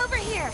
Over here!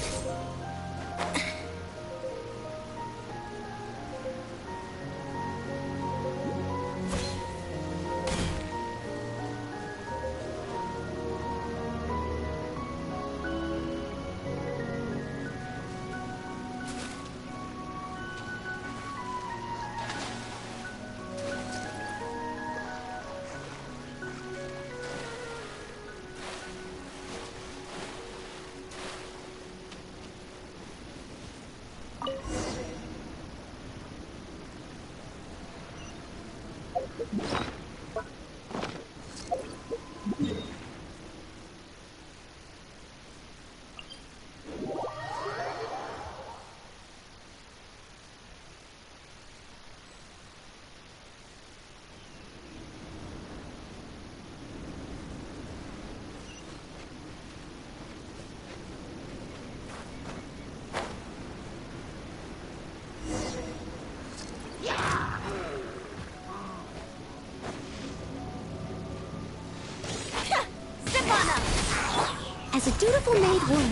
As a dutiful maid would.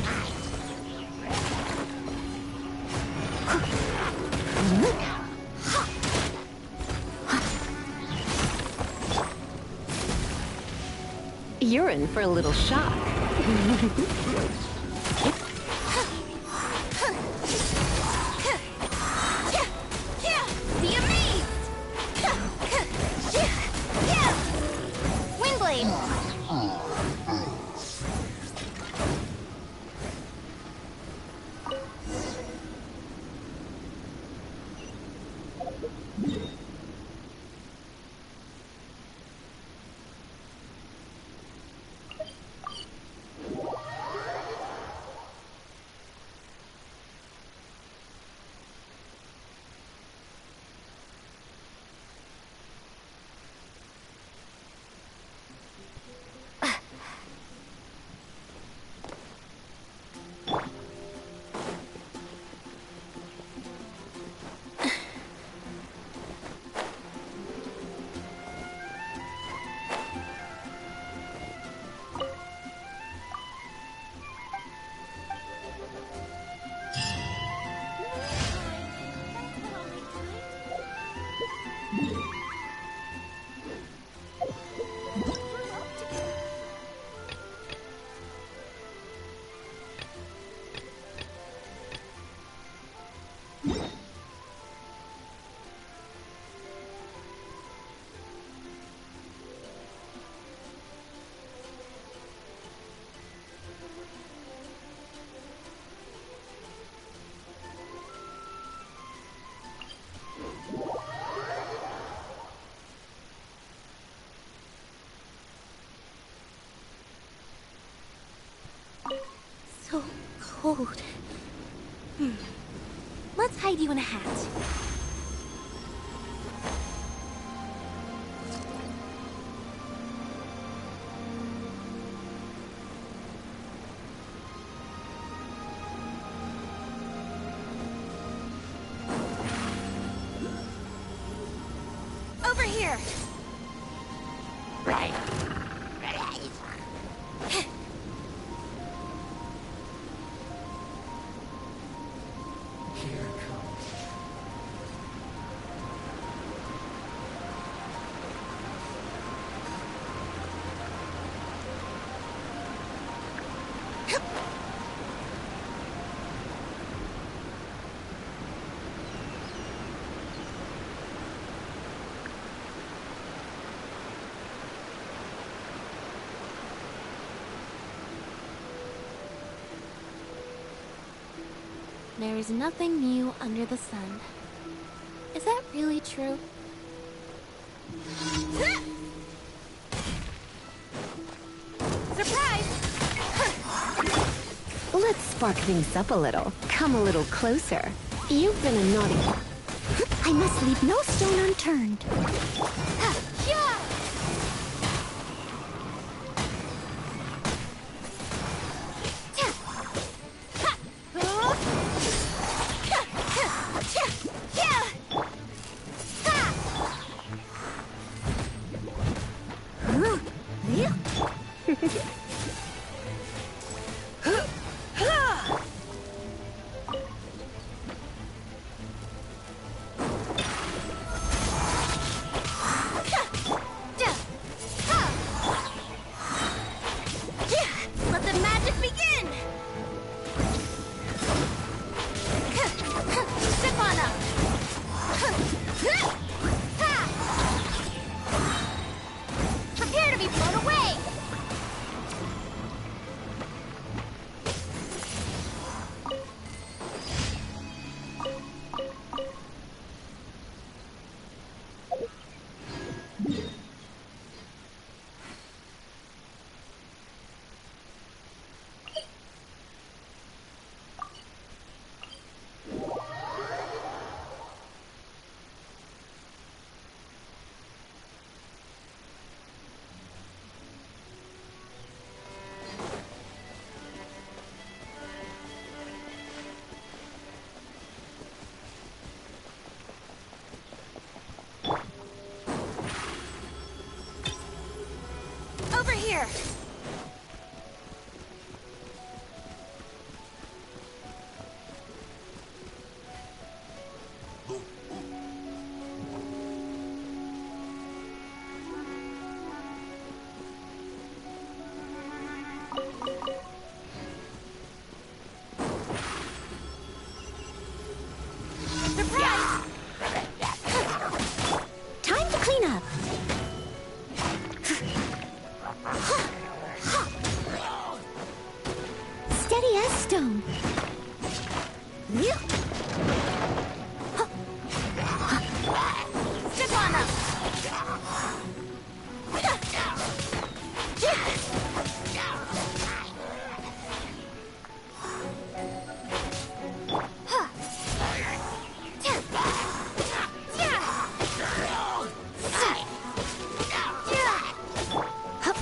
You're in for a little shock. Be amazed! Windblade! So cold. Let's hide you in a hat. Over here! Right. Here it comes. There is nothing new under the sun. Is that really true? Surprise! Let's spark things up a little. Come a little closer. You've been a naughty... I must leave no stone unturned. Let the magic begin! Step on up! Prepare to be blown away! Over here! Surprise! Time to clean up. Steady as stone. Step on up!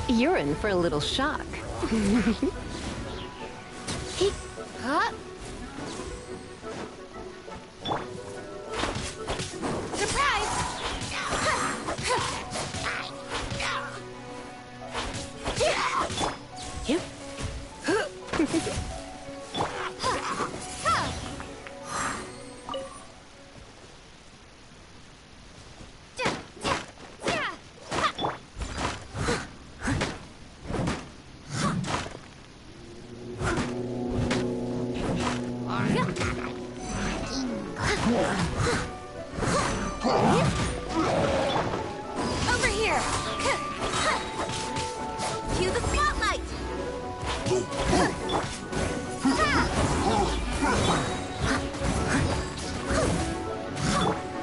You're in for a little shock. Surprise! Yep. Over here! Cue the spotlight!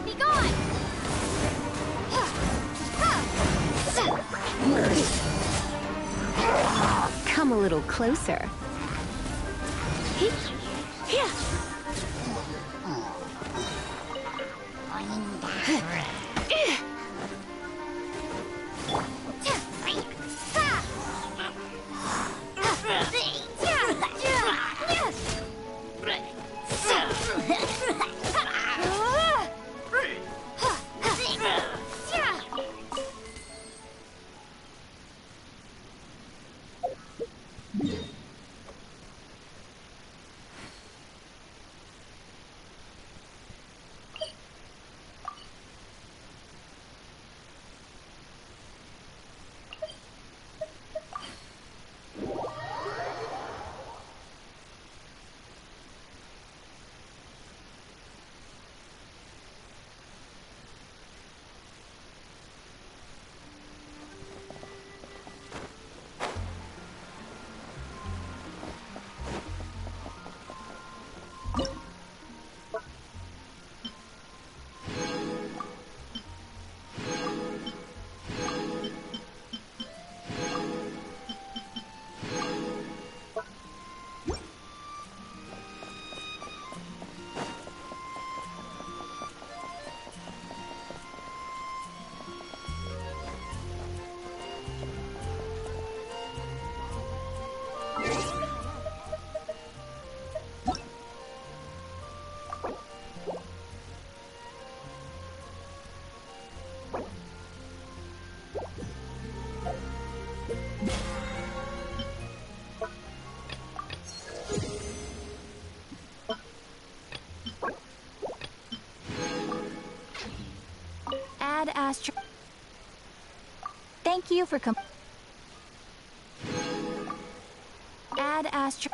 Be gone! Come a little closer. you for Add Astro.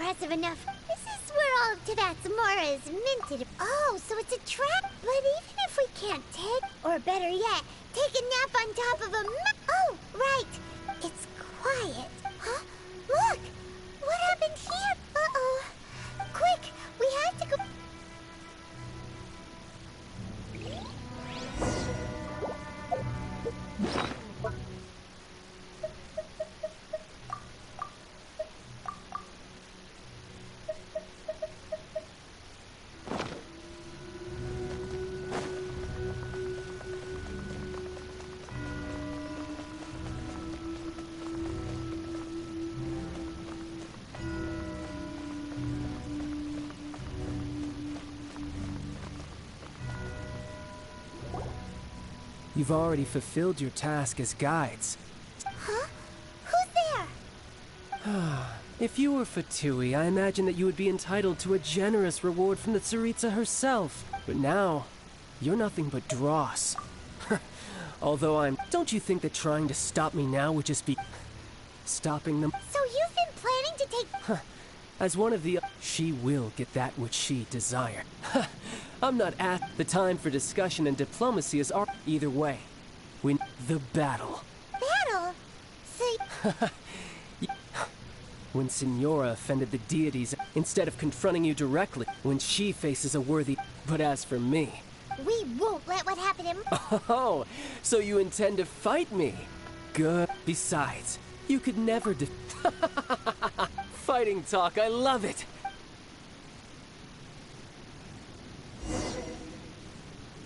impressive enough. This is where all of Tadatsumara is minted. Oh, so it's a trap. But even if we can't take, or better yet, take a nap on top of a oh, right. It's quiet. Huh? Look! What happened here? Uh-oh. Quick! We have to go... You've already fulfilled your task as guides. Huh? Who's there? If you were Fatui, I imagine that you would be entitled to a generous reward from the Tsaritsa herself. But now, you're nothing but dross. Although don't you think that trying to stop me now would just be stopping them? So you've been planning to take... As one of the... She will get that which she desired. I'm not at the time for discussion, and diplomacy is our... Either way, win the battle. Battle? So... When Signora offended the deities, instead of confronting you directly, when she faces a worthy... But as for me... We won't let what happened in... Oh, so you intend to fight me? Good. Besides, you could never Fighting talk, I love it!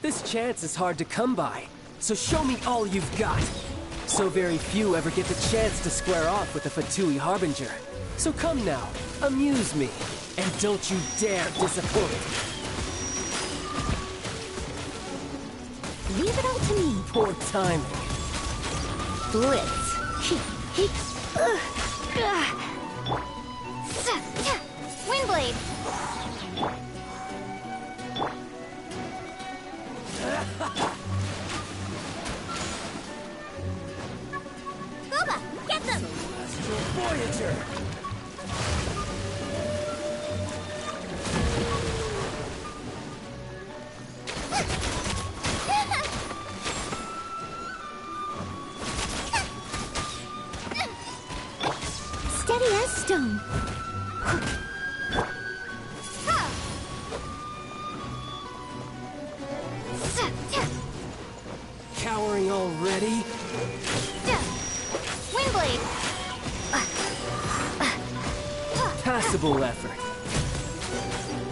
This chance is hard to come by, so show me all you've got. So very few ever get the chance to square off with the Fatui Harbinger. So come now, amuse me, and don't you dare disappoint. Leave it all to me. Poor timing. Blitz. Windblade! Boba, get them! Voyager! Steady as stone. Cowering already? Windblade! Passable effort.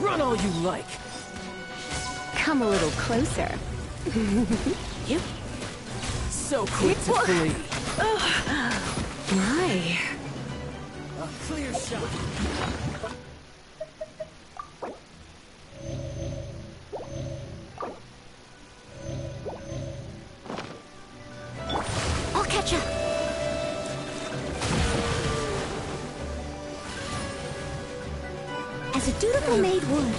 Run all you like. Come a little closer. Yep. So quick to flee. My. A clear shot. I'll catch up. As a dutiful maid would.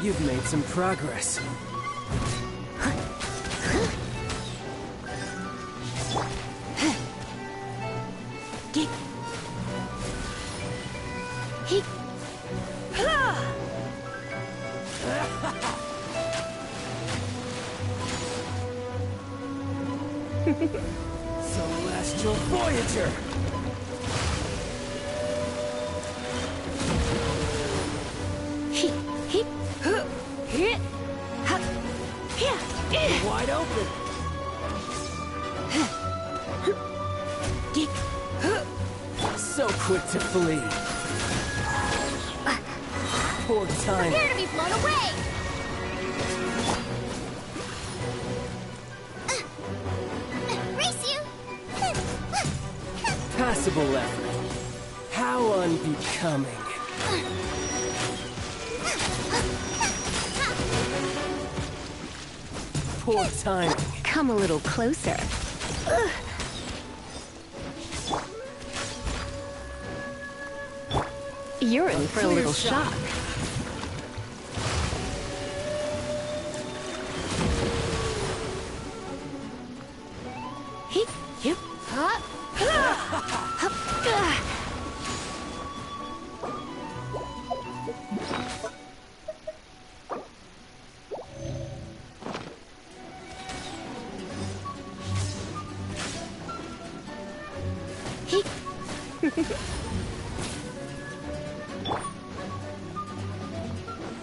You've made some progress. Celestial Voyager! Wide open! So quick to flee. Poor time. Prepare to be blown away! Race you! Passable effort. How unbecoming. Poor timing. Come a little closer. You're in for a little shock. Hey, you.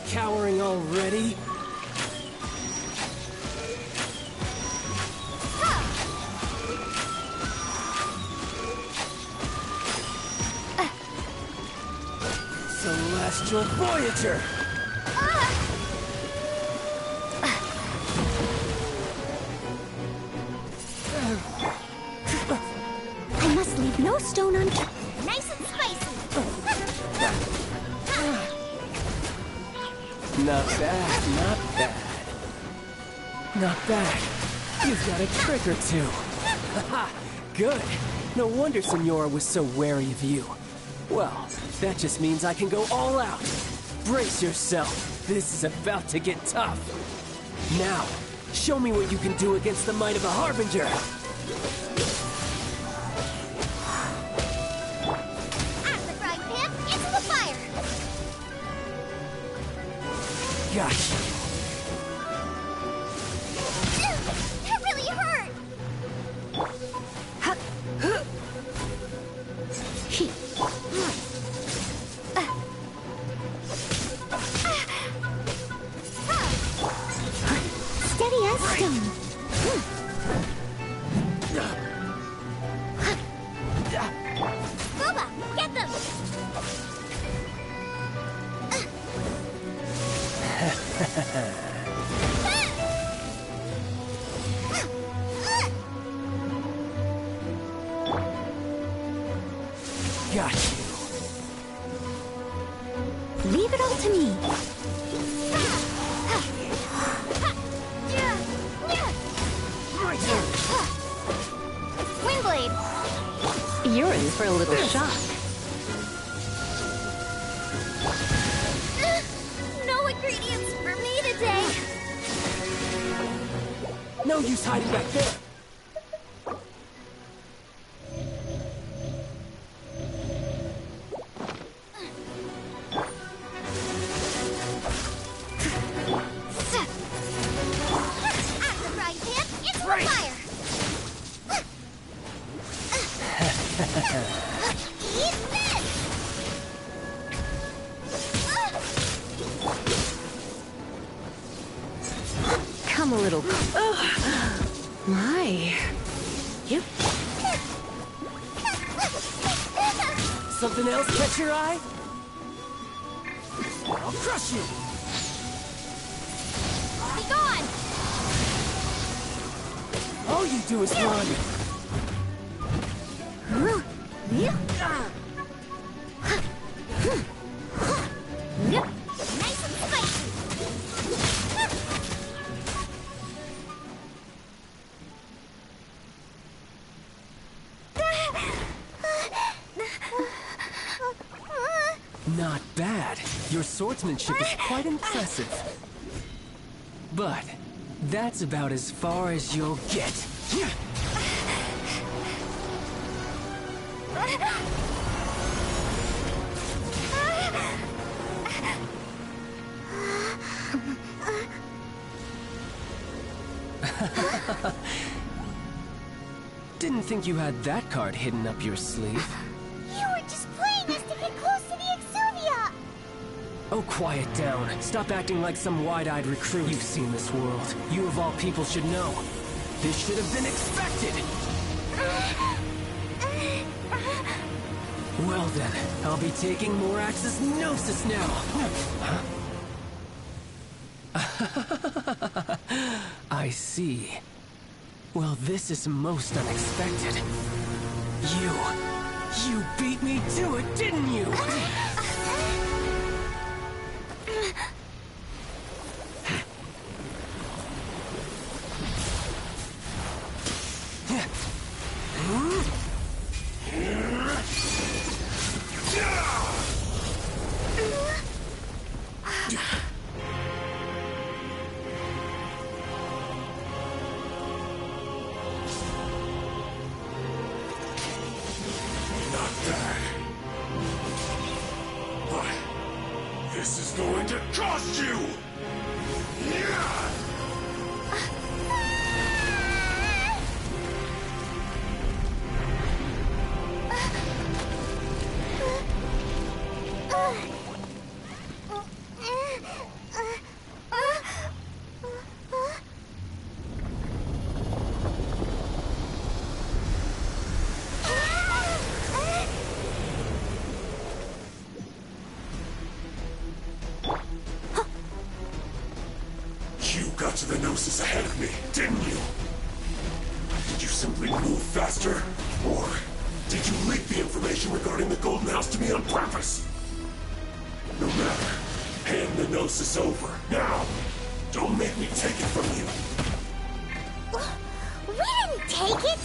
Cowering already? Celestial Voyager! I must leave no stone unturned. Nice and spicy. Not bad, not bad. Not bad. You've got a trick or two. Haha, good. No wonder Senora was so wary of you. Well, that just means I can go all out. Brace yourself. This is about to get tough. Now, show me what you can do against the might of a Harbinger. Out of the frying pan, into the fire. Gotcha. That really hurt. Steady as stone. Boba, get them. Got you. Leave it all to me. My turn. Windblade. You're in for a little shock. No ingredients for me today. No use hiding back there. Out of the frying pan, into the fire. Eat this. Come a little. My. Yep. Something else catch your eye? I'll crush you. Be gone. All you do is run. Nice and spicy. Not bad. Your swordsmanship is quite impressive. But that's about as far as you'll get. Didn't think you had that card hidden up your sleeve. You were just playing us to get close to the Exuvia. Oh, quiet down. Stop acting like some wide-eyed recruit. You've seen this world. You of all people should know. This should have been expected. Well then, I'll be taking Morax's Gnosis now. I see. Well, this is most unexpected. You beat me to it, didn't you? against you! Yeah! You got to the Gnosis ahead of me, didn't you? Did you simply move faster? Or did you leak the information regarding the Golden House to me on purpose? No matter. Hand the Gnosis over, now. Don't make me take it from you. We didn't take it!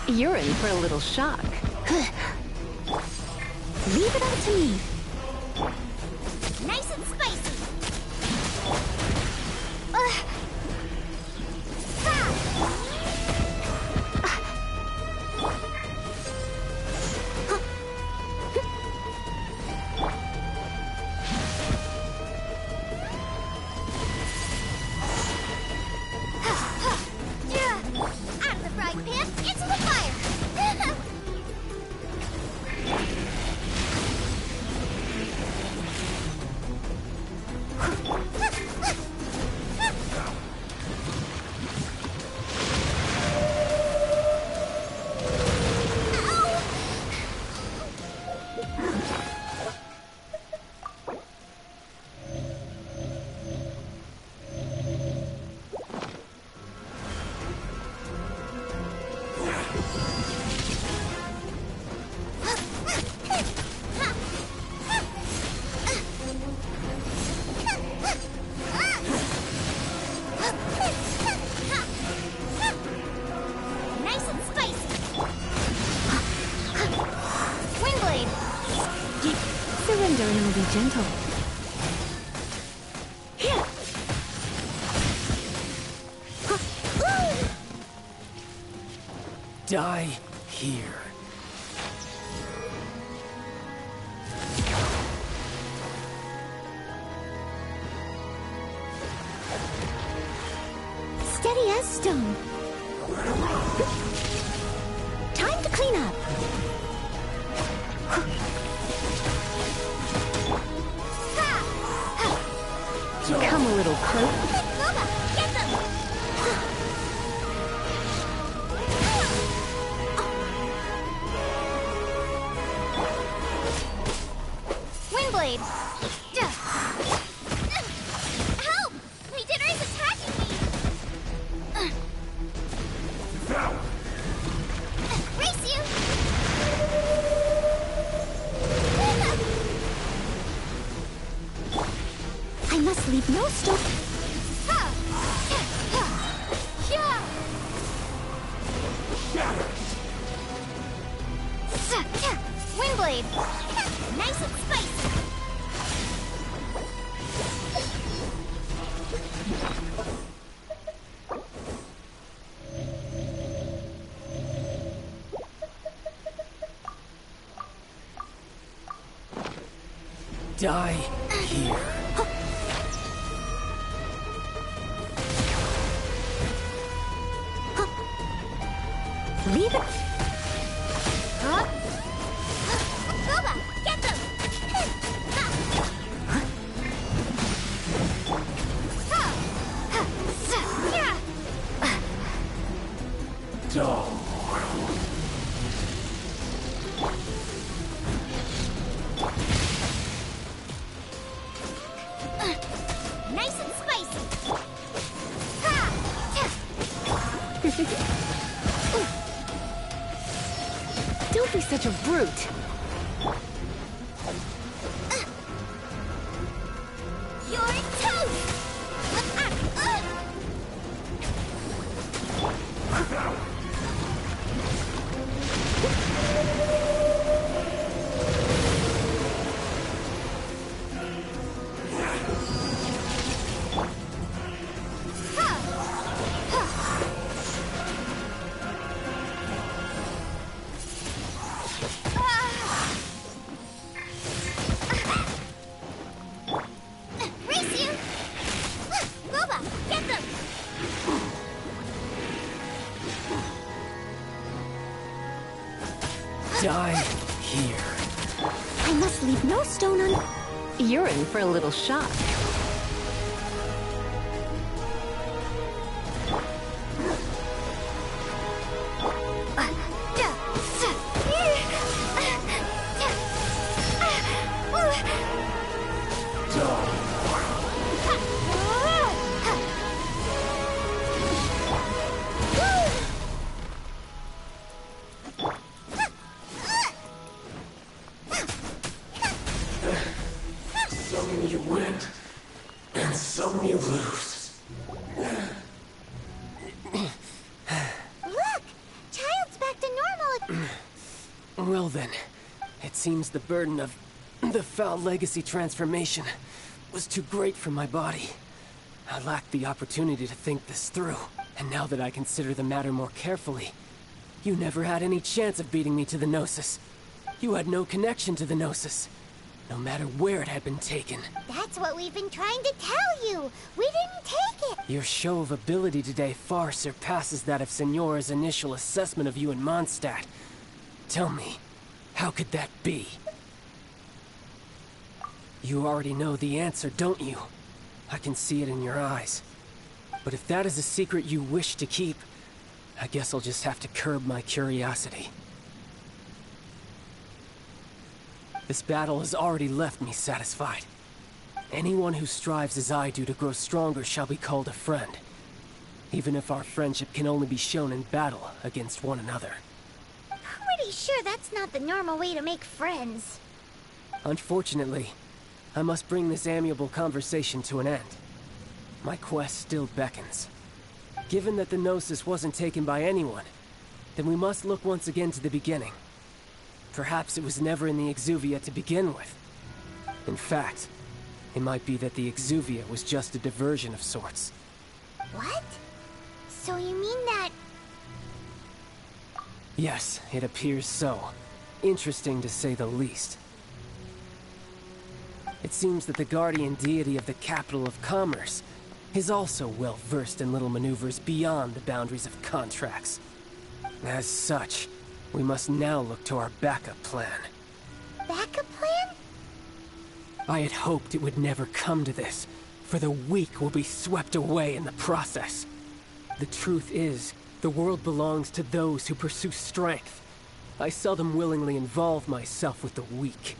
You're in for a little shock. Leave it up to me. Nice and spicy! Out of the frying pan, into the fire! Nice and spicy! Windblade! Surrender and it'll be gentle. Die here. Steady as stone. Time to clean up. Come a little closer. Loba, get them! Windblade! Help! Leader is attacking me! Now! Race you! I must leave no stone. Windblade! Nice and spicy! Die here. Leave it. Loba, get them! Dull. Nice and spicy! Don't be such a brute. You're toast! Die here. I must leave no stone un... You're in for a little shock. Some you win, and some you lose. Look! Child's back to normal. Well then, it seems the burden of the foul legacy transformation was too great for my body. I lacked the opportunity to think this through, and now that I consider the matter more carefully, you never had any chance of beating me to the Gnosis. You had no connection to the Gnosis, no matter where it had been taken. That's what we've been trying to tell you. We didn't take it. Your show of ability today far surpasses that of Signora's initial assessment of you in Mondstadt. Tell me, how could that be? You already know the answer, don't you? I can see it in your eyes. But if that is a secret you wish to keep, I guess I'll just have to curb my curiosity. This battle has already left me satisfied. Anyone who strives as I do to grow stronger shall be called a friend, even if our friendship can only be shown in battle against one another. Pretty sure that's not the normal way to make friends. Unfortunately, I must bring this amiable conversation to an end. My quest still beckons. Given that the Gnosis wasn't taken by anyone, then we must look once again to the beginning. Perhaps it was never in the Exuvia to begin with. In fact, it might be that the Exuvia was just a diversion of sorts. What? So you mean that... Yes, it appears so. Interesting to say the least. It seems that the guardian deity of the capital of commerce is also well versed in little maneuvers beyond the boundaries of contracts. As such, we must now look to our backup plan. backup plan? I had hoped it would never come to this, for the weak will be swept away in the process. The truth is, the world belongs to those who pursue strength. I seldom willingly involve myself with the weak.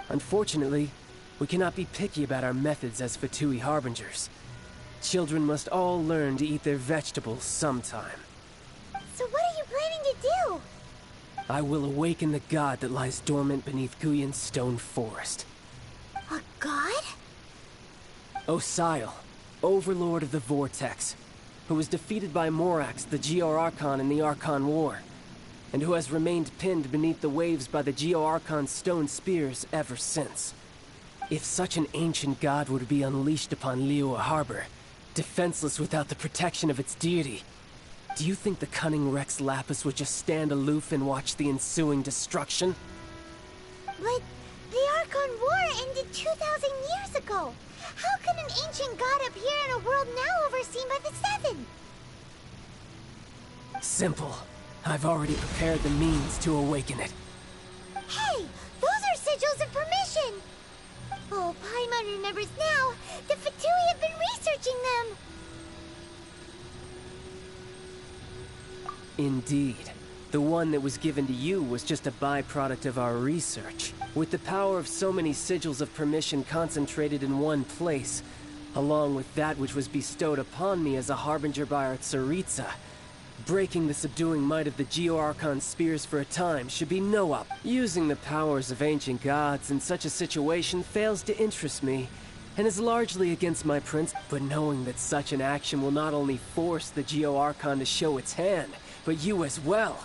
Unfortunately, we cannot be picky about our methods as Fatui Harbingers. Children must all learn to eat their vegetables sometime. So what are you planning to do? I will awaken the god that lies dormant beneath Guyon's stone forest. A god? Osile, overlord of the Vortex, who was defeated by Morax, the Geo-Archon in the Archon War, and who has remained pinned beneath the waves by the Geo-Archon's stone spears ever since. If such an ancient god were to be unleashed upon Liyue Harbor, defenseless without the protection of its deity, do you think the cunning Rex Lapis would just stand aloof and watch the ensuing destruction? But the Archon War ended 2,000 years ago. How can an ancient god appear in a world now overseen by the Seven? Simple. I've already prepared the means to awaken it. Hey, those are sigils of permission! Oh, Paimon remembers now. The Fatui have been researching them. Indeed. The one that was given to you was just a byproduct of our research. With the power of so many sigils of permission concentrated in one place, along with that which was bestowed upon me as a harbinger by our Tsaritsa, breaking the subduing might of the Geo-Archon spears for a time should be no up. Using the powers of ancient gods in such a situation fails to interest me, and is largely against my principles. But knowing that such an action will not only force the Geo-Archon to show its hand, but you as well.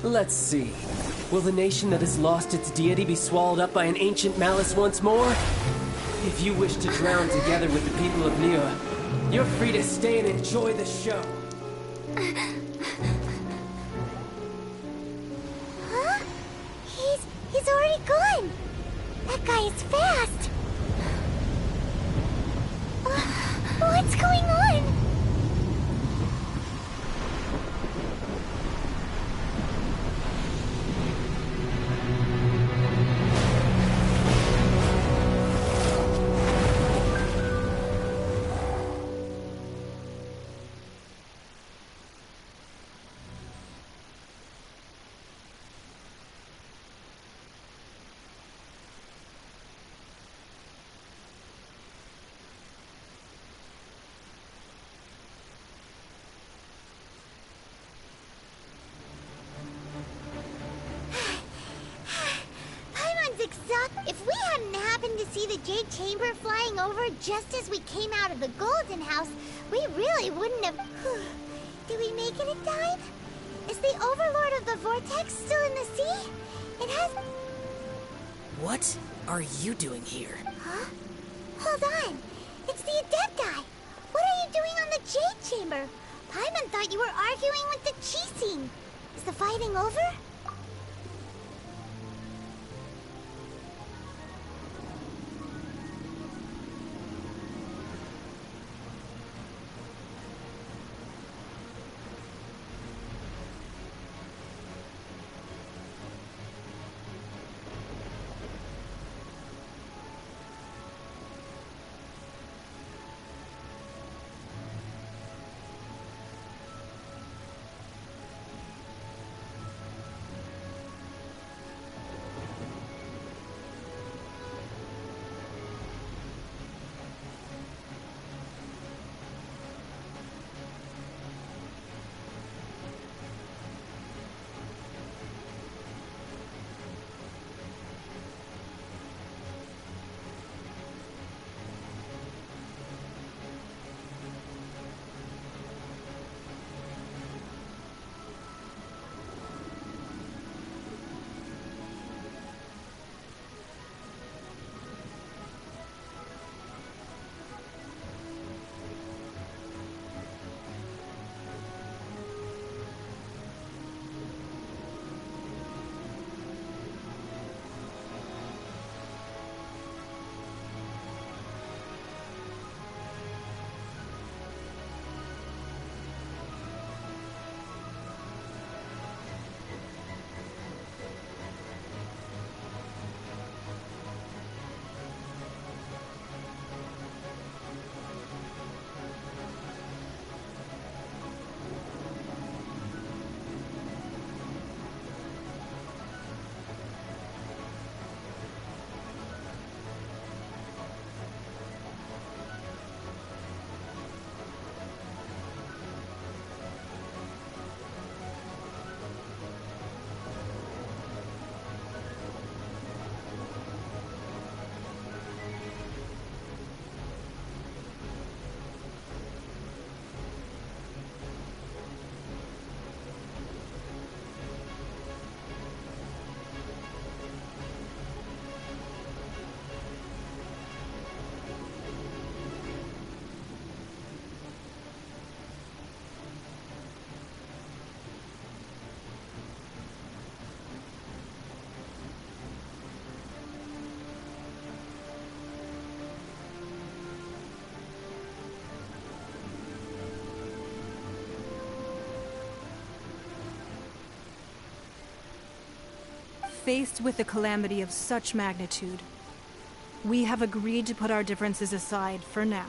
Let's see. Will the nation that has lost its deity be swallowed up by an ancient malice once more? If you wish to drown together with the people of Niwa, you're free to stay and enjoy the show. Huh? He's already gone. That guy is fast. What's going on? If we hadn't happened to see the Jade Chamber flying over just as we came out of the Golden House, we really wouldn't have... Did we make it in time? Is the Overlord of the Vortex still in the sea? It has... What are you doing here? Huh? Hold on. It's the Adept guy. What are you doing on the Jade Chamber? Paimon thought you were arguing with the Chising. Is the fighting over? Faced with a calamity of such magnitude, we have agreed to put our differences aside for now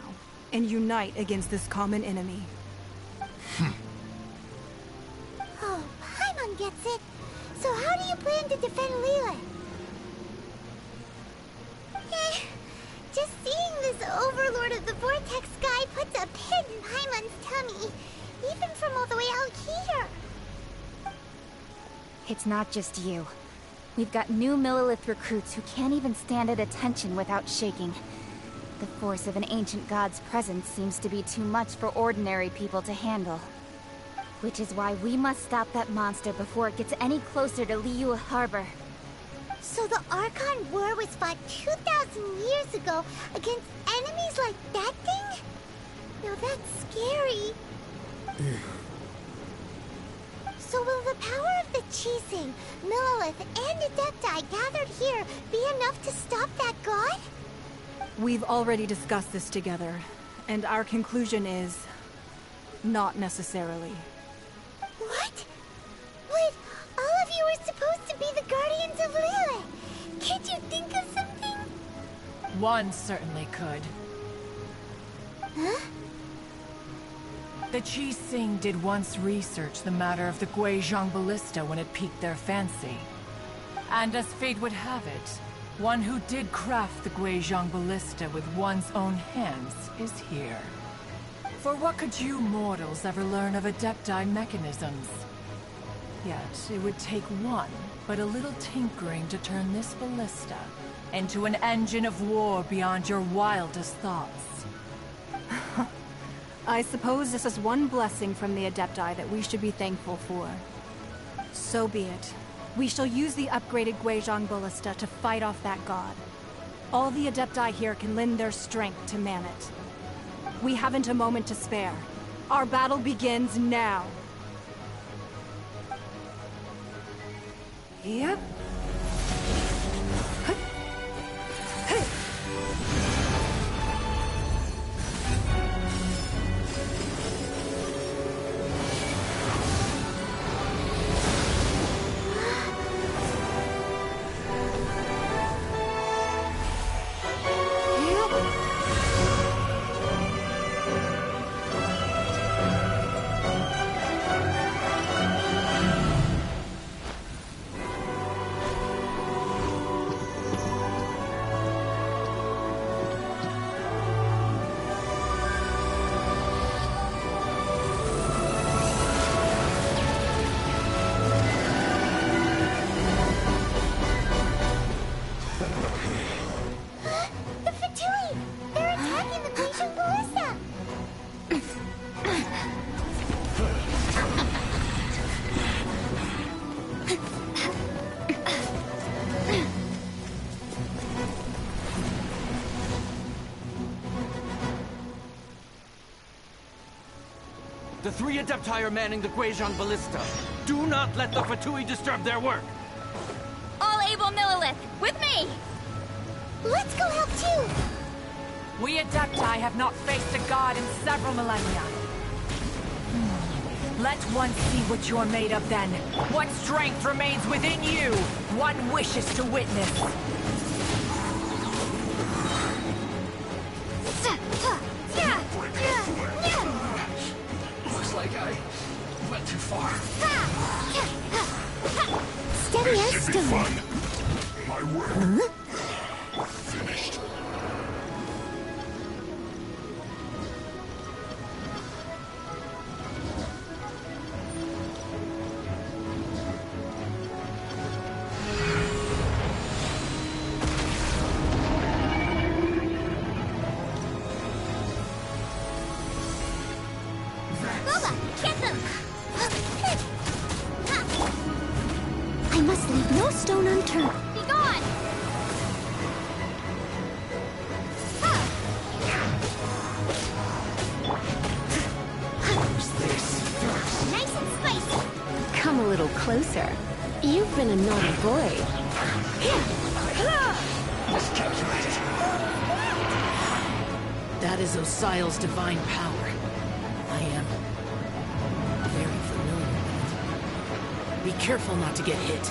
and unite against this common enemy. Oh, Paimon gets it. So how do you plan to defend Leland? Just seeing this Overlord of the Vortex guy puts a pit in Paimon's tummy, even from all the way out here. It's not just you. We've got new Millilith recruits who can't even stand at attention without shaking. The force of an ancient god's presence seems to be too much for ordinary people to handle. Which is why we must stop that monster before it gets any closer to Liyue Harbor. So the Archon War was fought 2,000 years ago against enemies like that thing? Now that's scary. So will the power of the Chising, Millelith, and Adepti gathered here be enough to stop that god? We've already discussed this together, and our conclusion is... not necessarily. What? Wait, all of you were supposed to be the Guardians of Lilith. Can't you think of something? One certainly could. Huh? The Qi-Sing did once research the matter of the Guizhong Ballista when it piqued their fancy. And as fate would have it, one who did craft the Guizhong Ballista with one's own hands is here. For what could you mortals ever learn of Adepti mechanisms? Yet, it would take one, but a little tinkering to turn this ballista into an engine of war beyond your wildest thoughts. I suppose this is one blessing from the Adepti that we should be thankful for. So be it. We shall use the upgraded Guizhong Ballista to fight off that god. All the Adepti here can lend their strength to man it. We haven't a moment to spare. Our battle begins now. Yep. The three Adepti are manning the Guizhong Ballista. Do not let the Fatui disturb their work. All able Millelith, with me! Let's go help too! We Adepti have not faced a god in several millennia. Let one see what you're made of then. What strength remains within you. One wishes to witness. Looks like I went too far. Steady This as should be stone. fun. My work. Finished. I must leave no stone unturned. Be gone! Who's this? Nice and spicy. Come a little closer. You've been a naughty boy. Miscalculated. That is Osial's divine power. I am very familiar with it. Be careful not to get hit.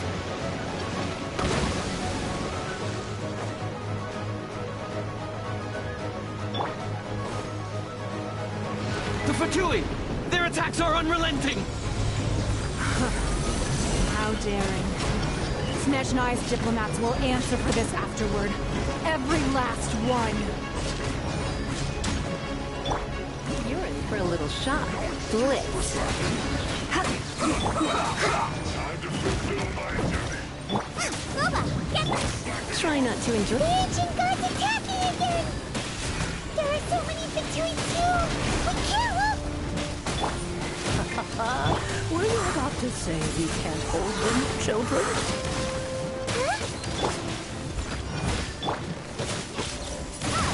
The Fatui! Their attacks are unrelenting! How daring. Snezhnai's diplomats will answer for this afterward. Every last one. You're in for a little shock. Blitz. Boba, get this! Try not to enjoy. The ancient god's attacking again! There are so many Fatui too! We can't look! say we can't hold them, children?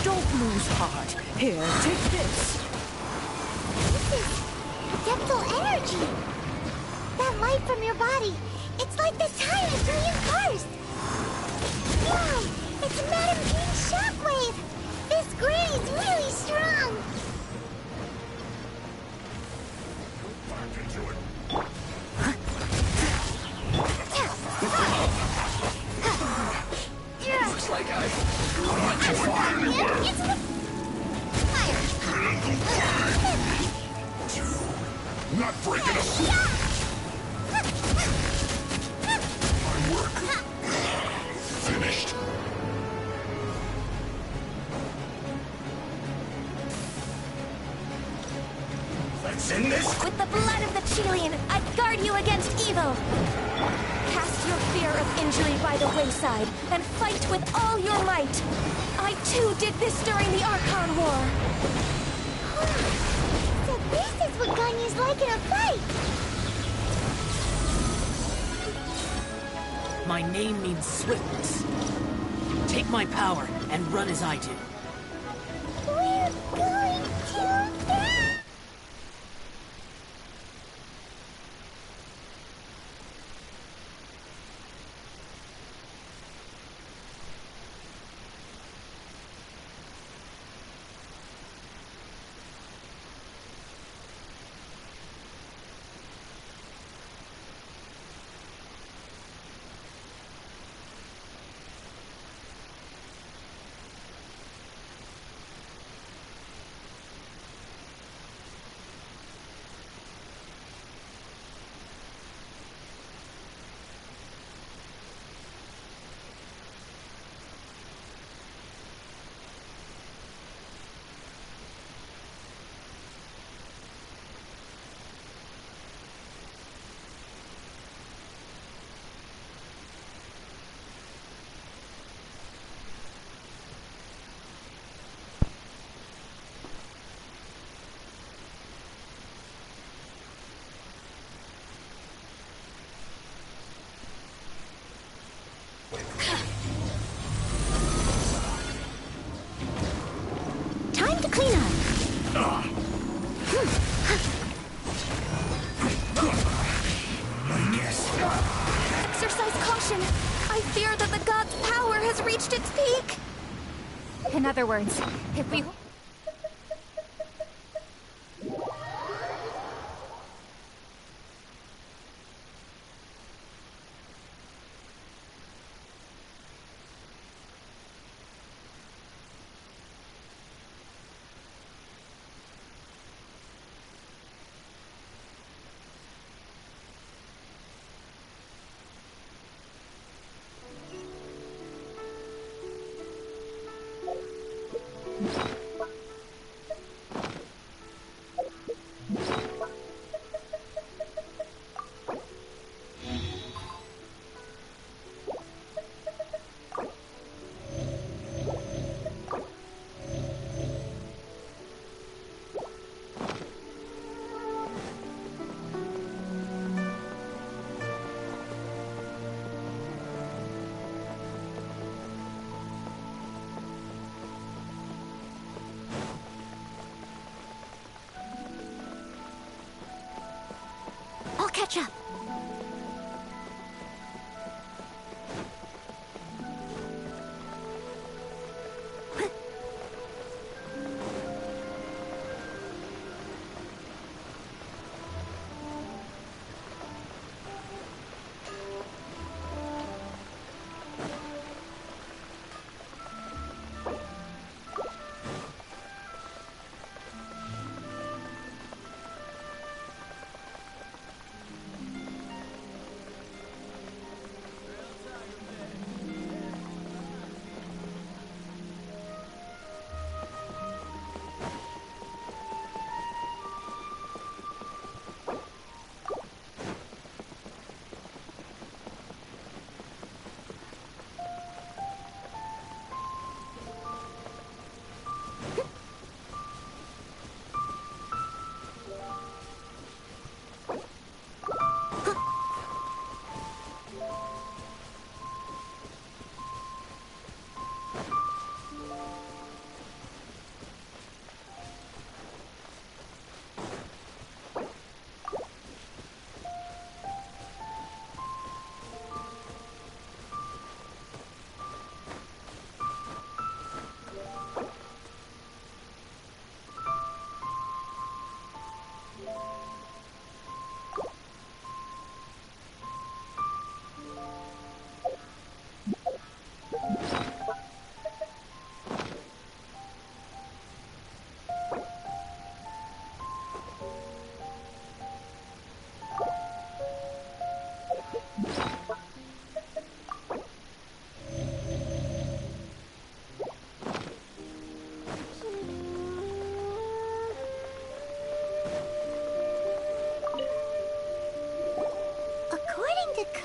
Don't lose heart. Here, take this. This is depthal energy. That light from your body, it's like the time is reinforced. Wow, it's Madame King's shockwave. This granny's really strong. Back into it. Looks like I Not breaking up. My work finished. Let's end this. With the blood of the Chilean, I guard you against evil. Cast your fear of injury by the wayside and fight with all your might. I too did this during the Archon War. So this is what Ganyu's like in a fight. My name means swiftness. Take my power and run as I do. We're going to die. Time to clean up. I guess. Exercise caution. I fear that the god's power has reached its peak. In other words, if we... I'll catch up.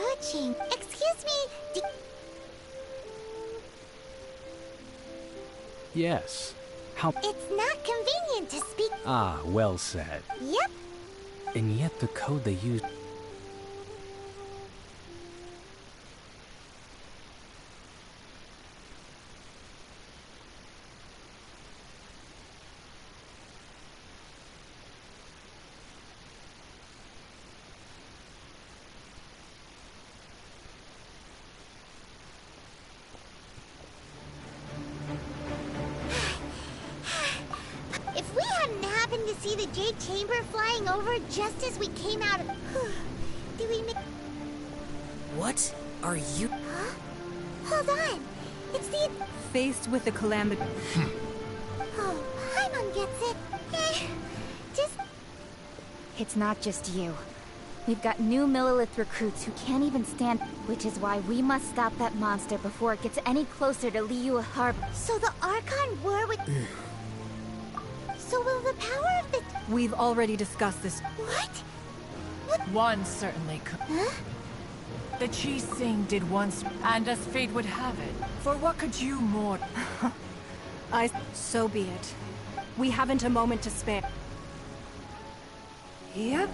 coaching. Excuse me, Yes. How? it's not convenient to speak. Ah, well said. Yep. And yet the code they used... If we hadn't happened to see the Jade Chamber flying over just as we came out of... Do we make... What are you? Huh? Hold on. It's the... Faced with the calamity. Oh, Paimon gets it. Just... It's not just you. We've got new Millilith recruits who can't even stand, which is why we must stop that monster before it gets any closer to Liyue Harbor. So the Archon war with... So will the power of the... We've already discussed this. What? One certainly could. Huh? The Chi Sing did once, and as fate would have it, for what could you more? So be it. We haven't a moment to spare. Yep.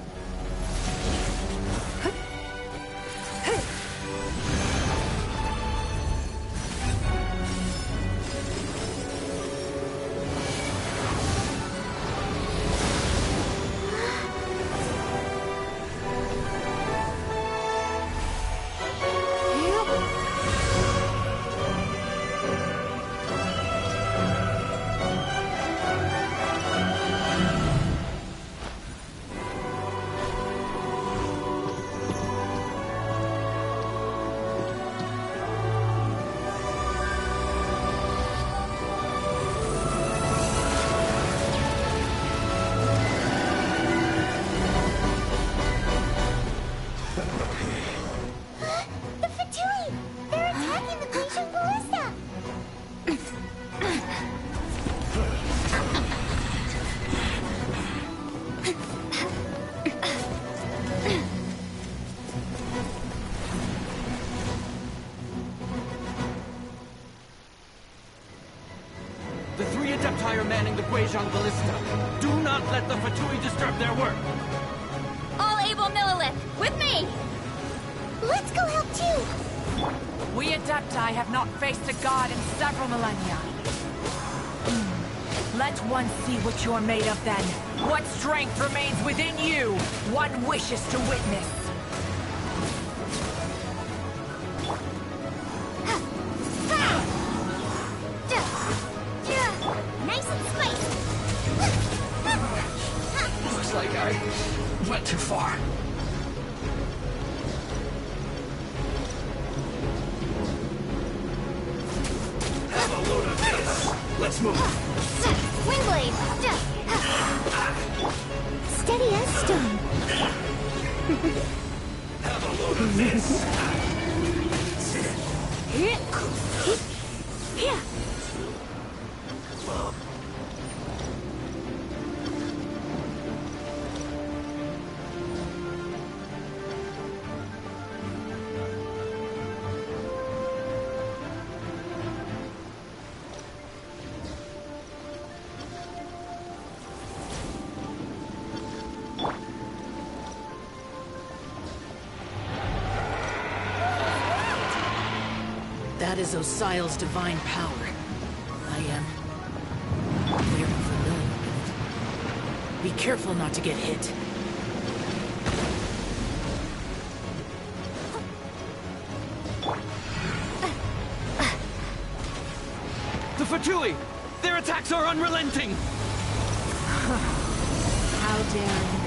The Fatui! They're attacking the Genshin Ballista! The three Adepti are manning the Guizhong Ballista. Do not let the Fatui disturb their work. All able Millilith, with me! Let's go help too! We Adepti have not faced a god in several millennia. Let one see what you're made of then. What strength remains within you, one wishes to witness. Nice and spicy! Looks like I went too far. Have a load of this. Let's move. Windblade! Steady as stone. Have a load of this. Here! That is Osial's divine power. I am very familiar with it. Be careful not to get hit. The Fatui! Their attacks are unrelenting! How dare you?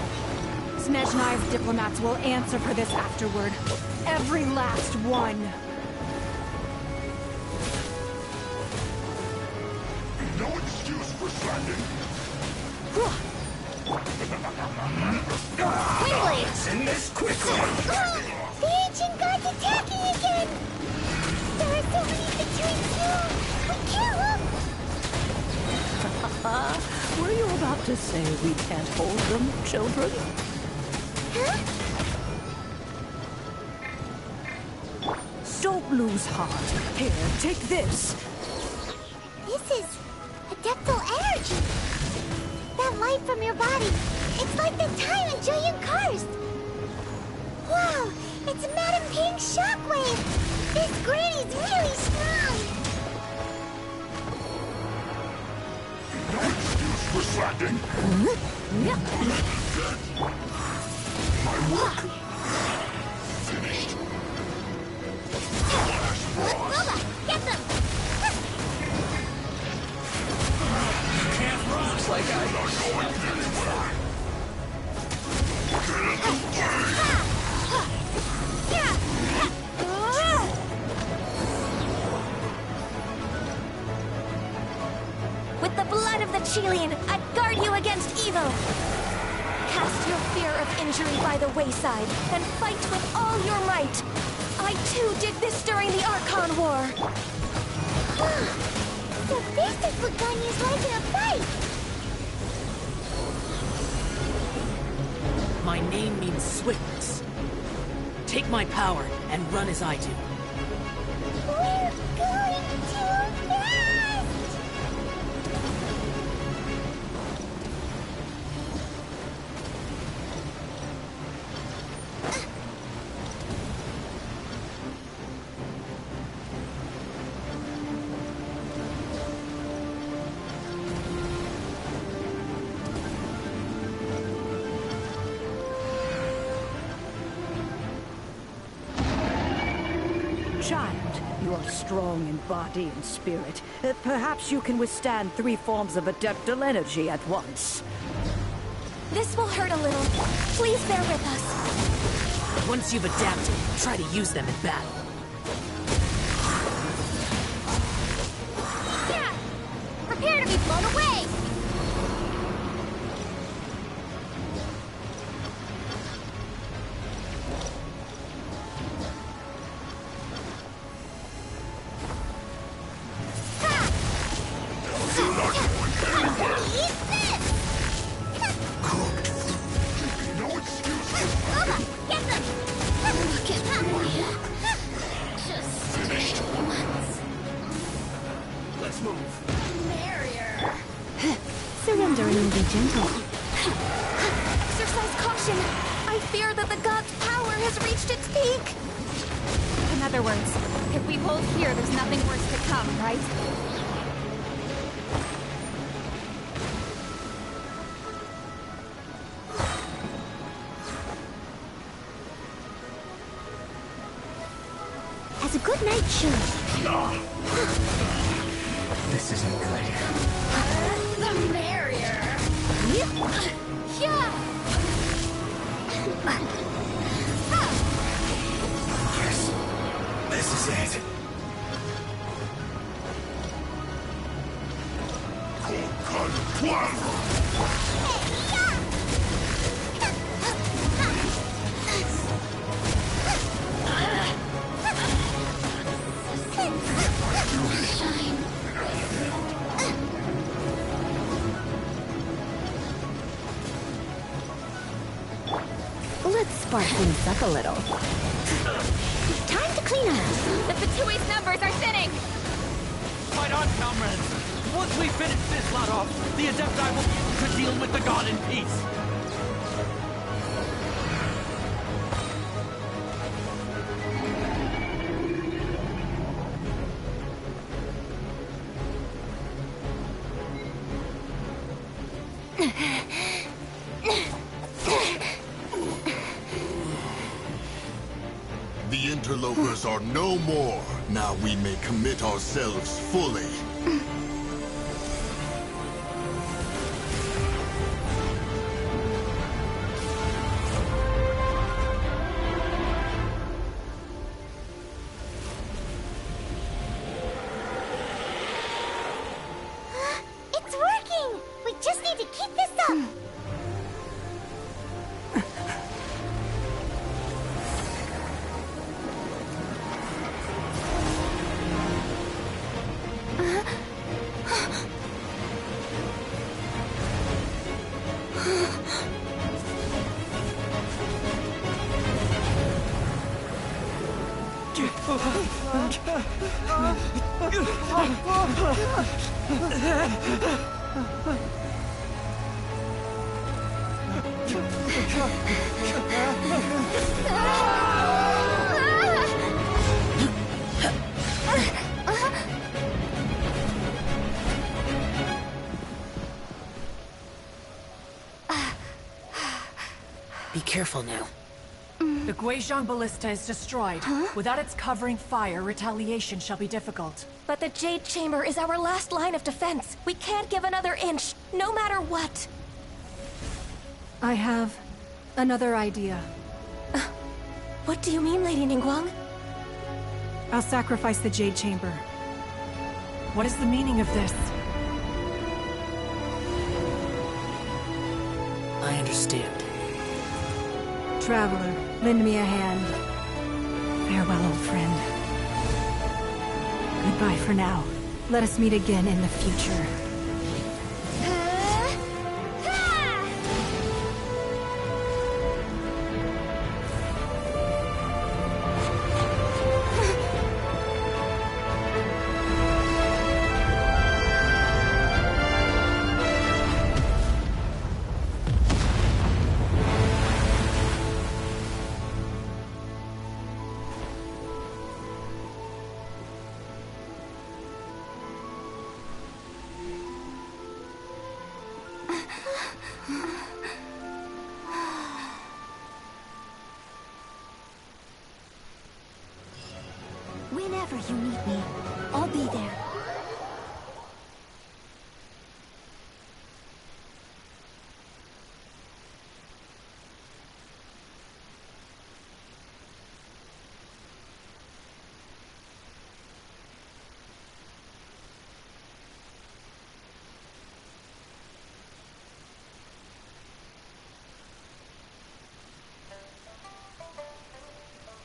Snezhnai's diplomats will answer for this afterward. Every last one. No excuse for slacking. Windblade! It's in this quickly. The ancient god's attacking again! There are so many between you! We can't look! Were you about to say we can't hold them, children? Huh? lose heart. Here, take this. This is adeptal energy. That light from your body. It's like the time in Julian Karst. Wow, it's Madam Pink's shockwave. This granny's really strong. No excuse for slacking. My work finished. Lola, get them! Can't run. Looks like I'm not going anywhere. Get in the way. With the blood of the Chilean, I guard you against evil! Cast your fear of injury by the wayside, and fight with all your might! I too did this during the Archon War! So this is what Ganya's like in a fight! My name means swiftness. Take my power and run as I do. We're going too fast! Child, you are strong in body and spirit. Perhaps you can withstand 3 forms of adeptal energy at once. This will hurt a little. Please bear with us. Once you've adapted, try to use them in battle. Yeah! Prepare to be blown away! You're not going anywhere. Eat this! Cooked food. No excuses. Lola, get them! Look at me. Just Finished. once. Let's move. Barrier. Surrendering will be gentle. Exercise caution! I fear that the god's power has reached its peak! In other words, if we hold here, there's nothing worse to come, right? As a good night should. This isn't good. The barrier. Yeah! Yes. This is it. Cold plasma. Let's spark things up a little. Time to clean up. The Fatui's numbers are thinning! Fight on, comrades! Once we finish this lot off, the Adepti will be able to deal with the god in peace! The interlopers are no more. Now we may commit ourselves fully. It's working! We just need to keep this up! Be careful now. The Guizhong Ballista is destroyed. Without its covering fire, retaliation shall be difficult. But the Jade Chamber is our last line of defense. We can't give another inch, no matter what. I have another idea. What do you mean, Lady Ningguang? I'll sacrifice the Jade Chamber. What is the meaning of this? I understand. Traveler, lend me a hand. Farewell, old friend. Goodbye for now. Let us meet again in the future. Whenever you need me, I'll be there.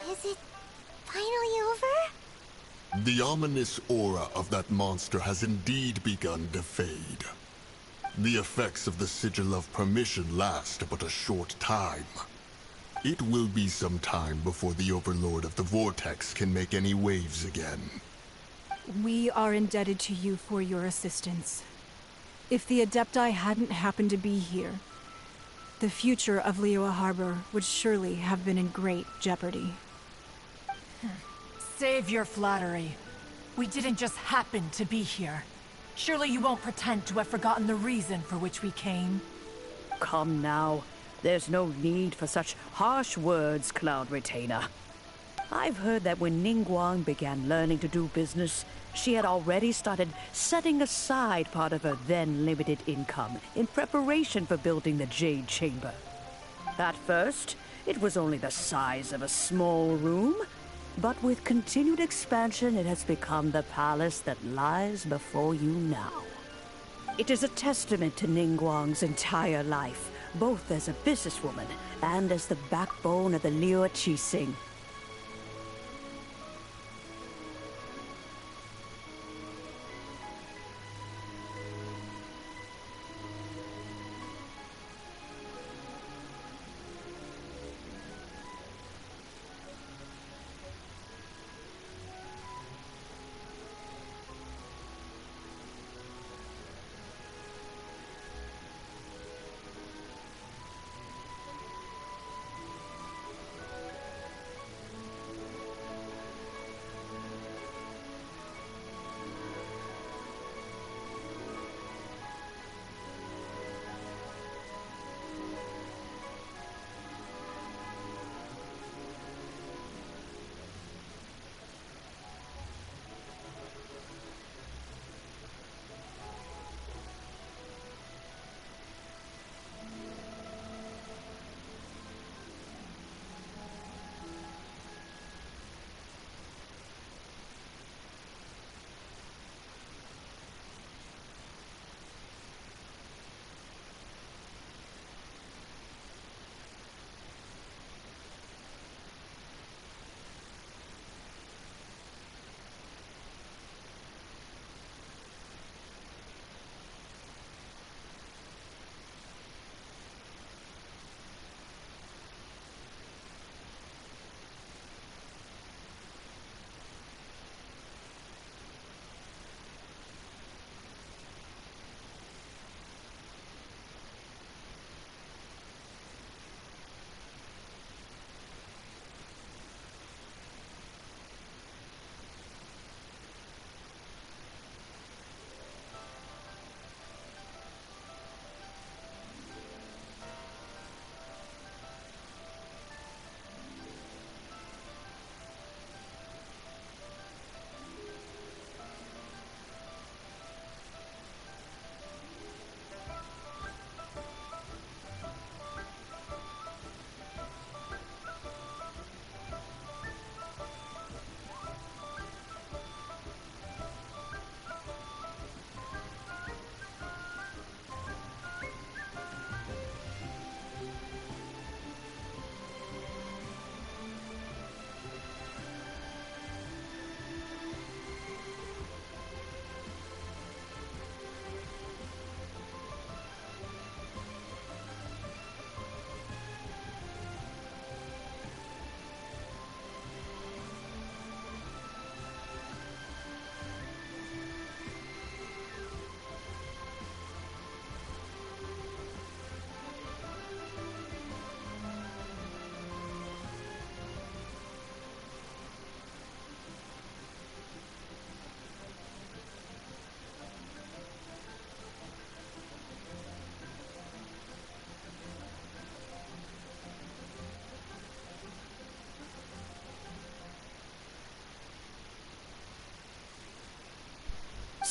Is it finally over? The ominous aura of that monster has indeed begun to fade. The effects of the Sigil of Permission last but a short time. It will be some time before the Overlord of the Vortex can make any waves again. We are indebted to you for your assistance. If the Adepti hadn't happened to be here, the future of Liyue Harbor would surely have been in great jeopardy. Save your flattery. We didn't just happen to be here. Surely you won't pretend to have forgotten the reason for which we came. Come now. There's no need for such harsh words, Cloud Retainer. I've heard that when Ningguang began learning to do business, she had already started setting aside part of her then limited income in preparation for building the Jade Chamber. At first, it was only the size of a small room, but with continued expansion, it has become the palace that lies before you now. It is a testament to Ningguang's entire life, both as a businesswoman and as the backbone of the Liyue Qixing.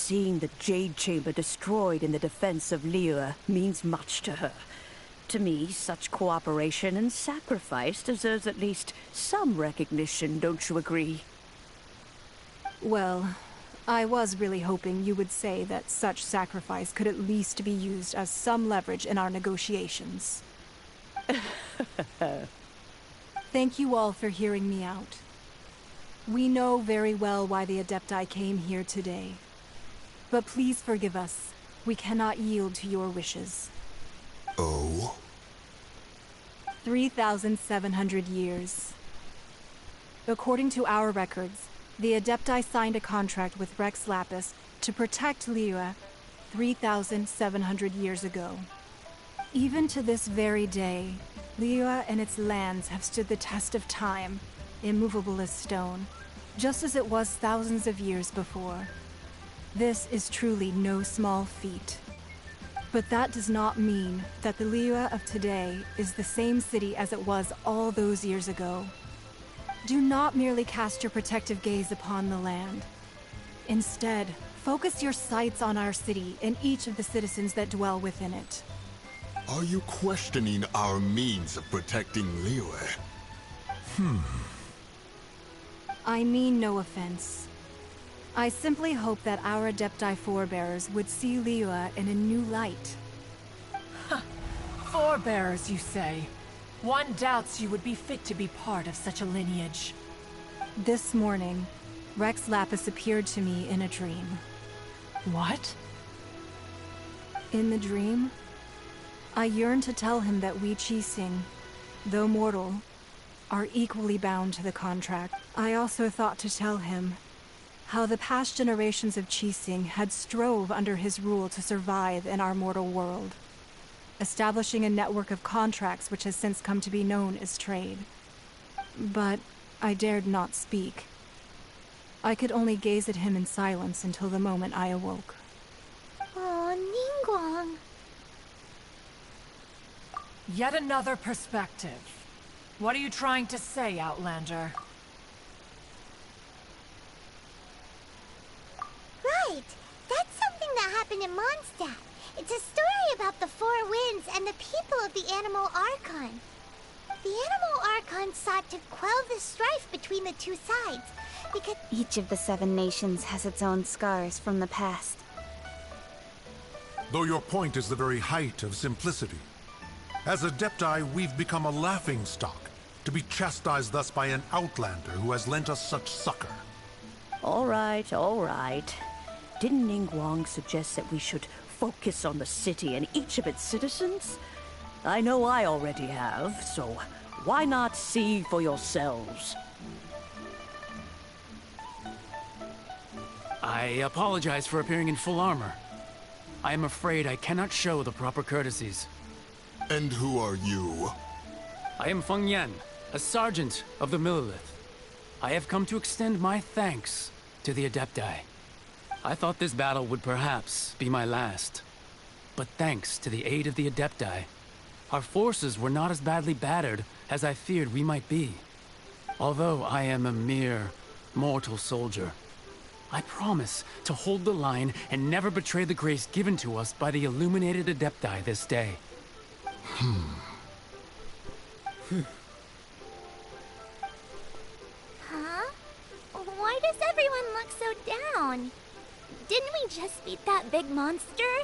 seeing the Jade Chamber destroyed in the defense of Liyue means much to her. To me, such cooperation and sacrifice deserves at least some recognition, don't you agree? Well, I was really hoping you would say that such sacrifice could at least be used as some leverage in our negotiations. Thank you all for hearing me out. We know very well why the Adepti came here today. But please forgive us. We cannot yield to your wishes. Oh? 3,700 years. According to our records, the Adepti signed a contract with Rex Lapis to protect Liyue 3,700 years ago. Even to this very day, Liyue and its lands have stood the test of time, immovable as stone, just as it was thousands of years before. This is truly no small feat. But that does not mean that the Liyue of today is the same city as it was all those years ago. Do not merely cast your protective gaze upon the land. Instead, focus your sights on our city and each of the citizens that dwell within it. Are you questioning our means of protecting Liyue? I mean no offense. I simply hope that our Adepti forebears would see Liyue in a new light. Forebearers, you say? One doubts you would be fit to be part of such a lineage. This morning, Rex Lapis appeared to me in a dream. What? In the dream, I yearned to tell him that we Qixing, though mortal, are equally bound to the contract. I also thought to tell him how the past generations of Qixing had strove under his rule to survive in our mortal world, establishing a network of contracts which has since come to be known as trade. But I dared not speak. I could only gaze at him in silence until the moment I awoke. Oh, Ningguang. Yet another perspective. What are you trying to say, Outlander? Right! That's something that happened in Mondstadt. It's a story about the Four Winds and the people of the Animal Archon. The Animal Archon sought to quell the strife between the two sides, because Each of the 7 nations has its own scars from the past. Though your point is the very height of simplicity. As Adepti, we've become a laughingstock, to be chastised thus by an outlander who has lent us such succor. All right, all right. Didn't Ningguang suggest that we should focus on the city and each of its citizens? I know I already have, so why not see for yourselves? I apologize for appearing in full armor. I am afraid I cannot show the proper courtesies. And who are you? I am Feng Yan, a sergeant of the Millelith. I have come to extend my thanks to the Adepti. I thought this battle would perhaps be my last. But thanks to the aid of the Adepti, our forces were not as badly battered as I feared we might be. Although I am a mere mortal soldier, I promise to hold the line and never betray the grace given to us by the illuminated Adepti this day. Huh? Why does everyone look so down? Didn't we just beat that big monster?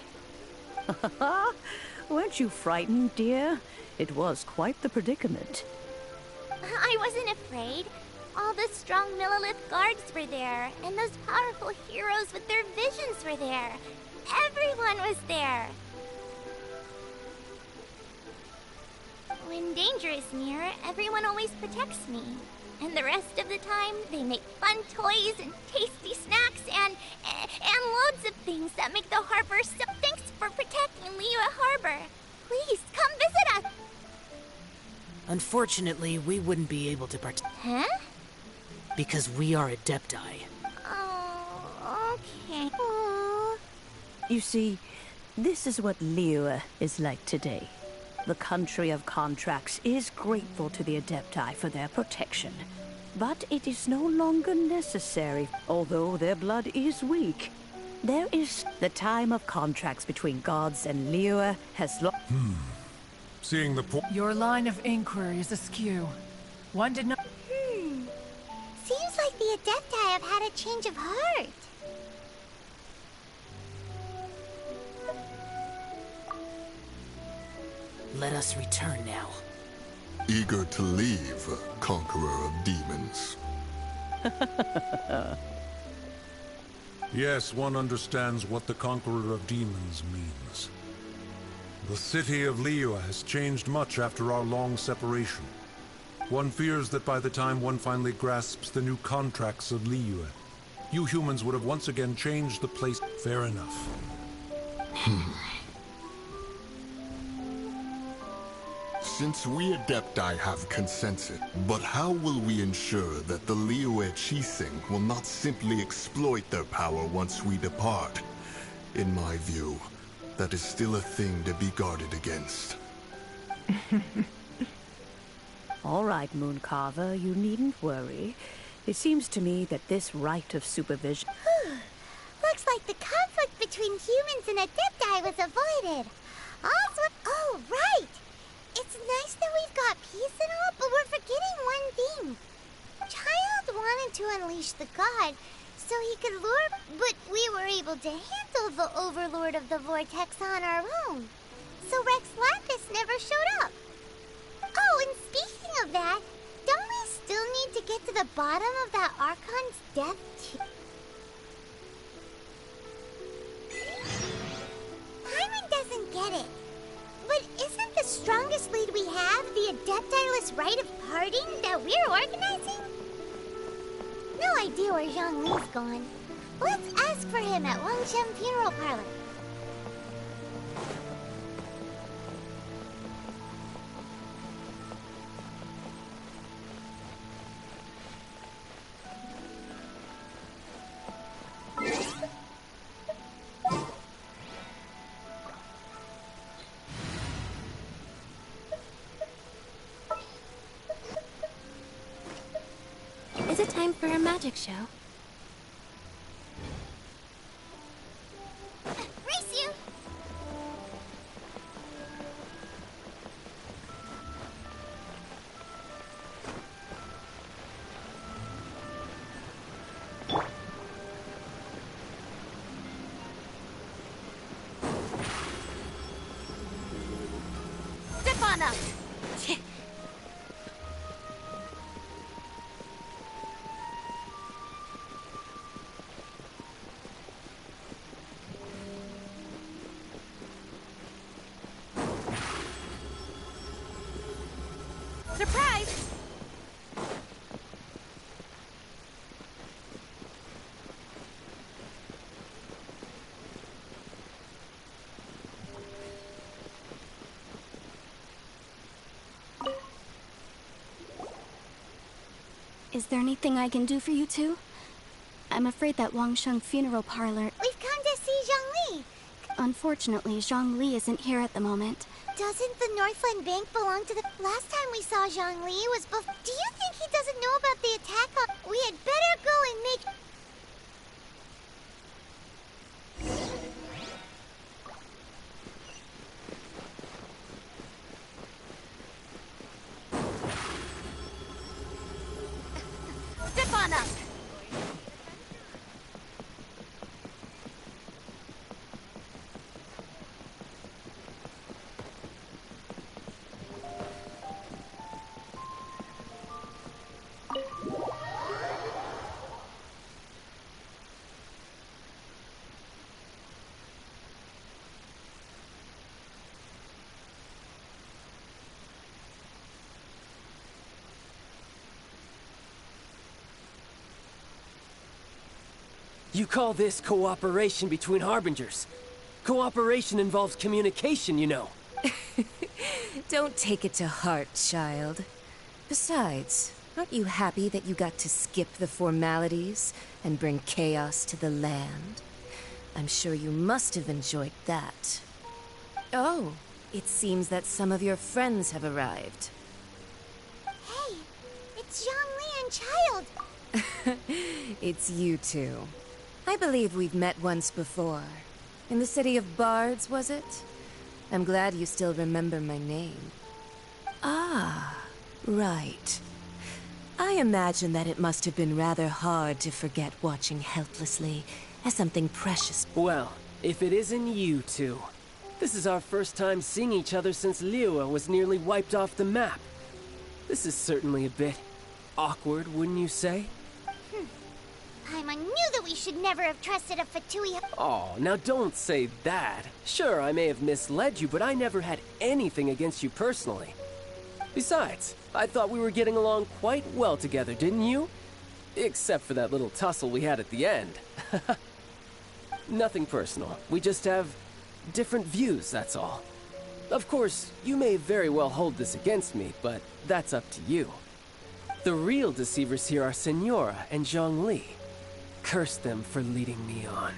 Weren't you frightened, dear? It was quite the predicament. I wasn't afraid. All the strong Millelith guards were there, and those powerful heroes with their visions were there. Everyone was there. When danger is near, everyone always protects me. And the rest of the time, they make fun toys and tasty snacks and loads of things that make the harbor so... Thanks for protecting Liyue Harbor. Please, come visit us. Unfortunately, we wouldn't be able to participate. Huh? Because we are Adepti. Oh, okay. You see, this is what Liyue is like today. The country of contracts is grateful to the Adepti for their protection. But it is no longer necessary, although their blood is weak. There is the time of contracts between gods and Liyue has Seeing the point. Your line of inquiry is askew. One did not... Seems like the Adepti have had a change of heart. Let us return now. Eager to leave, conqueror of demons. Yes, one understands what the Conqueror of Demons means. The city of Liyue has changed much after our long separation. One fears that by the time one finally grasps the new contracts of Liyue, you humans would have once again changed the place. Fair enough. Since we Adepti have consensus, but how will we ensure that the Liyue Qixing will not simply exploit their power once we depart? In my view, that is still a thing to be guarded against. All right, Mooncarver, you needn't worry. It seems to me that this right of supervision... Looks like the conflict between humans and Adepti was avoided. Also, oh, right! It's nice that we've got peace and all, but we're forgetting one thing. Child wanted to unleash the god so he could lure, but we were able to handle the Overlord of the Vortex on our own. So Rex Lapis never showed up. Oh, and speaking of that, don't we still need to get to the bottom of that Archon's death too? Paimon doesn't get it. But isn't the strongest lead we have the Adepti-less rite of parting that we're organizing? No idea where Zhongli's gone. Let's ask for him at Wangshan Funeral Parlor. Is it time for a magic show? Race you! Step on up! Surprise! Is there anything I can do for you two? I'm afraid that Wangshan Funeral Parlor... We've come to see Zhongli. Unfortunately, Zhongli isn't here at the moment. Doesn't the Northland Bank belong to the... Last time we saw Zhongli was before... Do you think he doesn't know about the attack on... We had better go and make... Step on up! You call this cooperation between Harbingers? Cooperation involves communication, you know. Don't take it to heart, child. Besides, aren't you happy that you got to skip the formalities and bring chaos to the land? I'm sure you must have enjoyed that. Oh, it seems that some of your friends have arrived. Hey, it's Zhongli and Child. It's you two. I believe we've met once before. In the city of Bards, was it? I'm glad you still remember my name. Ah, right. I imagine that it must have been rather hard to forget watching helplessly as something precious. Well, if it isn't you two. This is our first time seeing each other since Liyue was nearly wiped off the map. This is certainly a bit awkward, wouldn't you say? I knew that we should never have trusted a Fatui. Oh, now don't say that. Sure, I may have misled you, but I never had anything against you personally. Besides, I thought we were getting along quite well together, didn't you? Except for that little tussle we had at the end. Nothing personal. We just have different views, that's all. Of course, you may very well hold this against me, but that's up to you. The real deceivers here are Senora and Zhongli. Curse them for leading me on.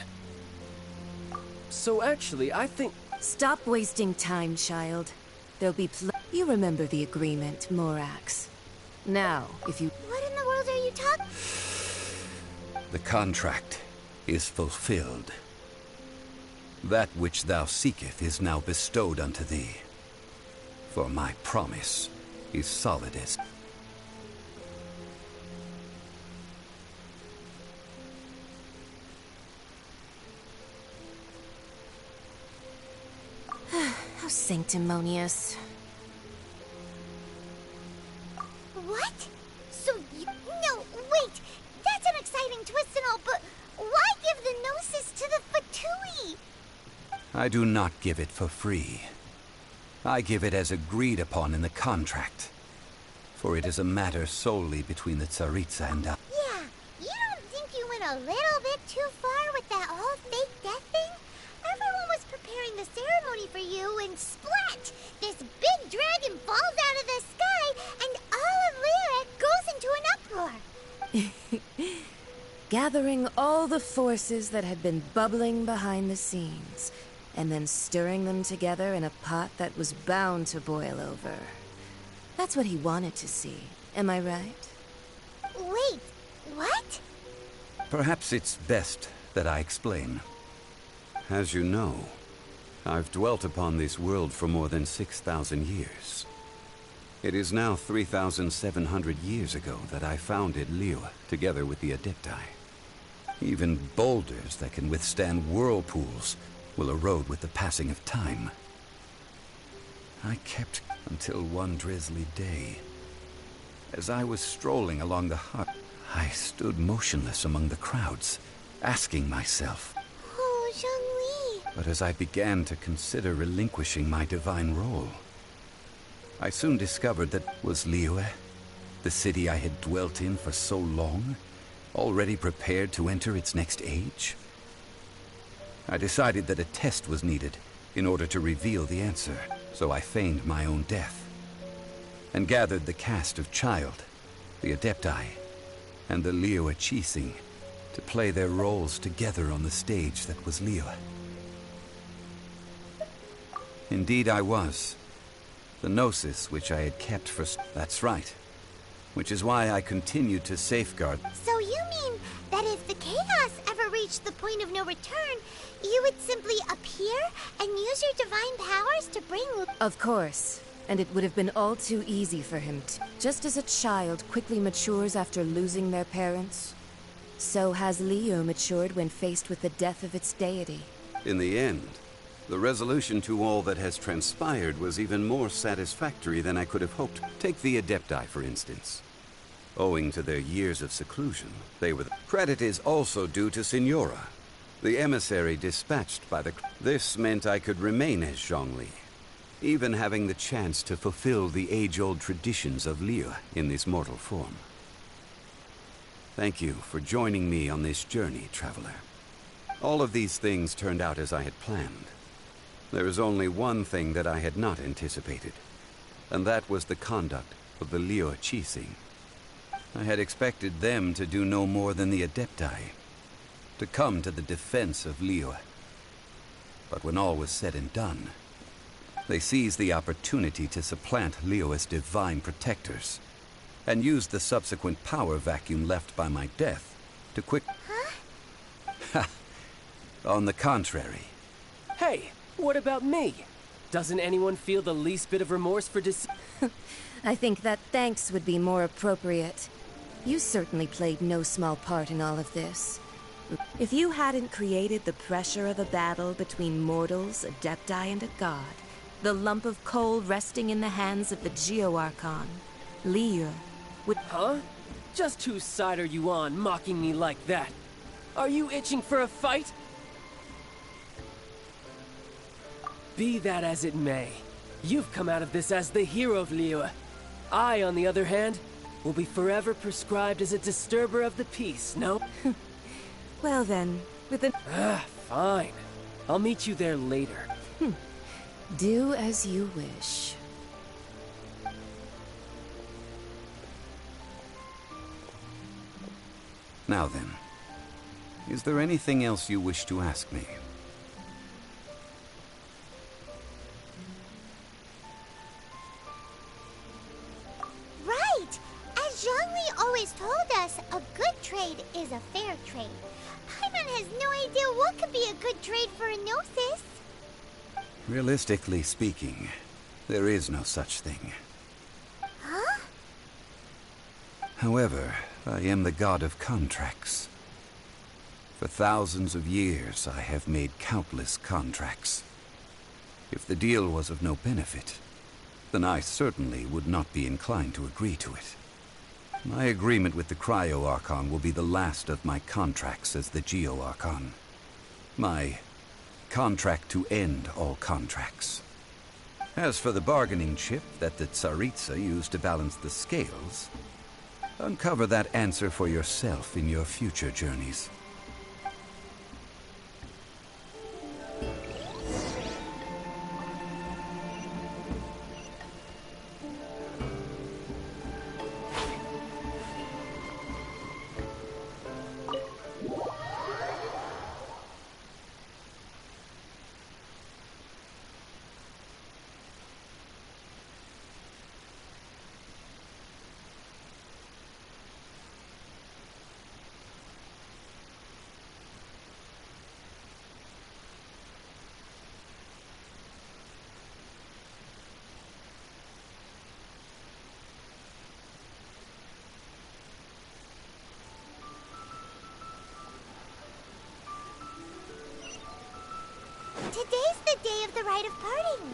So actually, I think... Stop wasting time, child. There'll be You remember the agreement, Morax. Now, if you... What in the world are you talking... The contract is fulfilled. That which thou seeketh is now bestowed unto thee. For my promise is solid as... How sanctimonious. What? So you... No, wait! That's an exciting twist and all, but why give the Gnosis to the Fatui? I do not give it for free. I give it as agreed upon in the contract. For it is a matter solely between the Tsaritsa and I. Yeah, you don't think you went a little bit too far with that whole fake death thing? Everyone was preparing the ceremony for you, and splat! This big dragon falls out of the sky, and all of Lyric goes into an uproar. Gathering all the forces that had been bubbling behind the scenes, and then stirring them together in a pot that was bound to boil over. That's what he wanted to see, am I right? Wait, what? Perhaps it's best that I explain. As you know, I've dwelt upon this world for more than 6,000 years. It is now 3,700 years ago that I founded Liyue, together with the Adepti. Even boulders that can withstand whirlpools will erode with the passing of time. I kept until one drizzly day. As I was strolling along the hut, I stood motionless among the crowds, asking myself, Oh, Zhongli. But as I began to consider relinquishing my divine role, I soon discovered that was Liyue, the city I had dwelt in for so long, already prepared to enter its next age? I decided that a test was needed in order to reveal the answer, so I feigned my own death, and gathered the cast of Child, the Adepti, and the Liyue Qixing to play their roles together on the stage that was Liyue. Indeed I was. The Gnosis which I had kept for... That's right. Which is why I continued to safeguard... So you mean that if the chaos ever reached the point of no return, you would simply appear and use your divine powers to bring... Of course. And it would have been all too easy for him to... Just as a child quickly matures after losing their parents, so has Liyue matured when faced with the death of its deity. In the end, the resolution to all that has transpired was even more satisfactory than I could have hoped. Take the Adepti, for instance. Owing to their years of seclusion, they were... Credit is also due to Senora, the emissary dispatched by the... This meant I could remain as Zhongli, even having the chance to fulfill the age-old traditions of Liyue in this mortal form. Thank you for joining me on this journey, traveler. All of these things turned out as I had planned. There is only one thing that I had not anticipated, and that was the conduct of the Liyue Qixing. I had expected them to do no more than the Adepti, to come to the defense of Liyue. But when all was said and done, they seized the opportunity to supplant Liyue as divine protectors, and used the subsequent power vacuum left by my death to quick... Huh? On the contrary. Hey, what about me? Doesn't anyone feel the least bit of remorse for I think that thanks would be more appropriate. You certainly played no small part in all of this. If you hadn't created the pressure of a battle between mortals, adepti, and a god, the lump of coal resting in the hands of the Geo-Archon, Liu, would— Huh? Just whose side are you on, mocking me like that? Are you itching for a fight? Be that as it may, you've come out of this as the hero of Liu. I, on the other hand, will be forever prescribed as a disturber of the peace, no? Well then, with an— Fine. I'll meet you there later. Do as you wish. Now then, is there anything else you wish to ask me? Right! As Zhongli always told us, a good trade is a fair trade. Paimon has no idea what could be a good trade for a Gnosis. Realistically speaking, there is no such thing. Huh? However, I am the god of contracts. For thousands of years, I have made countless contracts. If the deal was of no benefit, then I certainly would not be inclined to agree to it. My agreement with the Cryo-Archon will be the last of my contracts as the Geo-Archon. My contract to end all contracts. As for the bargaining chip that the Tsaritsa used to balance the scales, uncover that answer for yourself in your future journeys. Today's the day of the rite of parting.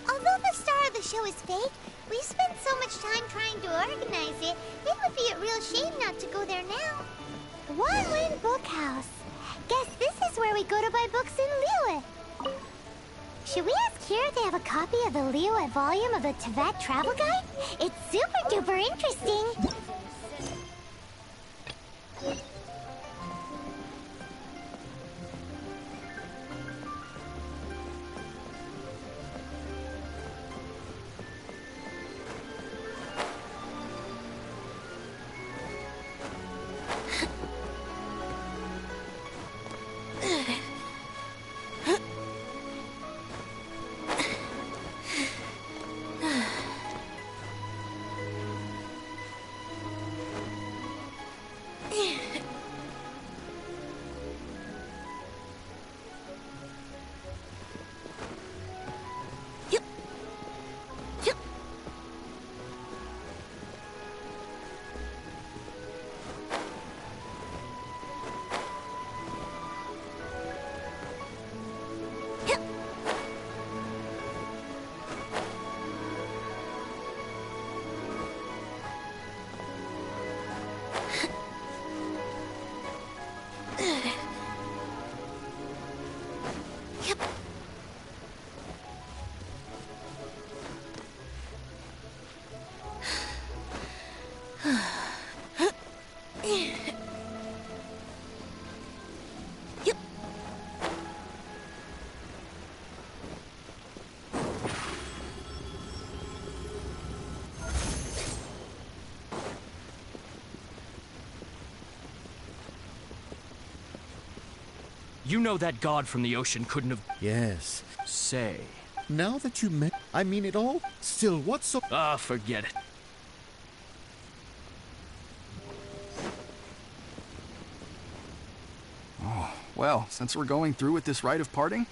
Although the star of the show is fake, we spent so much time trying to organize it, it would be a real shame not to go there now. One Win Bookhouse. Guess this is where we go to buy books in Liyue. Should we ask here if they have a copy of the Liyue volume of the Teyvat Travel Guide? It's super duper interesting. You know that god from the ocean couldn't have— Yes. Say. Now that you met, I mean it all. Still, what's so— Ah, forget it. Well, since we're going through with this rite of parting...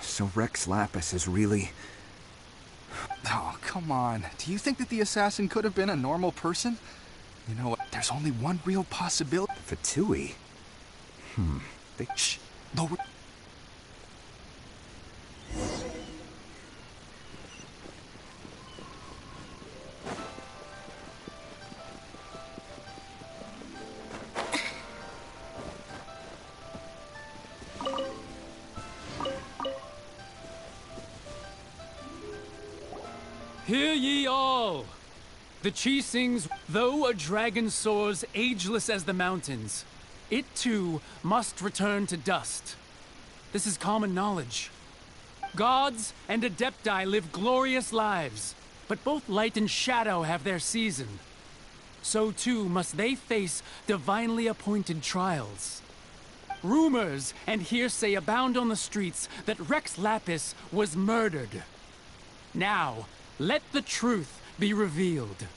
So Rex Lapis is really... Oh, come on. Do you think that the assassin could have been a normal person? You know what? There's only one real possibility. Fatui? Shh. Lower... Hear ye all! The Chi sings, though a dragon soars ageless as the mountains, it too must return to dust. This is common knowledge. Gods and Adepti live glorious lives, but both light and shadow have their season. So too must they face divinely appointed trials. Rumors and hearsay abound on the streets that Rex Lapis was murdered. Now, let the truth be revealed.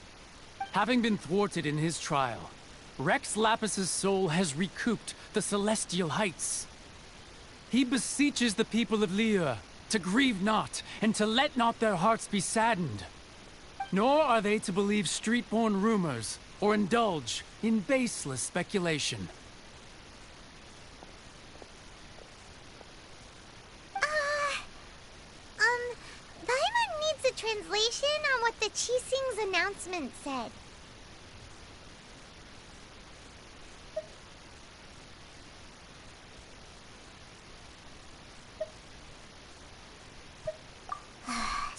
Having been thwarted in his trial, Rex Lapis's soul has recouped the celestial heights. He beseeches the people of Liyue to grieve not and to let not their hearts be saddened. Nor are they to believe street-born rumors or indulge in baseless speculation. Paimon needs a translation on what the Chi Sing's announcement said.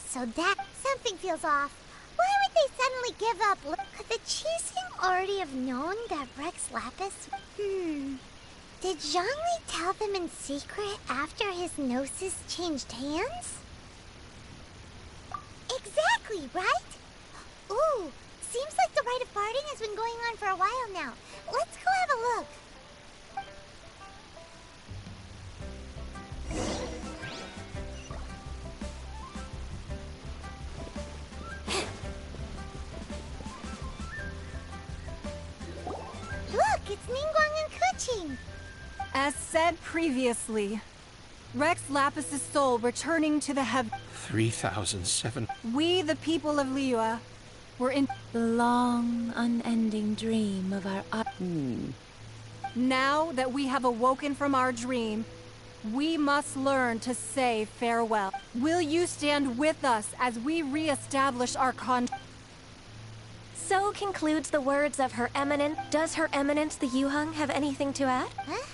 So that... something feels off. Why would they suddenly give up? Could the Chi Sing already have known that Rex Lapis... Did Zhongli tell them in secret after his gnosis changed hands? Exactly, right? Ooh, seems like the rite of parting has been going on for a while now. Let's go have a look. Look, it's Ningguang and Keqing. As said previously, Rex Lapis's soul returning to the heaven. 3,007. We, the people of Liyue, were in the long, unending dream of our... Now that we have awoken from our dream, we must learn to say farewell. Will you stand with us as we re-establish our So concludes the words of Her Eminence. Does Her Eminence the Yuheng have anything to add? Huh?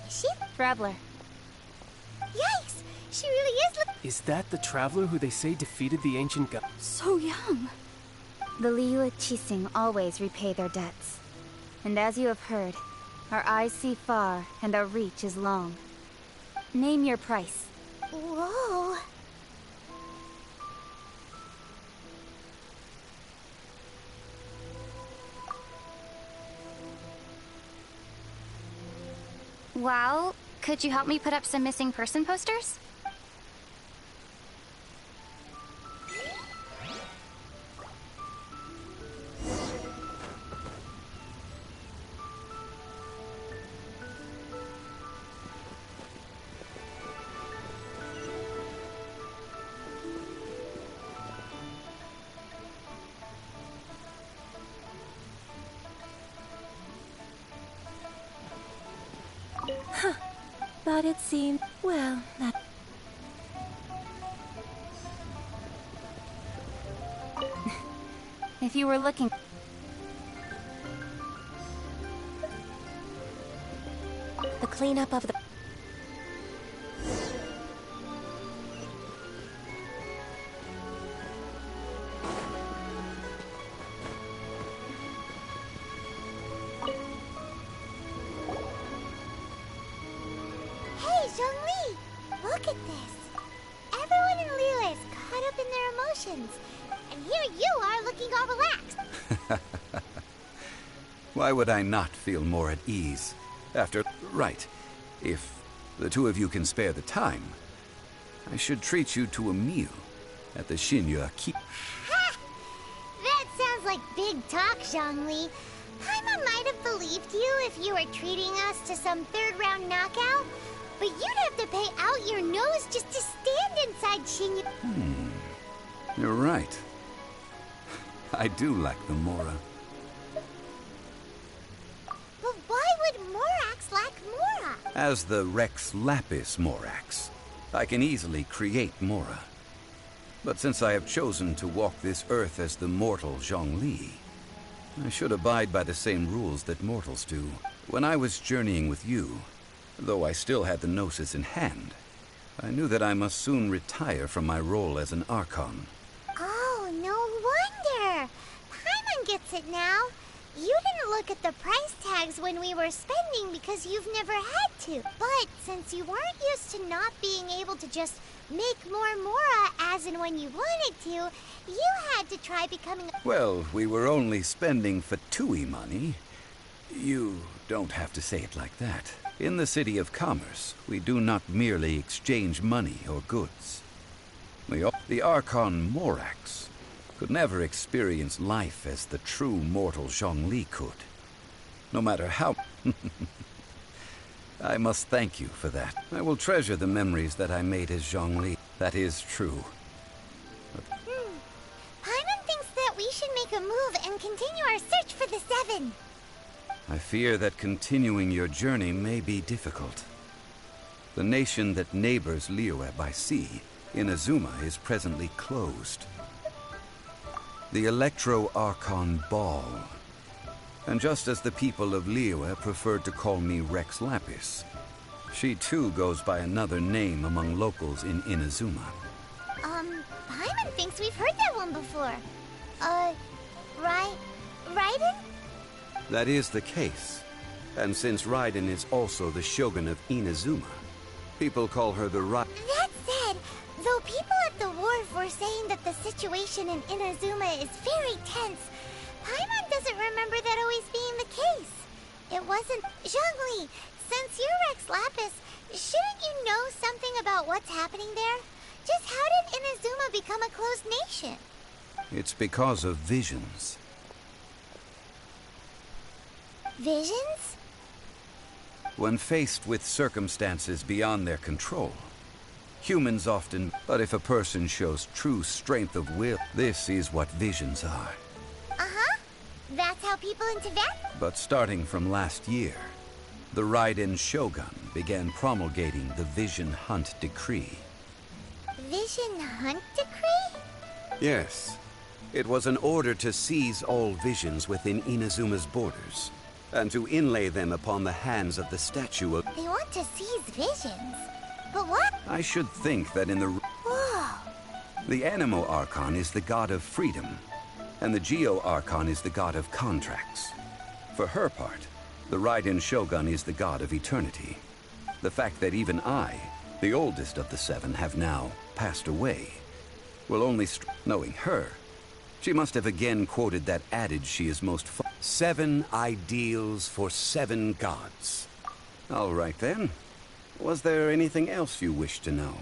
Is she? Traveler. Yikes! She really is... Is that the traveler who they say defeated the ancient god? So young. The Liyue Qixing always repay their debts. And as you have heard, our eyes see far and our reach is long. Name your price. Whoa. Well, could you help me put up some missing person posters? But it seemed... well, that... If you were looking... The cleanup of the... Hey, Zhongli! Look at this. Everyone in Liyue is caught up in their emotions. And here you are looking all relaxed. Why would I not feel more at ease? After... right. If the two of you can spare the time, I should treat you to a meal at the Xinyue Keep. Ha! That sounds like big talk, Zhongli. Paimon Mora might have believed you if you were treating us to some third-round knockout, but you'd have to pay out your nose just to stand inside Shinyu. You're right. I do lack the Mora. But why would Morax lack Mora? As the Rex Lapis Morax, I can easily create Mora. But since I have chosen to walk this earth as the mortal Zhongli, I should abide by the same rules that mortals do. When I was journeying with you, though I still had the Gnosis in hand, I knew that I must soon retire from my role as an Archon. Oh, no wonder! Paimon gets it now. You didn't look at the price tags when we were spending because you've never had to. But since you weren't used to not being able to just make more Mora as and when you wanted to, you had to try becoming a... Well, we were only spending Fatui money. You don't have to say it like that. In the City of Commerce, we do not merely exchange money or goods. The Archon Morax could never experience life as the true mortal Zhongli could. No matter how... I must thank you for that. I will treasure the memories that I made as Zhongli. That is true. Paimon thinks that we should make a move and continue our search for the Seven. I fear that continuing your journey may be difficult. The nation that neighbors Liyue by sea, Inazuma, is presently closed. The Electro-Archon Ball. And just as the people of Liyue preferred to call me Rex Lapis, she too goes by another name among locals in Inazuma. Paimon thinks we've heard that one before. Raiden? That is the case. And since Raiden is also the Shogun of Inazuma, people call her the That said, though people at the wharf were saying that the situation in Inazuma is very tense, Paimon doesn't remember that always being the case. It wasn't... Zhongli, since you're Rex Lapis, shouldn't you know something about what's happening there? Just how did Inazuma become a closed nation? It's because of visions. Visions? When faced with circumstances beyond their control, humans often... But if a person shows true strength of will, this is what visions are. Uh-huh. That's how people in Tibet... But starting from last year, the Raiden Shogun began promulgating the Vision Hunt Decree. Vision Hunt Decree? Yes. It was an order to seize all visions within Inazuma's borders, and to inlay them upon the hands of the statue of... They want to seize visions? But what? I should think that in the... Whoa! The Animo Archon is the god of freedom, and the Geo Archon is the god of contracts. For her part, the Raiden Shogun is the god of eternity. The fact that even I, the oldest of the seven, have now passed away, will only... Knowing her, she must have again quoted that adage she is most... 7 ideals for 7 gods. All right then. Was there anything else you wish to know?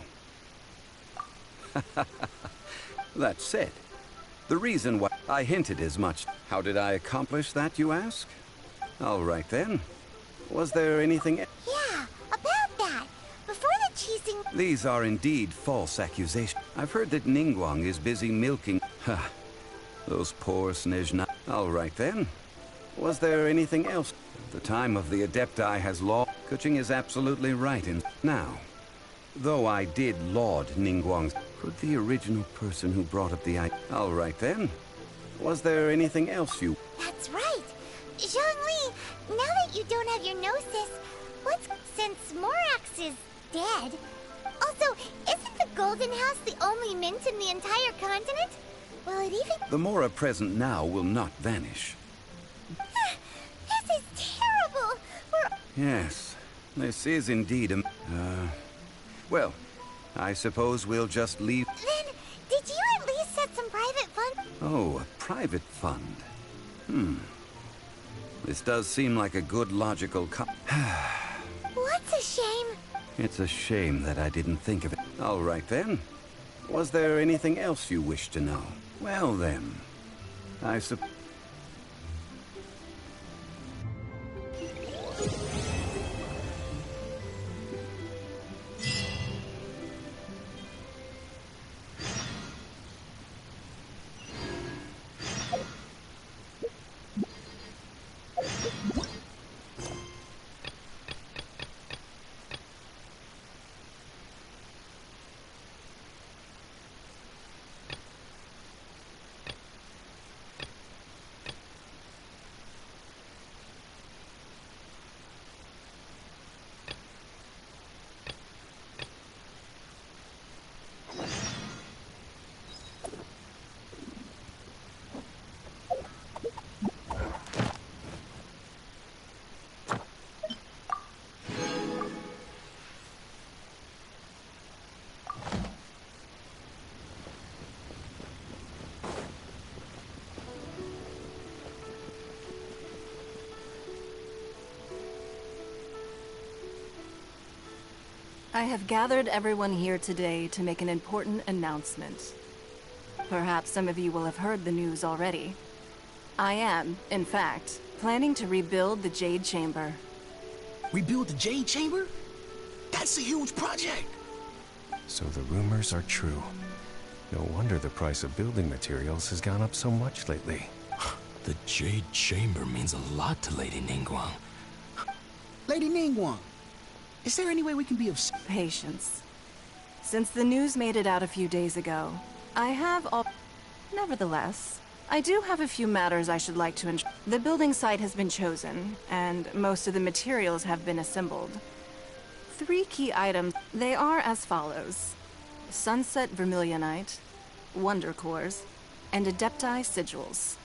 That said, the reason why I hinted as much... How did I accomplish that, you ask? All right then. Was there anything else? Yeah, about that. Before the cheesing... These are indeed false accusations. I've heard that Ningguang is busy milking... Ha! Those poor Snezhna... All right then. Was there anything else? The time of the Adepti has law... Kuching is absolutely right in... Now, though I did laud Ningguang's... Could the original person who brought up the idea... All right then. Was there anything else you... That's right. Zhongli, now that you don't have your Gnosis, what's... Since Morax is dead... Also, isn't the Golden House the only mint in the entire continent? Will it even... The Mora present now will not vanish. This is terrible! Yes, this is indeed a... Well, I suppose we'll just leave... Then, did you at least set some private funds? Oh, a private fund. This does seem like a good logical What's a shame? It's a shame that I didn't think of it. All right then. Was there anything else you wish to know? Well then, I have gathered everyone here today to make an important announcement. Perhaps some of you will have heard the news already. I am, in fact, planning to rebuild the Jade Chamber. Rebuild the Jade Chamber? That's a huge project! So the rumors are true. No wonder the price of building materials has gone up so much lately. The Jade Chamber means a lot to Lady Ningguang. Lady Ningguang, is there any way we can be of patience? Since the news made it out a few days ago, I have all... Nevertheless, I do have a few matters I should like to The building site has been chosen, and most of the materials have been assembled. 3 key items. They are as follows: Sunset Vermilionite, Wonder Cores, and Adepti Sigils.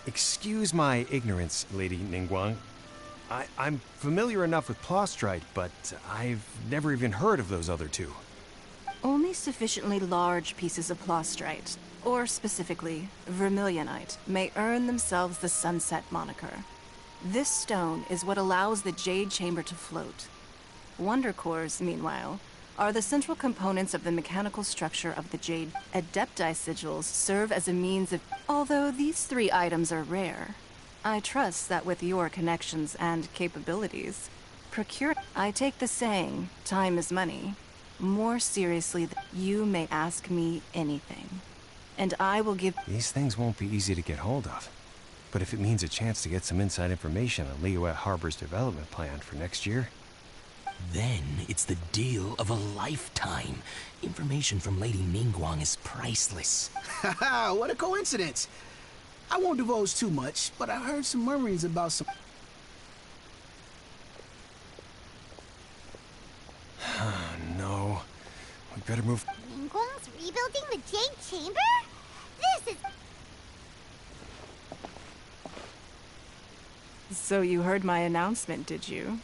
Excuse my ignorance, Lady Ningguang. I'm familiar enough with Plostrite, but I've never even heard of those other 2. Only sufficiently large pieces of Plostrite, or specifically, Vermilionite, may earn themselves the Sunset moniker. This stone is what allows the Jade Chamber to float. Wonder Cores, meanwhile, are the central components of the mechanical structure of the Jade. Adepti Sigils serve as a means of... Although these 3 items are rare, I trust that with your connections and capabilities, I take the saying, time is money, more seriously than you may ask me anything. And I will give... These things won't be easy to get hold of. But if it means a chance to get some inside information on Liyue Harbor's development plan for next year... Then it's the deal of a lifetime. Information from Lady Ningguang is priceless. Haha, what a coincidence. I won't divulge too much, but I heard some murmurings about some... No. We better move... Ningguang's rebuilding the Jade Chamber? This is... So you heard my announcement, did you?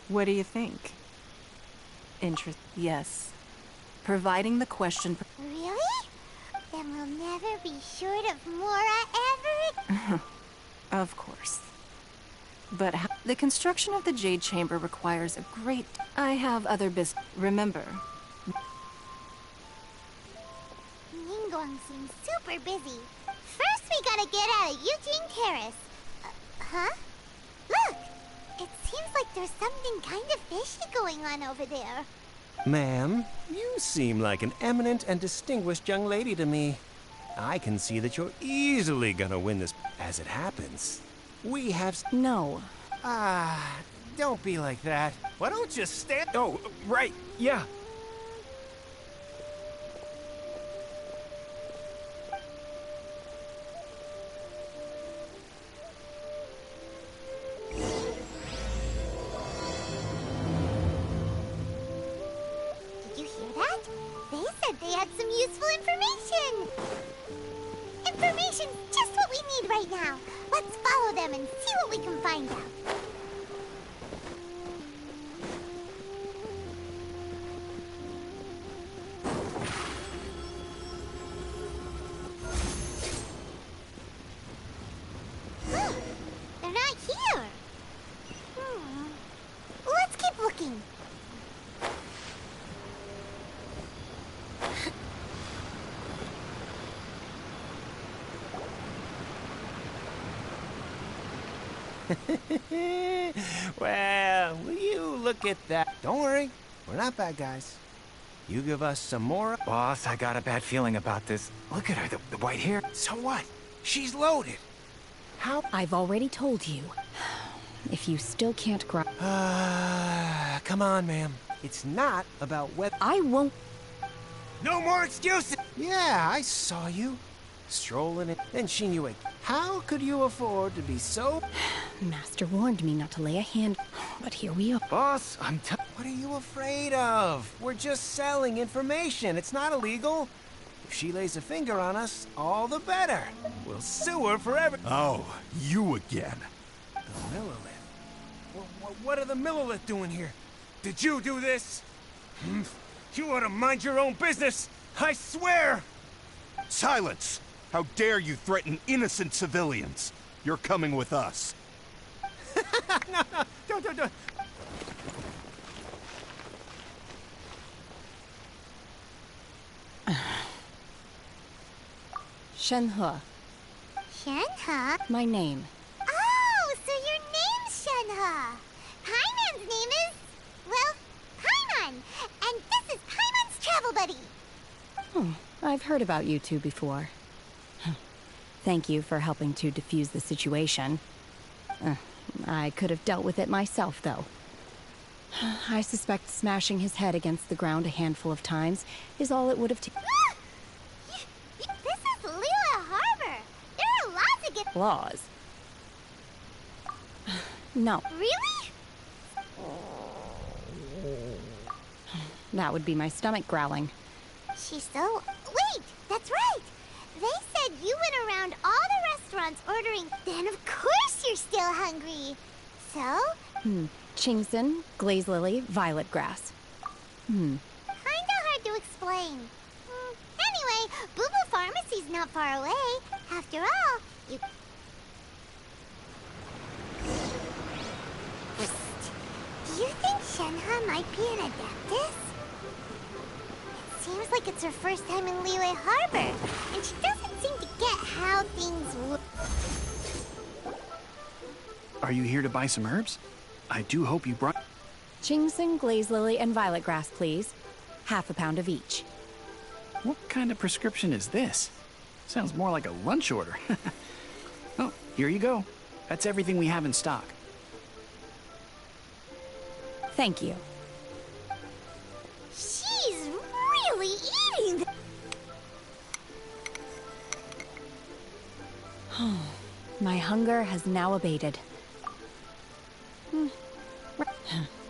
What do you think? Yes. Providing the question... Really? Then we'll never be short of Mora ever... Of course. But the construction of the Jade Chamber requires a great... I have other business... Remember... Ningguang seems super busy. First we gotta get out of Eugene Terrace. Huh? Look! It seems like there's something kind of fishy going on over there. Ma'am, you seem like an eminent and distinguished young lady to me. I can see that you're easily gonna win this. As it happens, we have... No. Don't be like that. Why don't you stand... Oh, right, yeah. They had some useful information! Information's just what we need right now. Let's follow them and see what we can find out. They're not here. Let's keep looking. Well, will you look at that? Don't worry, we're not bad guys. You give us some more... Boss, I got a bad feeling about this. Look at her, the white hair. So what? She's loaded. How... I've already told you. If you still can't grab... come on, ma'am. It's not about whether... I won't... No more excuses! Yeah, I saw you. Strolling it, then Shinue. How could you afford to be so... Master warned me not to lay a hand, but here we are. Boss, What are you afraid of? We're just selling information. It's not illegal. If she lays a finger on us, all the better. We'll sue her forever. Oh, you again. The Millilith. What are the Millilith doing here? Did you do this? You ought to mind your own business. I swear! Silence! How dare you threaten innocent civilians? You're coming with us. No, no, don't. Shenhe. Shenhe? My name. Oh, so your name's Shenhe. Paimon's name is, well, Paimon. And this is Paimon's travel buddy. Oh, I've heard about you two before. Thank you for helping to defuse the situation. I could have dealt with it myself, though. I suspect smashing his head against the ground a handful of times is all it would have taken. This is Lila Harbor. There are lots of good Laws. No, Really? that would be my stomach growling. She's so... Wait, that's right. They said you went around all the restaurants ordering. Then of course you're still hungry. So? Chingson, glaze lily, violet grass. Kinda hard to explain. Anyway, Boo Boo Pharmacy's not far away. After all, you... Do you think Shenhe might be an Adeptus? It seems like it's her first time in Liyue Harbor, and she doesn't seem to get how things work. Are you here to buy some herbs? I do hope you brought... Chingson, glaze lily, and violet grass, please. Half a pound of each. What kind of prescription is this? Sounds more like a lunch order. Oh, here you go. That's everything we have in stock. Thank you. She's really eating. My hunger has now abated.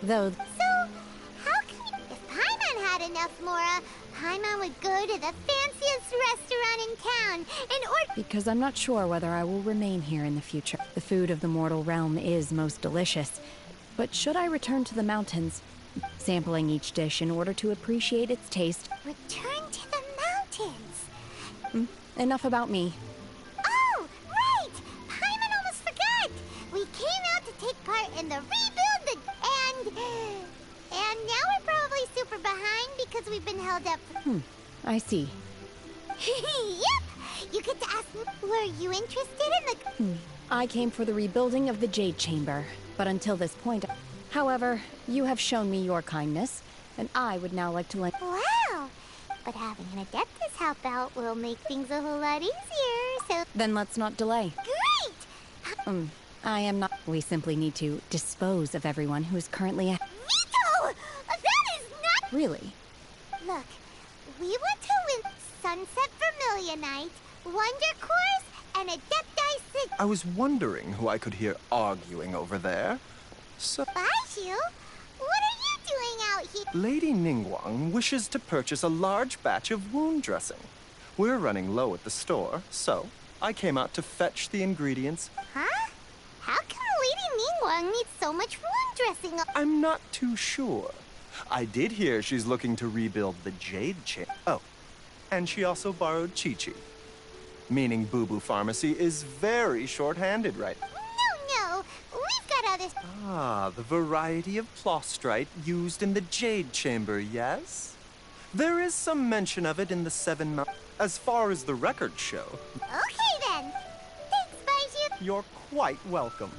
Though, So, how can you... If Paimon had enough Mora, Paimon would go to the fanciest restaurant in town and order... because I'm not sure whether I will remain here in the future. The food of the mortal realm is most delicious. But should I return to the mountains, sampling each dish in order to appreciate its taste? Return to the mountains. Enough about me. Oh, right! Paimon almost forgot! We came out to take part in the rebuild the... And now we're probably super behind because we've been held up for... I see. Yep! You get to ask me, were you interested in the... I came for the rebuilding of the Jade Chamber, but until this point... However, you have shown me your kindness, and I would now like to lend... Wow! But having an Adeptus help out will make things a whole lot easier, so... Then let's not delay. Great! I am not... We simply need to dispose of everyone who is currently... Vito! That is not... Really? Look, we want to win Sunset Vermilionite, Wonder Cores, and Adepti Sig... I was wondering who I could hear arguing over there. So... Baiju? What are you doing out here? Lady Ningguang wishes to purchase a large batch of wound dressing. We're running low at the store, so I came out to fetch the ingredients. Huh? How can Lady Ningguang need so much wound dressing? I'm not too sure. I did hear she's looking to rebuild the Jade Chamber. Oh, and she also borrowed Chi-Chi. Meaning Boo Boo Pharmacy is very short-handed right now. No, we've got others. Ah, the variety of plostrite used in the Jade Chamber, yes? There is some mention of it in the Seven Mountains, as far as the records show. Okay then. Thanks, Baiju. You're quite welcome.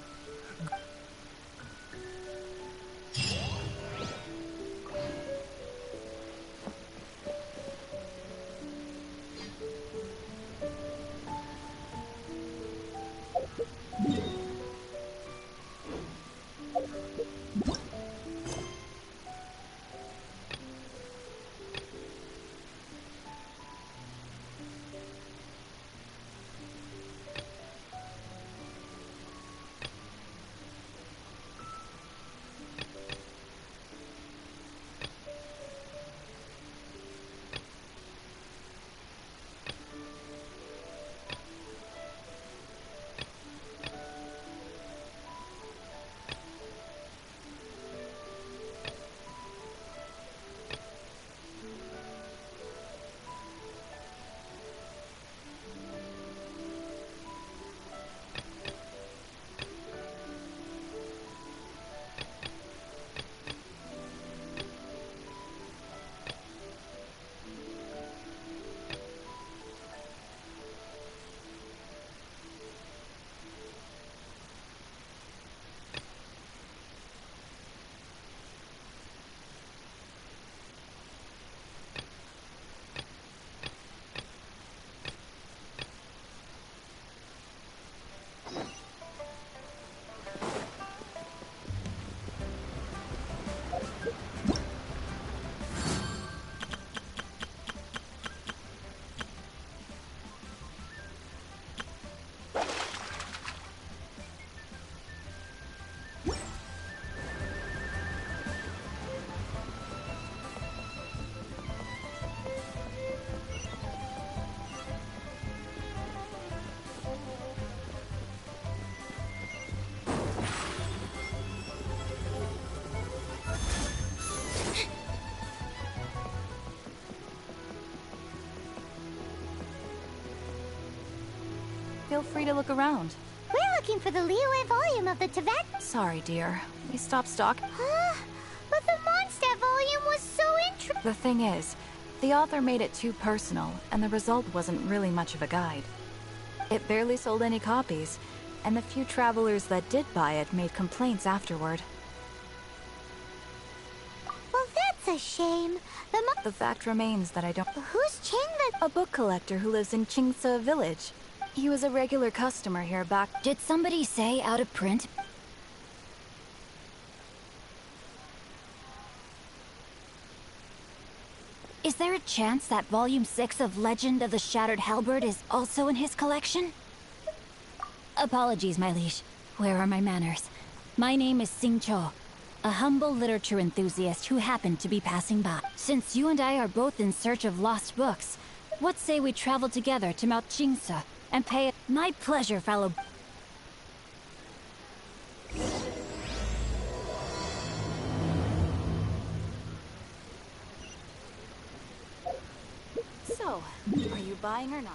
feel free to look around. We're looking for the Liyue volume of the Tibet. Sorry, dear. We stopped stock. But the Mondstadt volume was so interesting. The thing is, the author made it too personal, and the result wasn't really much of a guide. It barely sold any copies, and the few travelers that did buy it made complaints afterward. Well, that's a shame. The fact remains that I don't... Who's Ching the... A book collector who lives in Qingce village. He was a regular customer here back... Did somebody say out of print? Is there a chance that Volume 6 of Legend of the Shattered Halberd is also in his collection? Apologies, my liege. Where are my manners? My name is Sing Cho, a humble literature enthusiast who happened to be passing by. Since you and I are both in search of lost books, what say we travel together to Mount Qingce and pay it? My pleasure, fellow... So, are you buying or not?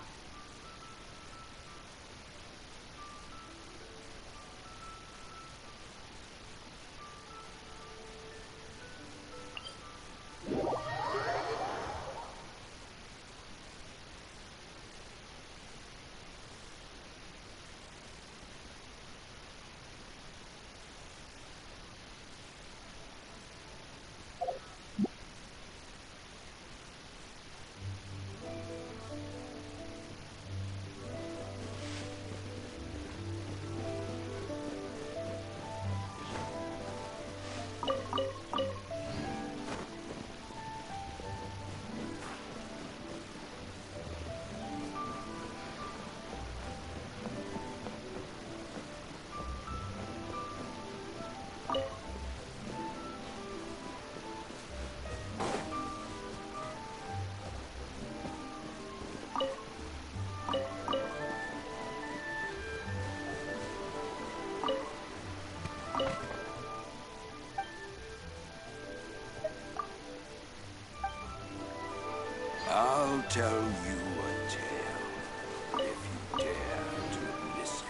I'll tell you a tale, if you dare to listen.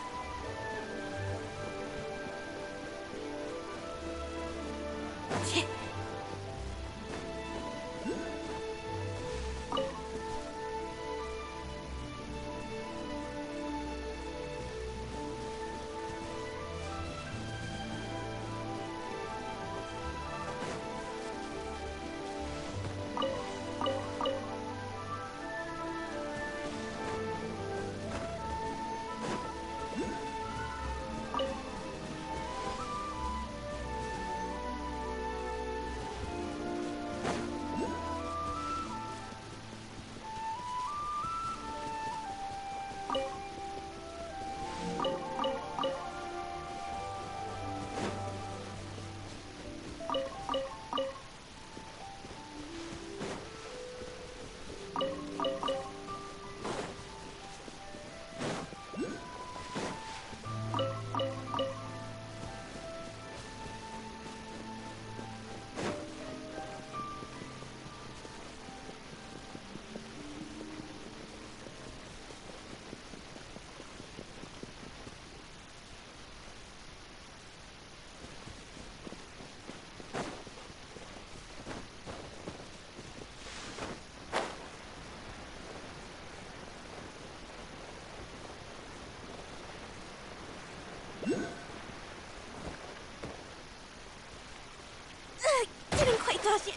Didn't quite toss it.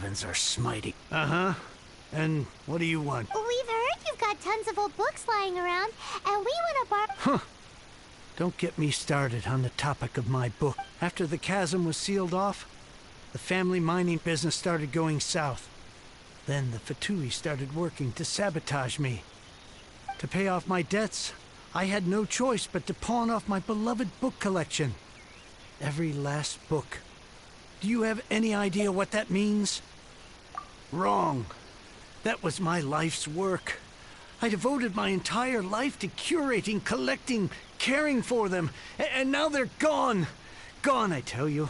heavens are smiting. Uh-huh. And what do you want? We've heard you've got tons of old books lying around, and we want to borrow... Huh. Don't get me started on the topic of my book. After the chasm was sealed off, the family mining business started going south. Then the Fatui started working to sabotage me. To pay off my debts, I had no choice but to pawn off my beloved book collection. Every last book. Do you have any idea what that means? Wrong. That was my life's work. I devoted my entire life to curating, collecting, caring for them, and now they're gone. Gone, I tell you.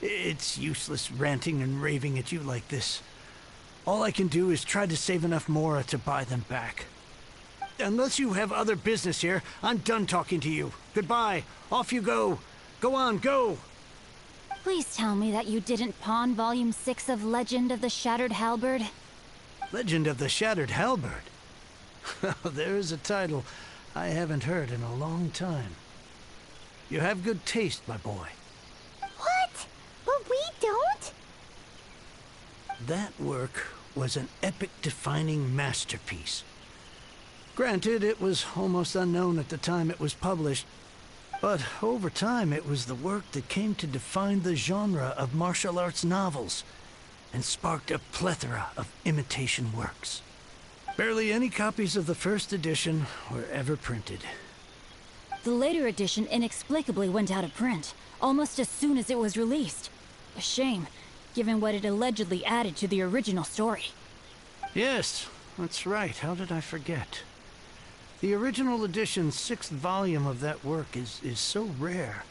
It's useless ranting and raving at you like this. All I can do is try to save enough Mora to buy them back. Unless you have other business here, I'm done talking to you. Goodbye. Off you go. Go on, go. Please tell me that you didn't pawn Volume 6 of Legend of the Shattered Halberd. Legend of the Shattered Halberd? There's a title I haven't heard in a long time. You have good taste, my boy. What? But we don't? That work was an epic-defining masterpiece. Granted, it was almost unknown at the time it was published, but over time it was the work that came to define the genre of martial arts novels and sparked a plethora of imitation works. Barely any copies of the first edition were ever printed. The later edition inexplicably went out of print, almost as soon as it was released. A shame, given what it allegedly added to the original story. Yes, that's right. How did I forget? The original edition's 6th volume of that work is so rare.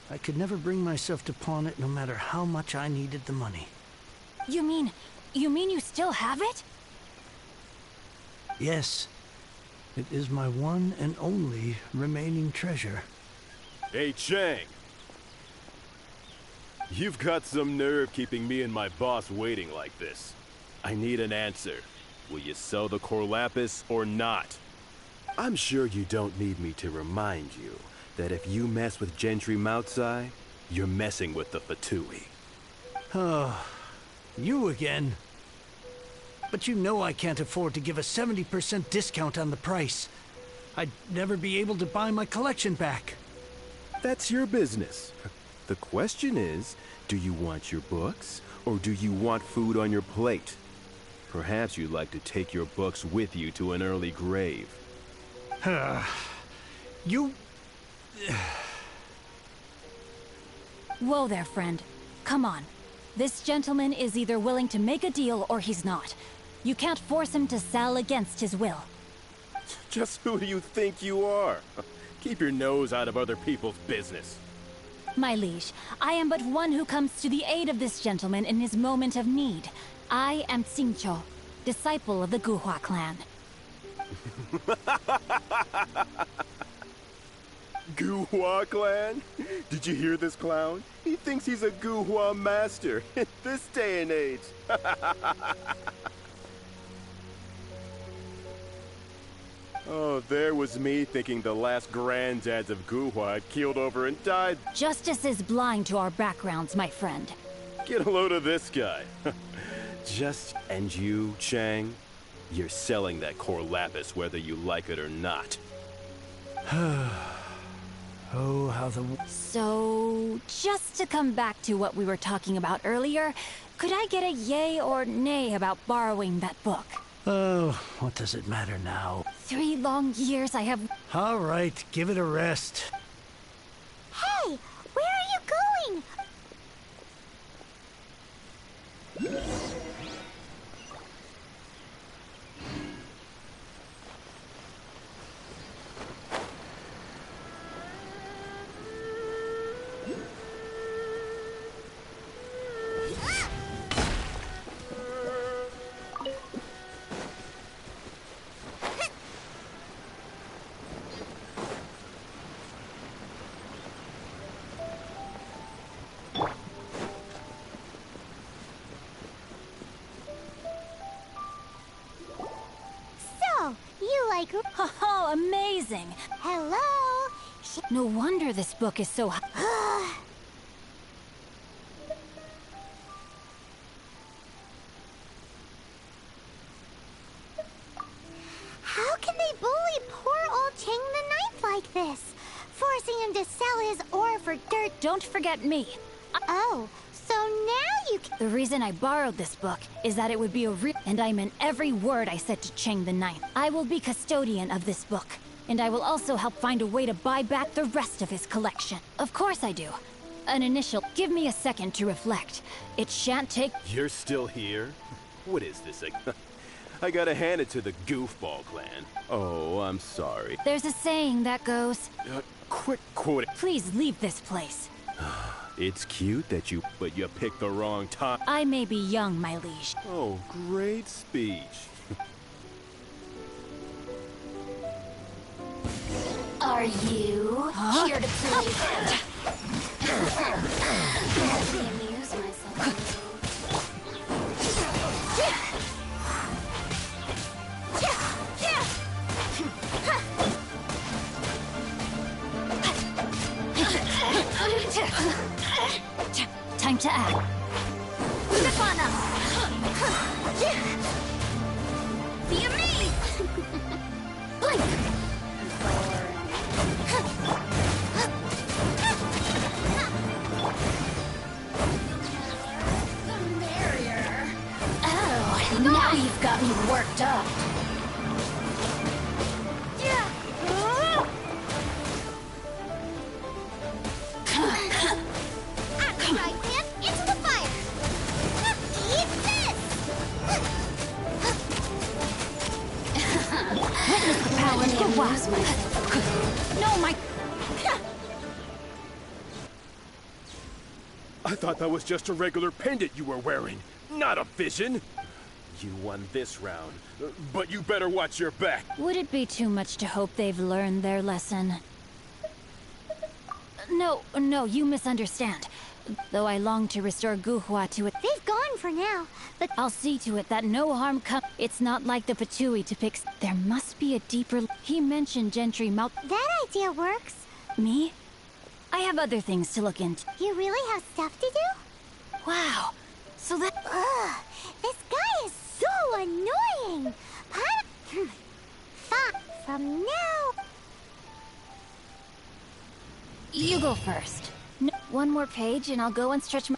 I could never bring myself to pawn it no matter how much I needed the money. You mean you still have it? Yes. It is my one and only remaining treasure. Hey, Chang. You've got some nerve keeping me and my boss waiting like this. I need an answer. Will you sell the core lapis or not? I'm sure you don't need me to remind you that if you mess with Gentry Moutsai, you're messing with the Fatui. Oh, you again. But you know I can't afford to give a 70% discount on the price. I'd never be able to buy my collection back. That's your business. The question is, do you want your books, or do you want food on your plate? Perhaps you'd like to take your books with you to an early grave. You... Whoa there, friend. Come on. This gentleman is either willing to make a deal or he's not. You can't force him to sell against his will. Just who do you think you are? Keep your nose out of other people's business. My liege, I am but one who comes to the aid of this gentleman in his moment of need. I am Xingqiu, disciple of the Guhua clan. Guhua clan? Did you hear this clown? He thinks he's a Guhua master in this day and age. Oh, there was me thinking the last granddads of Guhua had keeled over and died. Justice is blind to our backgrounds, my friend. Get a load of this guy. And you, Chang, you're selling that core lapis whether you like it or not. Oh, how the... So, just to come back to what we were talking about earlier, could I get a yay or nay about borrowing that book? Oh, what does it matter now? 3 long years I have... All right, give it a rest. Hey, where are you going? Oh, amazing! Hello? No wonder this book is so... this, forcing him to sell his ore for dirt. Don't forget me. Oh, so now you can— The reason I borrowed this book is that it would be a real— And I meant every word I said to Cheng the Ninth. I will be custodian of this book, and I will also help find a way to buy back the rest of his collection. Of course I do. An initial— Give me a second to reflect. It shan't take— You're still here? What is this? I gotta hand it to the goofball clan. Oh, I'm sorry. There's a saying that goes— Quit quoting. Please leave this place. It's cute that but you picked the wrong time. I may be young, my liege. Oh, great speech. Are you here to play dead? Amuse myself. Time to act. Step on us! Via me! Blink! Oh, now you've got me worked up. No, my... I thought that was just a regular pendant you were wearing, not a vision. You won this round, but you better watch your back. Would it be too much to hope they've learned their lesson? No, you misunderstand. Though I long to restore Guhua to it. They've gone for now, but I'll see to it that no harm comes. It's not like the Fatui to pick. There must be a deeper. He mentioned Gentry Mount. That idea works. Me? I have other things to look into. You really have stuff to do? Wow. So that. Ugh, this guy is so annoying. Fuck. From now. You go first. No, one more page and I'll go and stretch my...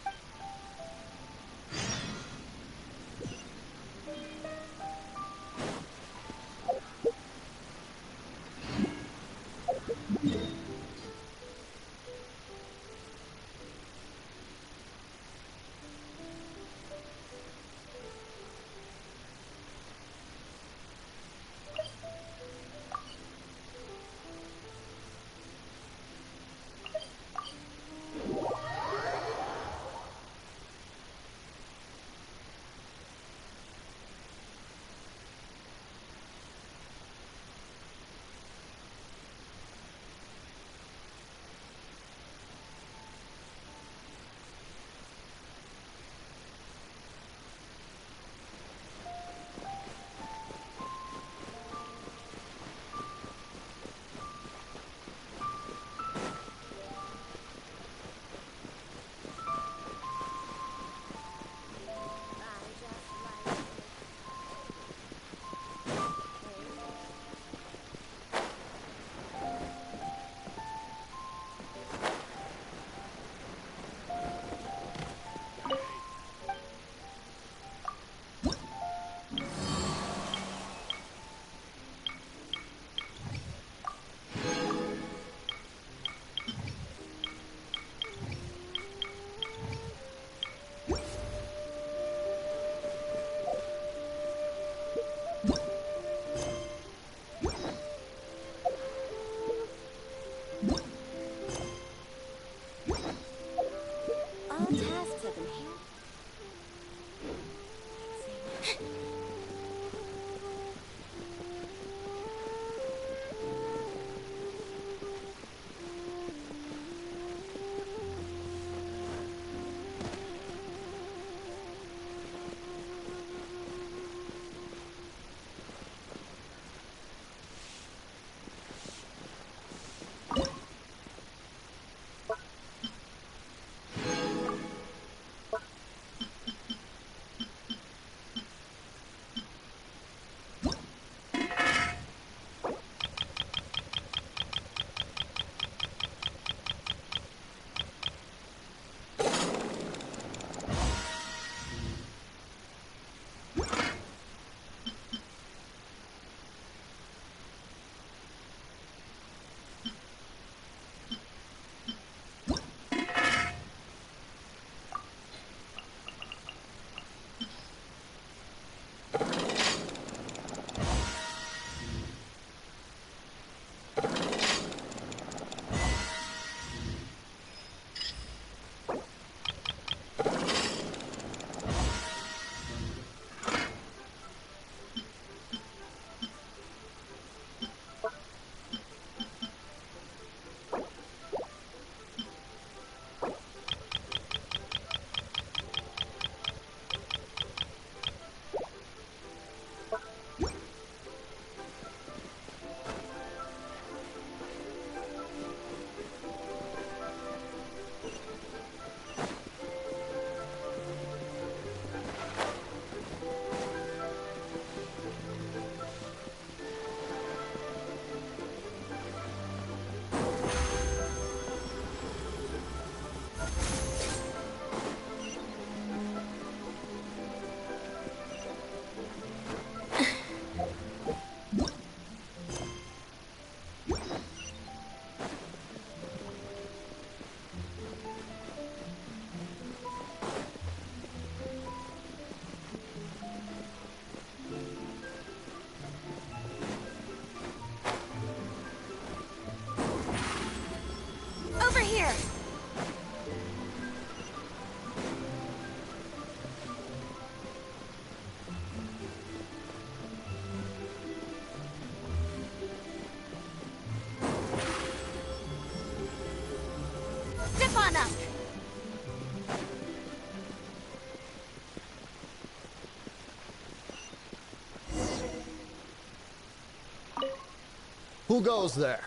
Who goes there?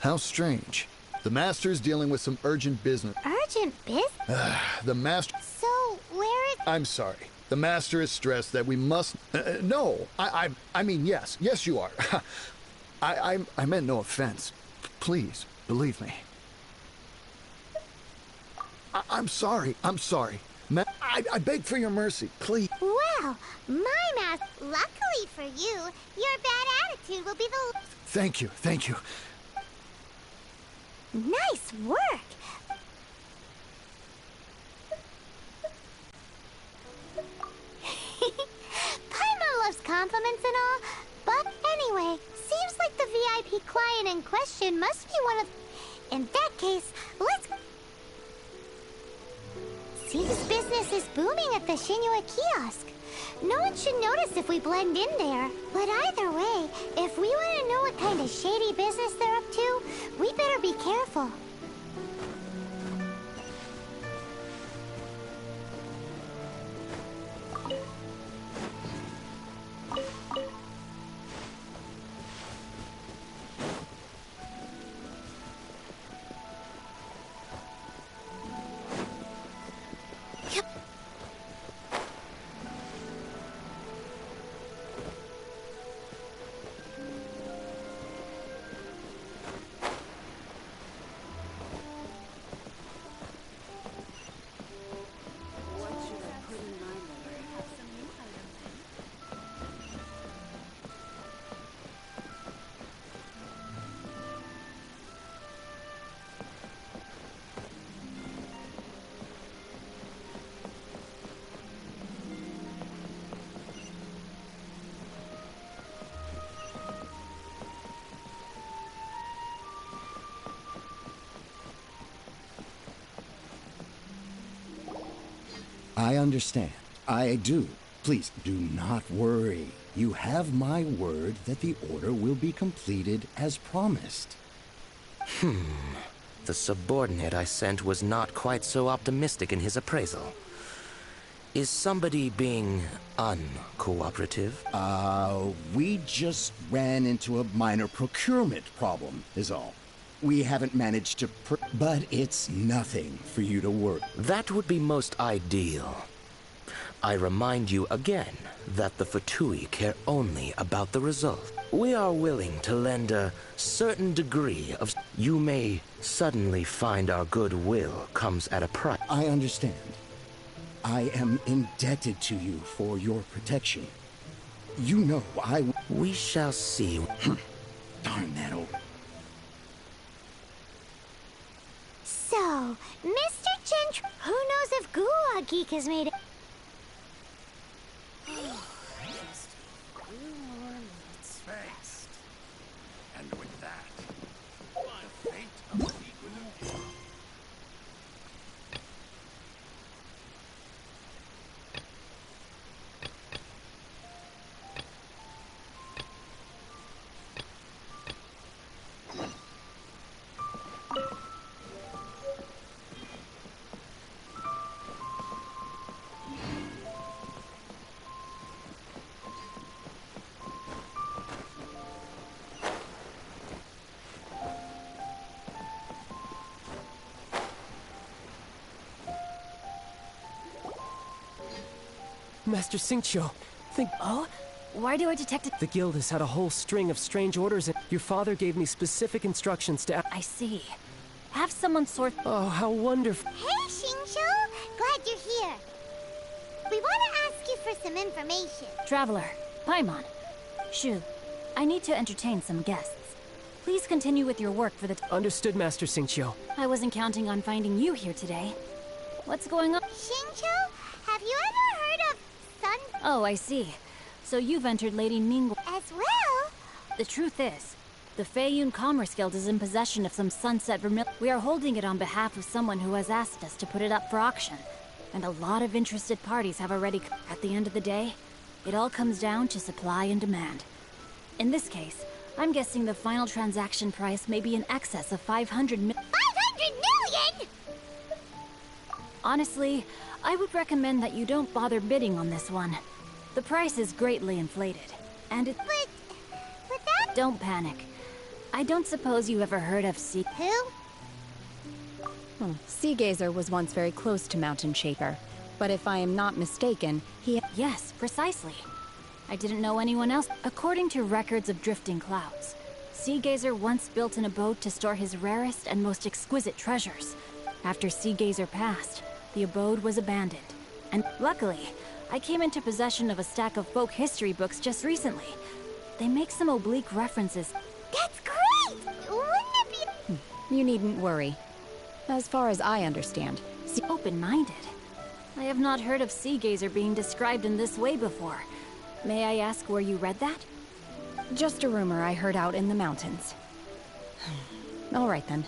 How strange. The Master's dealing with some urgent business. Urgent business? The Master... So, where is... I'm sorry. The Master is stressed that we must... no, I mean, yes. Yes, you are. I meant no offense. Please, believe me. I'm sorry. I'm sorry. I beg for your mercy, please. Well, my master... Luckily for you, your bad attitude will be the... Thank you, thank you. Nice work! Paimon loves compliments and all, but anyway, seems like the VIP client in question must be one of... In that case, let's... Seems business is booming at the Shinua kiosk. No one should notice if we blend in there. But either way, if we want to know what kind of shady business they're up to, we better be careful. I understand. I do. Please, do not worry. You have my word that the order will be completed as promised. The subordinate I sent was not quite so optimistic in his appraisal. Is somebody being uncooperative? We just ran into a minor procurement problem, is all. We haven't managed to but it's nothing for you to worry. That would be most ideal. I remind you again that the Fatui care only about the result. We are willing to lend a certain degree of... You may suddenly find our goodwill comes at a price. I understand. I am indebted to you for your protection. You know We shall see. Darn that old... So, Mr. Gentry, who knows if Gua Geek has made it? Just a few more minutes rest. And with that, the fate of the Equinox. Master Xingqiu, Oh? Why do I detect it? The guild has had a whole string of strange orders, and your father gave me specific instructions to... I see. Have someone sort... Oh, how wonderful. Hey, Xingqiu! Glad you're here. We want to ask you for some information. Traveler, Paimon, Shu, I need to entertain some guests. Please continue with your work for the... Understood, Master Xingqiu. I wasn't counting on finding you here today. What's going on? Xingqiu, have you ever heard of Sun... Oh, I see. So you've entered Lady Ningguang. As well? The truth is, the Feiyun Commerce Guild is in possession of some sunset vermilion. We are holding it on behalf of someone who has asked us to put it up for auction. And a lot of interested parties have already... At the end of the day, it all comes down to supply and demand. In this case, I'm guessing the final transaction price may be in excess of 500 million. 500 million?! Honestly, I would recommend that you don't bother bidding on this one. The price is greatly inflated, and it... But that... Don't panic. I don't suppose you ever heard of Sea... Who? Sea Gazer was once very close to Mountain Shaper. But if I am not mistaken, he... Yes, precisely. I didn't know anyone else. According to records of drifting clouds, Sea Gazer once built an abode to store his rarest and most exquisite treasures. After Sea Gazer passed, the abode was abandoned. And luckily, I came into possession of a stack of folk history books just recently. They make some oblique references. That's great! Wouldn't it be... You needn't worry. As far as I understand, open-minded. I have not heard of Sea Gazer being described in this way before. May I ask where you read that? Just a rumor I heard out in the mountains. All right then.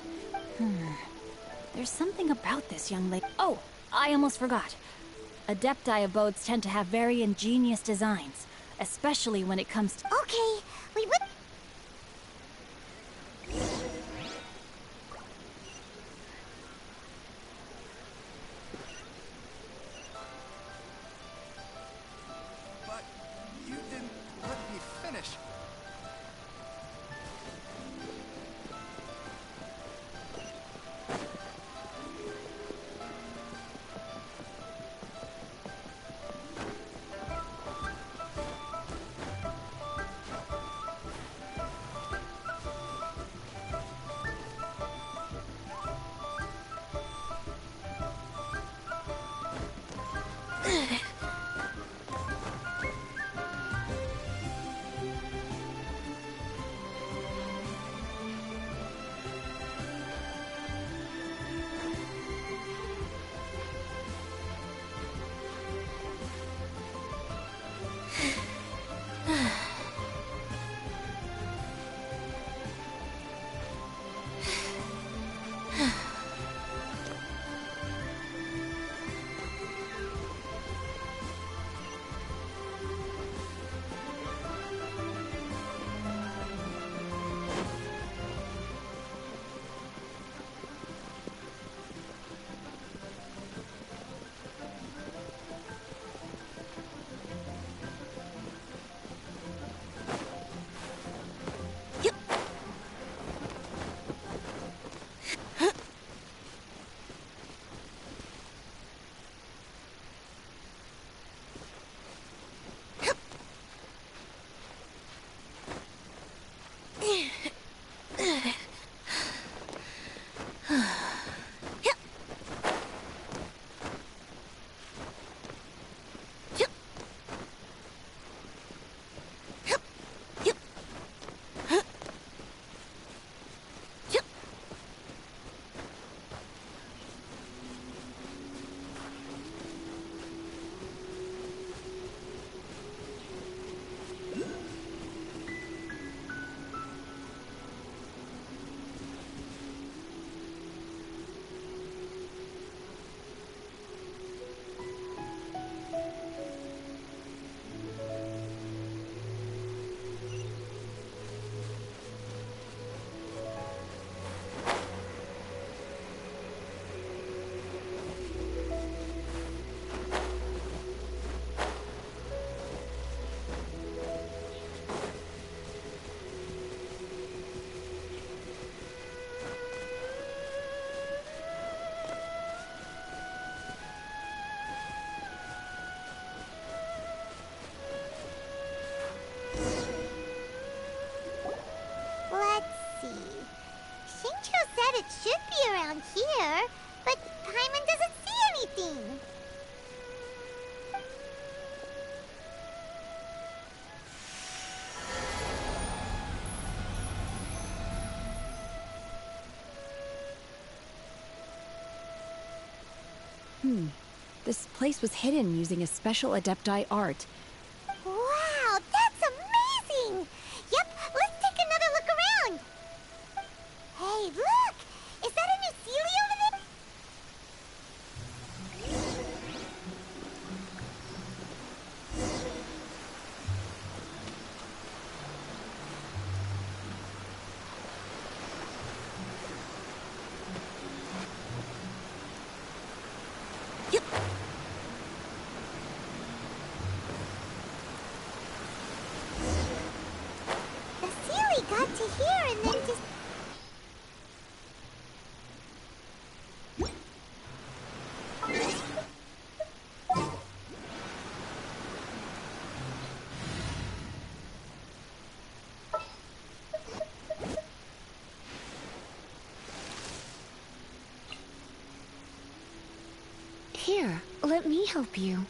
There's something about this young lady. Oh, I almost forgot. Adepti abodes tend to have very ingenious designs, especially when it comes to... Okay, we would... But you didn't let me finish. It should be around here, but Paimon doesn't see anything. This place was hidden using a special Adepti art. Wow, that's amazing! Yep, let's take another look around. Hey, look! Is that a new Sealy over there? me help you?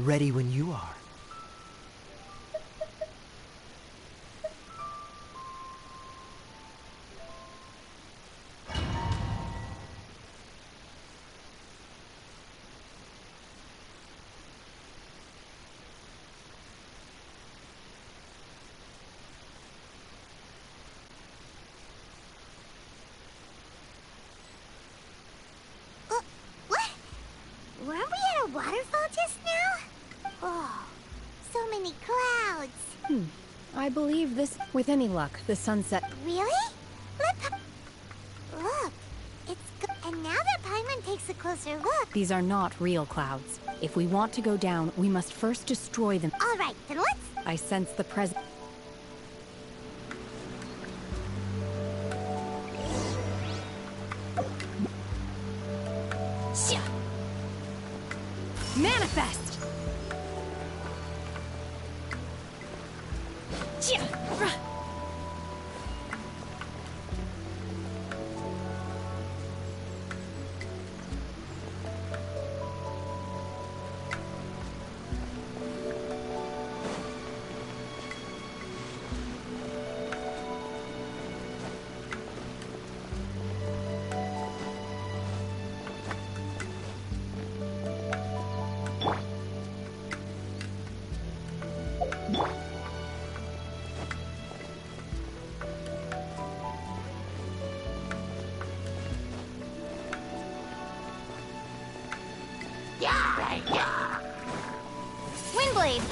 Ready when you are. What? Weren't we at a waterfall just now? Oh, so many clouds. I believe this, with any luck, the sunset. Really? Look, it's and now that Paimon takes a closer look. These are not real clouds. If we want to go down, we must first destroy them. All right, then let's. I sense the presence. Manifest! Windblade!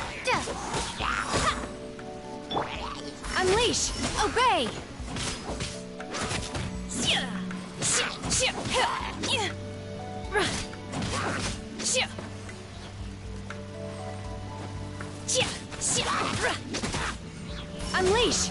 Unleash! Obey! Unleash!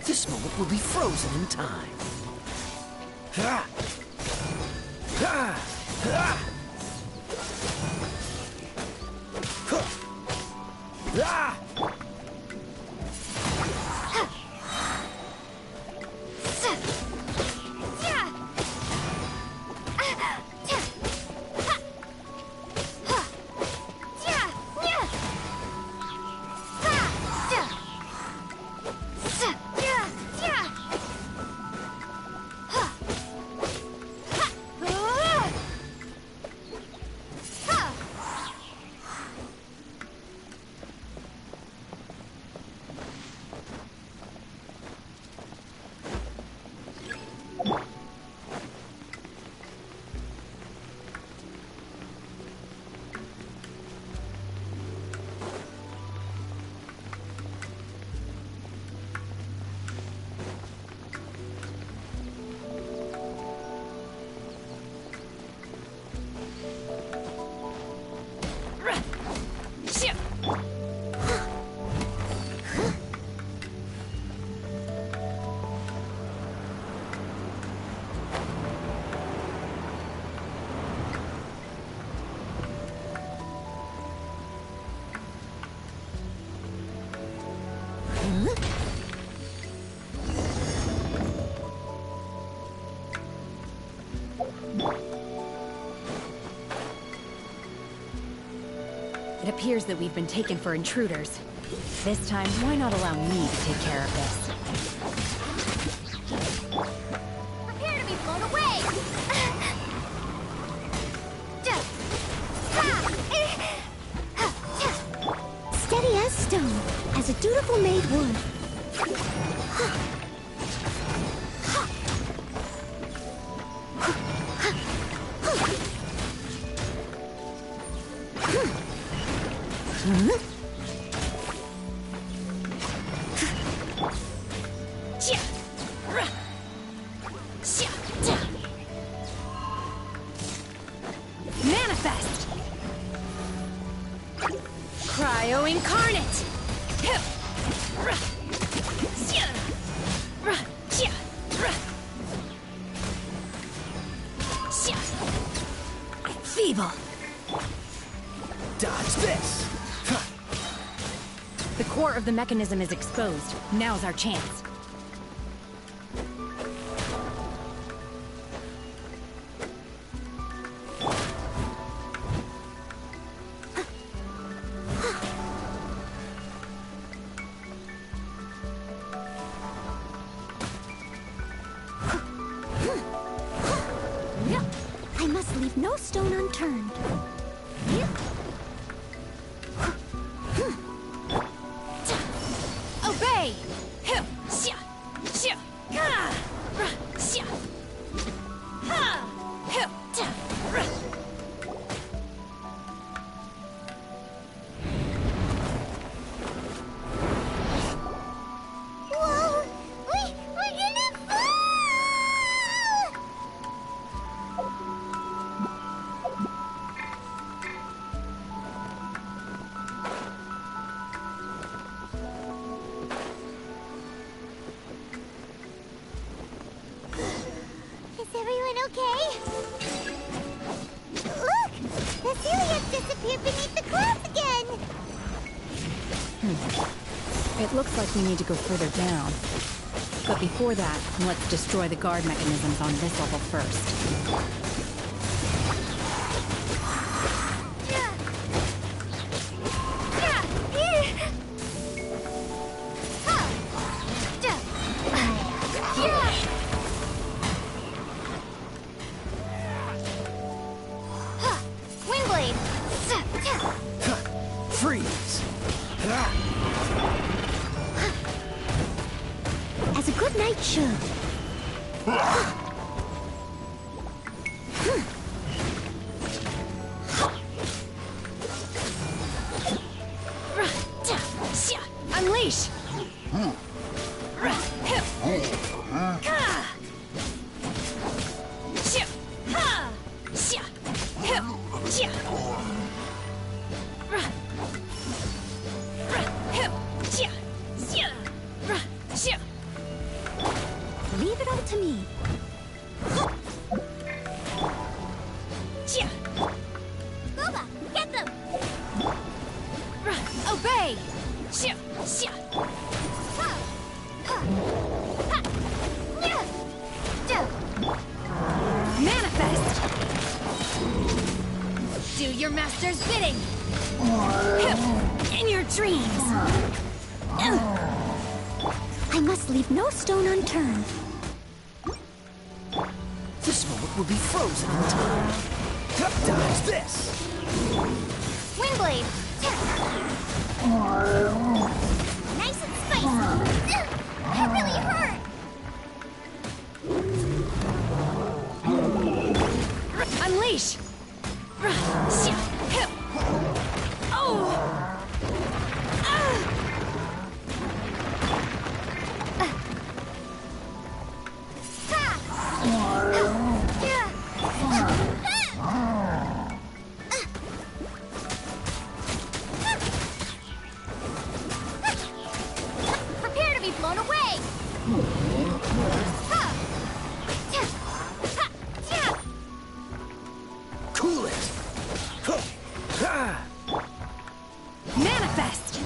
This moment will be frozen in time. It appears that we've been taken for intruders. This time, why not allow me to take care of this? Prepare to be blown away! Steady as stone, as a dutiful maid would. Manifest! Cryo Incarnate! Feeble! Dodge this! The core of the mechanism is exposed. Now's our chance. I must leave no stone unturned. Obey! Whoa! We're gonna fall! Is everyone okay? Look! The Celiac disappeared beneath the clouds again! It looks like we need to go further down. But before that, let's destroy the guard mechanisms on this level first. Windblade! Freeze! As a good knight should. Unleash! Leave it all to me. Boba, get them! Obey! Manifest! Do your master's bidding! In your dreams! I must leave no stone unturned. This moment will be frozen in time. Dodge this! Windblade! Nice and spicy! That really hurt! Unleash! Oh! Prepare to be blown away! Cool it! Manifest!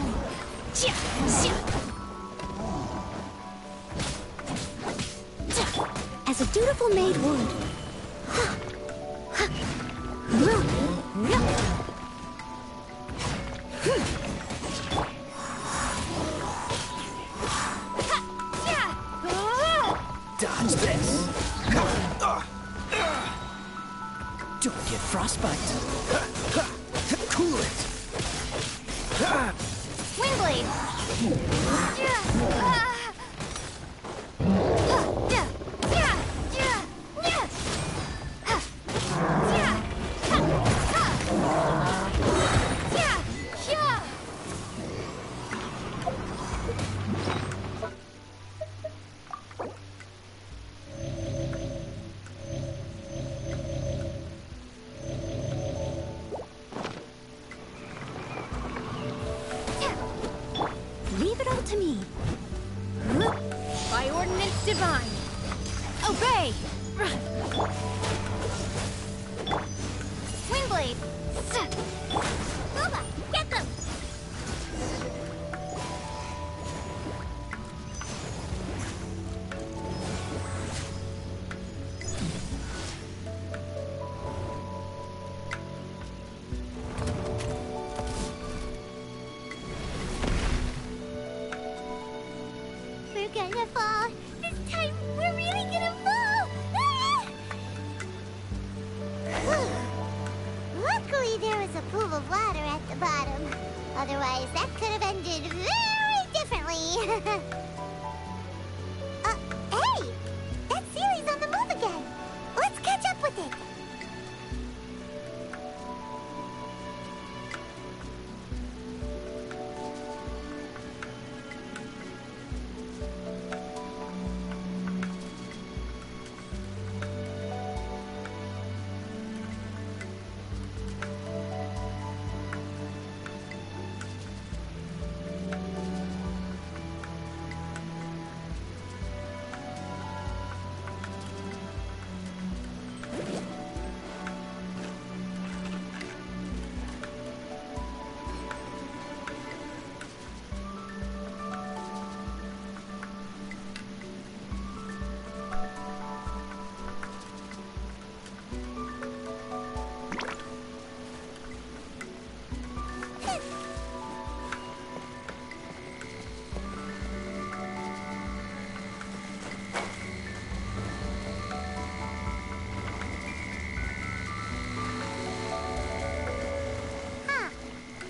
As a dutiful maid would. Dodge this! Don't get frostbite! Cool it! Windblade! to me. By ordinance divine. Obey! Windblade! Boba, get them! We're gonna fall. This time, we're really gonna fall. Luckily, there was a pool of water at the bottom. Otherwise, that could have ended very differently. Hey! That Sealy's on the move again. Let's catch up with it.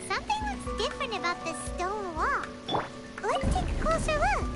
Something looks different about this stone wall. Let's take a closer look.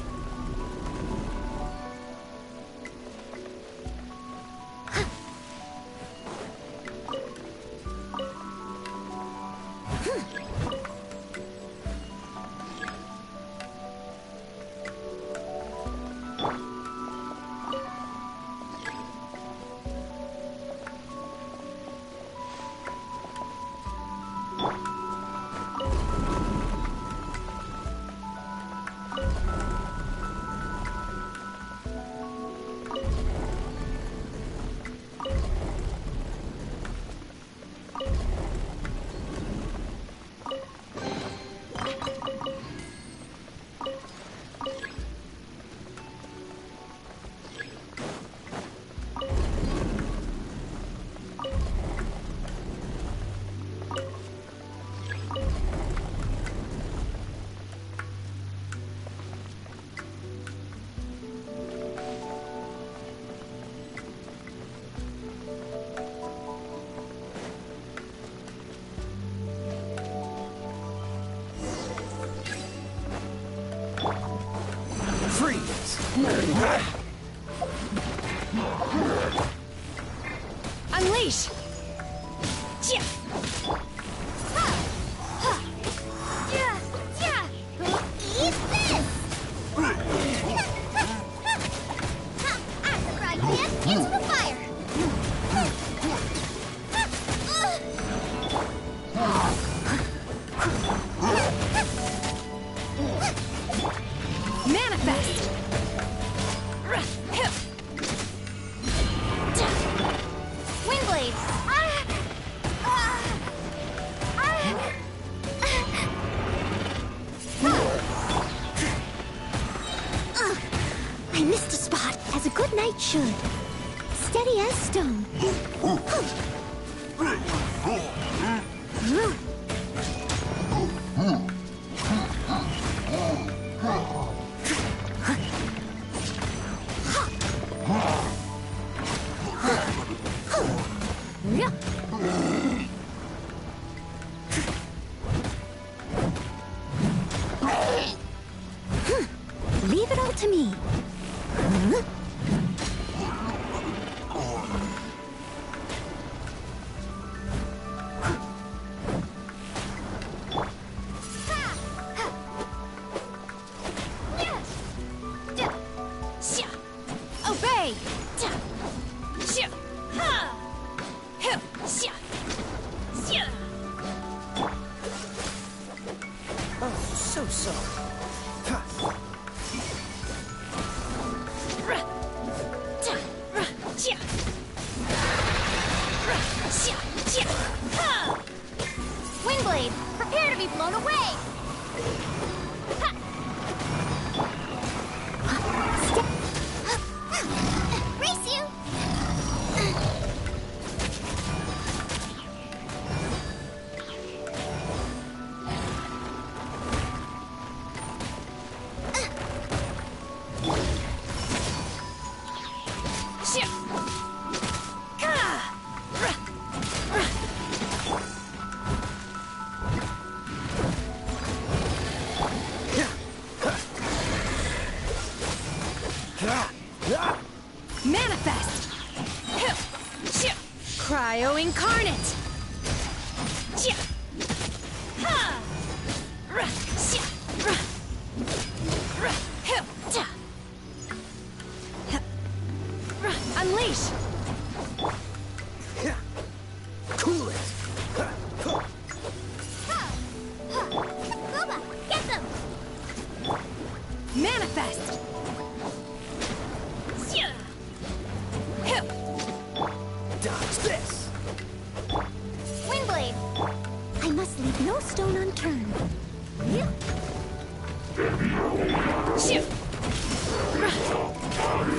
Freeze! Unleash! Yeah! Eat this! Axe cry, man! Into the fire! Manifest! Windblade! I missed a spot, as a good knight should. Steady as stone. Leave it all to me. Obey! Oh, so sorry. Manifest! Cryo Incarnate! Unleash! Cool it! Boba, get them! Manifest! Dodge this! Windblade! I must leave no stone unturned.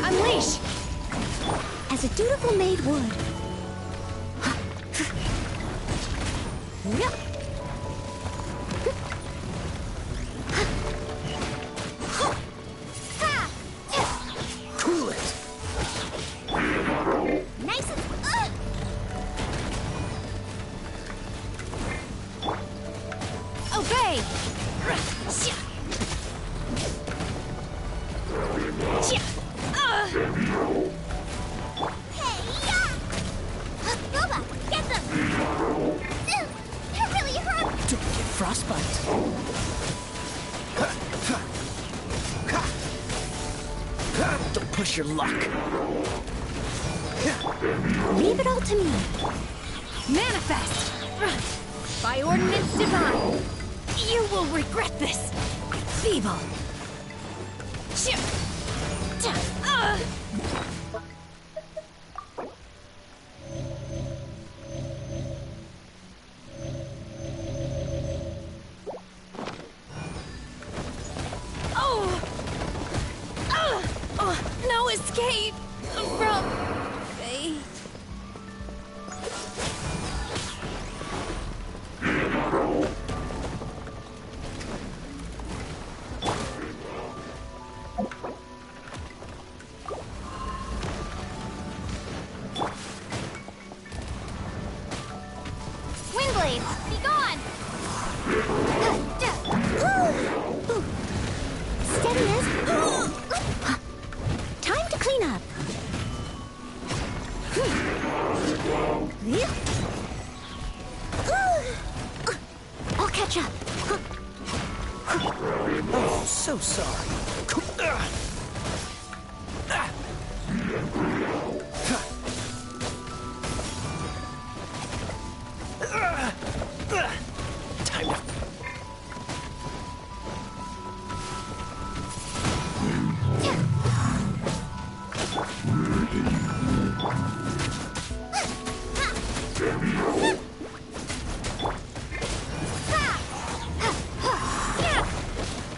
Unleash! As a dutiful maid would. Cool it! Nice and... Obey! Boba, get them! That really hurt! Don't get frostbite. Don't push your luck. Leave it all to me. Manifest! By ordinance divine! You will regret this! Feeble! No escape from fate. Windblade, be gone! Steady as... Time to clean up. I'll catch up. Oh, so sorry. Time to...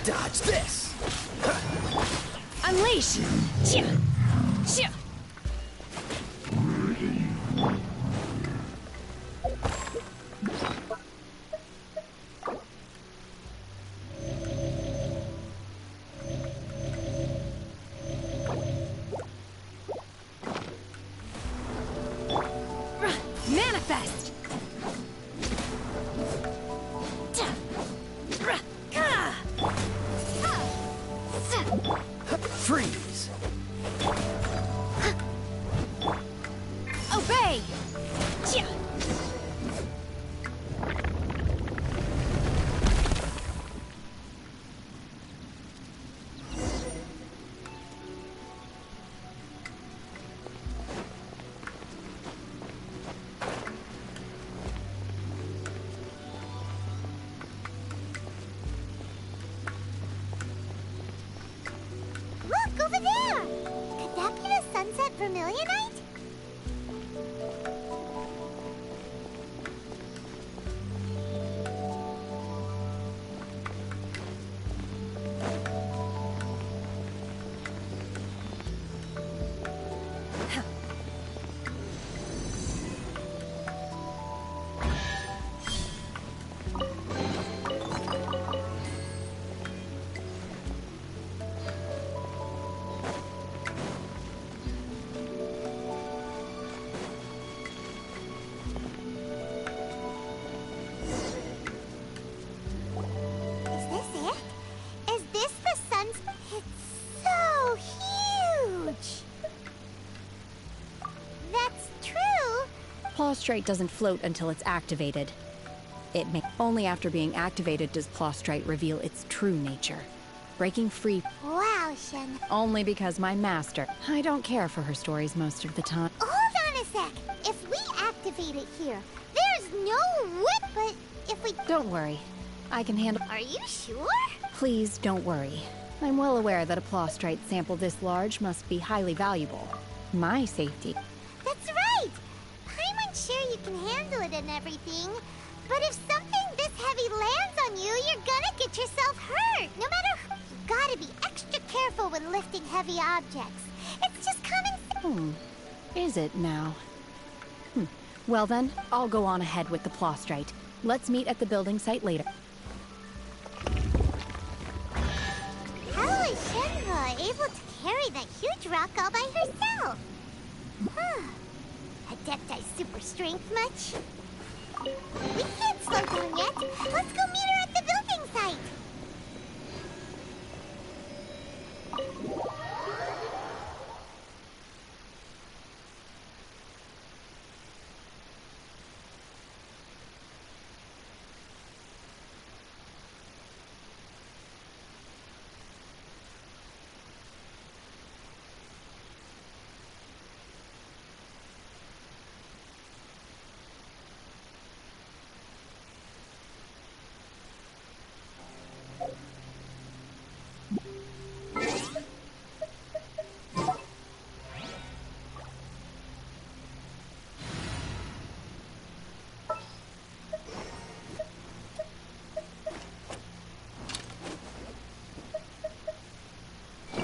Dodge this! Unleash! Manifest! Freeze! Obey! Look, over there! Could that be the sunset vermilionite? Plaustrite doesn't float until it's activated. Only after being activated does Plaustrite reveal its true nature. Breaking free. Wow, Shen. Only because my master. I don't care for her stories most of the time. Hold on a sec. If we activate it here, there's no way. But if we... Don't worry. I can handle... Are you sure? Please don't worry. I'm well aware that a Plaustrite sample this large must be highly valuable. My safety. That's right! I'm unsure you can handle it and everything, but if something this heavy lands on you, you're gonna get yourself hurt, no matter who. You gotta be extra careful when lifting heavy objects. It's just common sense. Is it now? Well then, I'll go on ahead with the Plaustrite. Let's meet at the building site later. How is Shenhua able to carry that huge rock all by herself? Adepti super strength much? We can't slow down yet. Let's go meet her at the building site.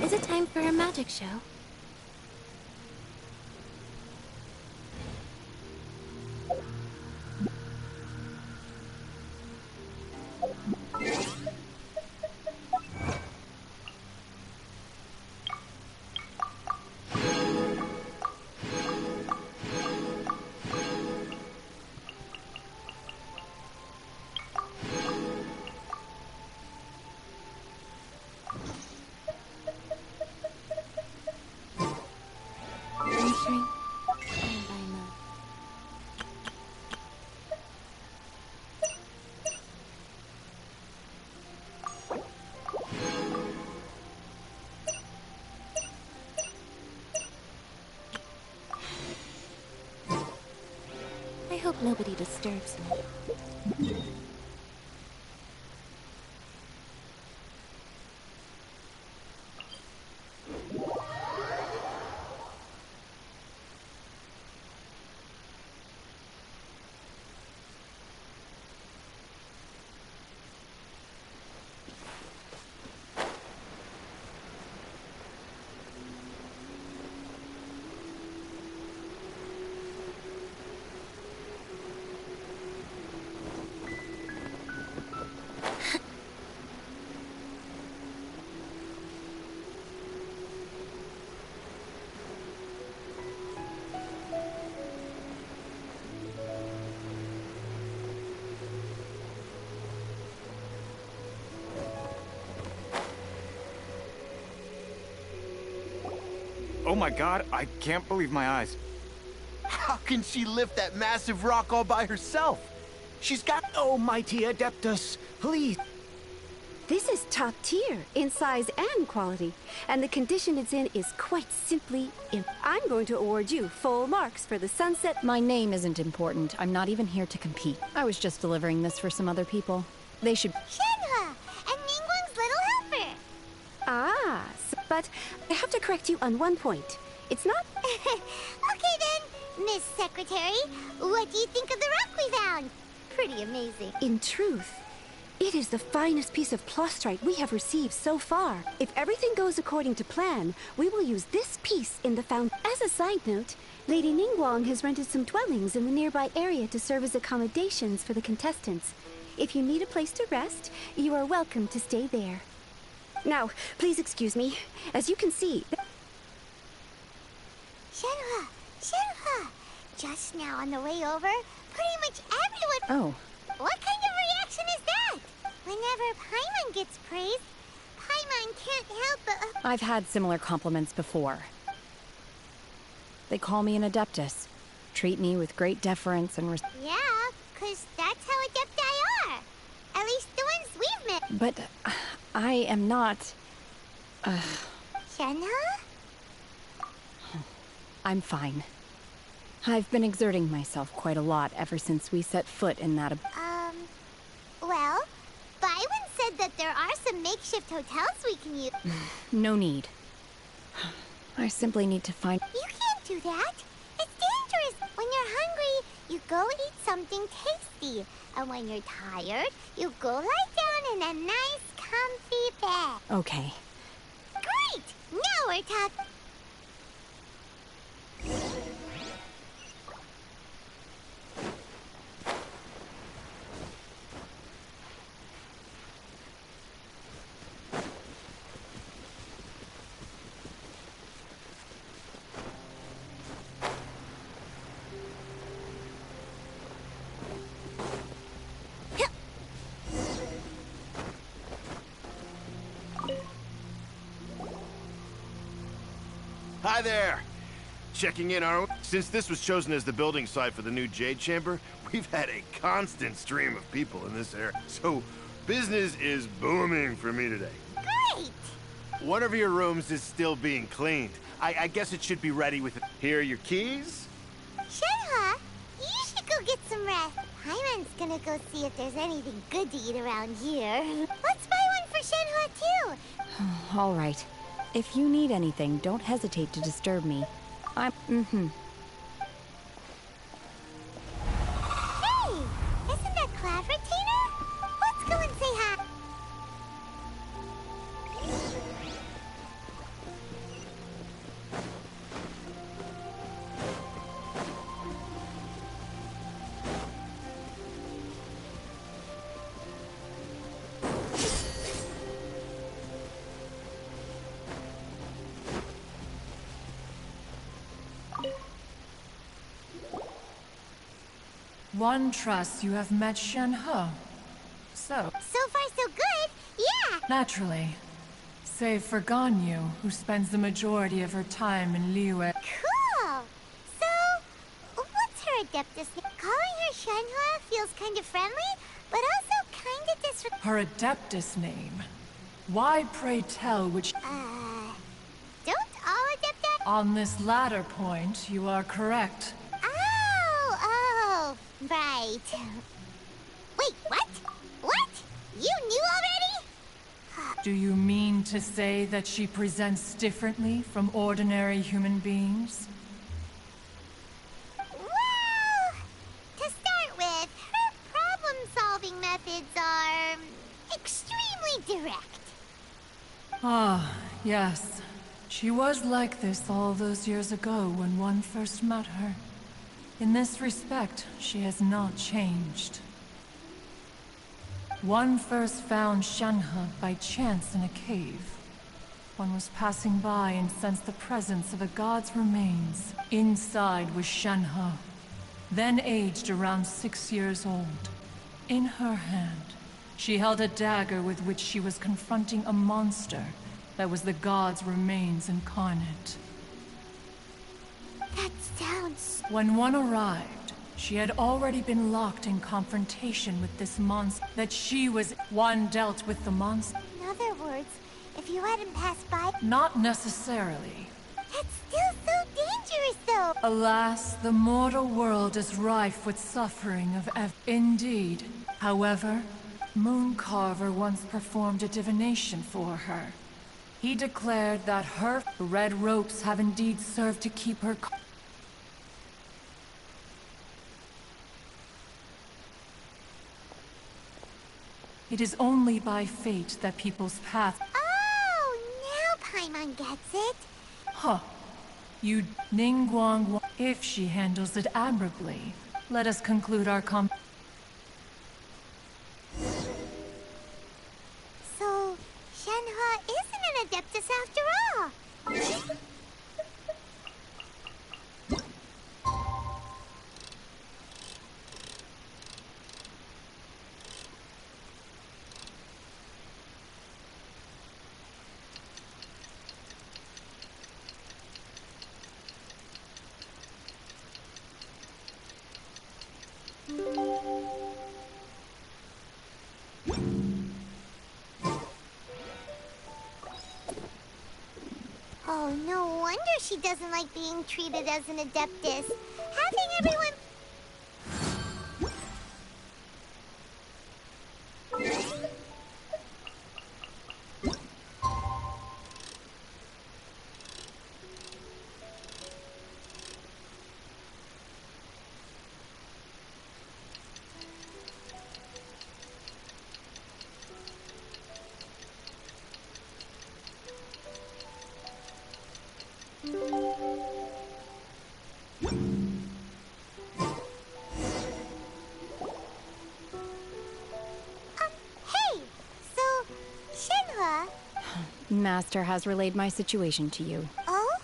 Is it time for a magic show? I hope nobody disturbs me. Oh my god, I can't believe my eyes. How can she lift that massive rock all by herself? She's got... Oh, mighty Adeptus, please. This is top tier in size and quality, and the condition it's in is quite simply I'm going to award you full marks for the sunset. My name isn't important. I'm not even here to compete. I was just delivering this for some other people. They should... Shenhua! And Ningguang's little helper! Ah, but I have to correct you on one point. It's not... Okay then, Miss Secretary, what do you think of the rock we found? Pretty amazing. In truth, it is the finest piece of Plaustrite we have received so far. If everything goes according to plan, we will use this piece in the fountain. As a side note, Lady Ningguang has rented some dwellings in the nearby area to serve as accommodations for the contestants. If you need a place to rest, you are welcome to stay there. Now, please excuse me. As you can see... Shenhua! Shenhua! Just now on the way over, pretty much everyone... Oh. What kind of reaction is that? Whenever Paimon gets praised, Paimon can't help but... I've had similar compliments before. They call me an Adeptus. treat me with great deference and Yeah, 'cause that's how Adepti are. At least the ones we've met. But I am not... Shenhe? I'm fine. I've been exerting myself quite a lot ever since we set foot in that... Well, Byron said that there are some makeshift hotels we can use. No need. I simply need to find... You can't do that. It's dangerous. When you're hungry, you go eat something tasty. And when you're tired, you go lie down in a nice, comfy bed. Okay. Great! Now we're talking. Hi there! Checking in, aren't we? Since this was chosen as the building site for the new Jade Chamber, we've had a constant stream of people in this area. So, business is booming for me today. Great! One of your rooms is still being cleaned. I guess it should be ready with it. Here are your keys. Shenhe, you should go get some rest. Paimon's gonna go see if there's anything good to eat around here. Let's buy one for Shenhe, too. All right. If you need anything, don't hesitate to disturb me. Hey! Isn't that Cloud Retainer? Let's go and say hi. One trusts you have met Shenhe. So far, so good. Yeah! Naturally. Save for Ganyu, who spends the majority of her time in Liyue. Cool! So, what's her Adeptus name? Calling her Shenhe feels kind of friendly, but also kind of disrespectful. Her Adeptus name. Why, pray tell, which... Don't all Adepti... On this latter point, you are correct. Oh, right. Wait, what? What? You knew already? Do you mean to say that she presents differently from ordinary human beings? Well, to start with, her problem-solving methods are extremely direct. Ah, yes. She was like this all those years ago when one first met her. In this respect, she has not changed. One first found Shenhe by chance in a cave. One was passing by and sensed the presence of a god's remains. Inside was Shenhe, then aged around 6 years old. In her hand, she held a dagger with which she was confronting a monster that was the god's remains incarnate. That sounds... When one arrived, she had already been locked in confrontation with this monster. That she was... One dealt with the monster. In other words, if you hadn't passed by... Not necessarily. That's still so dangerous, though! Alas, the mortal world is rife with suffering of Indeed. However, Mooncarver once performed a divination for her. He declared that her red ropes have indeed served to keep her... It is only by fate that people's path... Oh, now Paimon gets it. Huh. You Ningguang... If she handles it admirably, let us conclude our So, Shenhe isn't an Adeptus after all. she doesn't like being treated as an adeptus. Having everyone... Hey! So, Shenhua... Master has relayed my situation to you. Oh?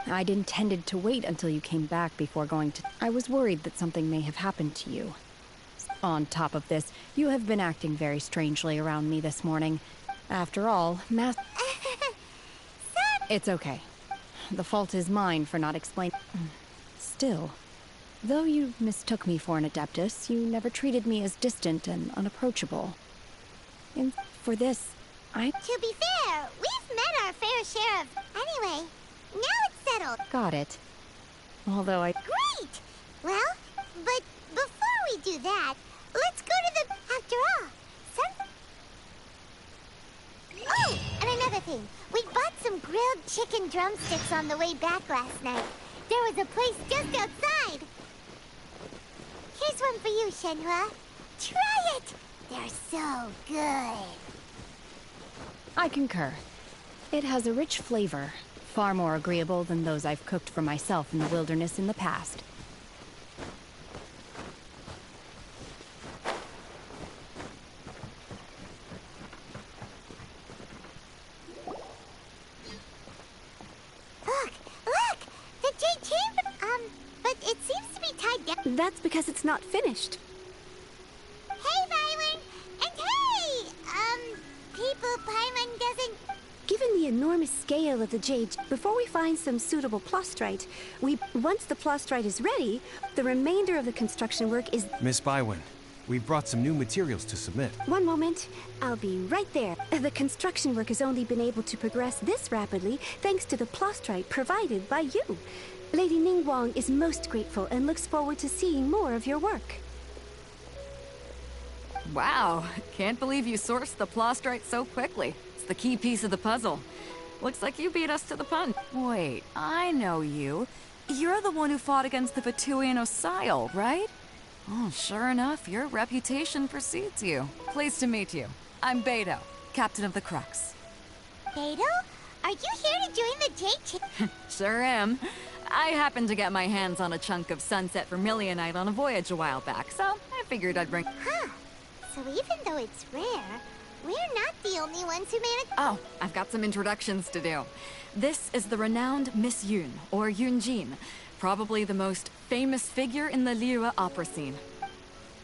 I'd intended to wait until you came back before going to... I was worried that something may have happened to you. On top of this, you have been acting very strangely around me this morning. After all, It's okay. The fault is mine for not explaining... Still, though you mistook me for an adeptus, you never treated me as distant and unapproachable. And for this, To be fair, we've met our fair share of... Anyway, now it's settled. Got it. Although I... Great! Well, but before we do that, let's go to the... After all, Oh, and another thing. We bought some grilled chicken drumsticks on the way back last night. There was a place just outside. Here's one for you, Shenhua. Try it! They're so good. I concur. It has a rich flavor, far more agreeable than those I've cooked for myself in the wilderness in the past. Look! The Jade Chamber! But it seems to be tied down. That's because it's not finished. Hey, Byron! And hey! People Paimon doesn't... Given the enormous scale of the jade, before we find some suitable plastrite, once the plastrite is ready, the remainder of the construction work is... Miss Bywin, we brought some new materials to submit. One moment. I'll be right there. The construction work has only been able to progress this rapidly thanks to the plastrite provided by you. Lady Ningguang is most grateful and looks forward to seeing more of your work. Wow, can't believe you sourced the plastrite so quickly. It's the key piece of the puzzle. Looks like you beat us to the punch. Wait, I know you. You're the one who fought against the Fatui and Osile, right? Oh, sure enough, your reputation precedes you. Pleased to meet you. I'm Beto, captain of the Crux. Beto? Are you here to join the Jade Chamber? Sure am. I happened to get my hands on a chunk of sunset vermilionite on a voyage a while back, so I figured I'd bring... Huh. So even though it's rare, we're not the only ones who managed... Oh, I've got some introductions to do. This is the renowned Miss Yun, or Yunjin, probably the most famous figure in the Liyue opera scene.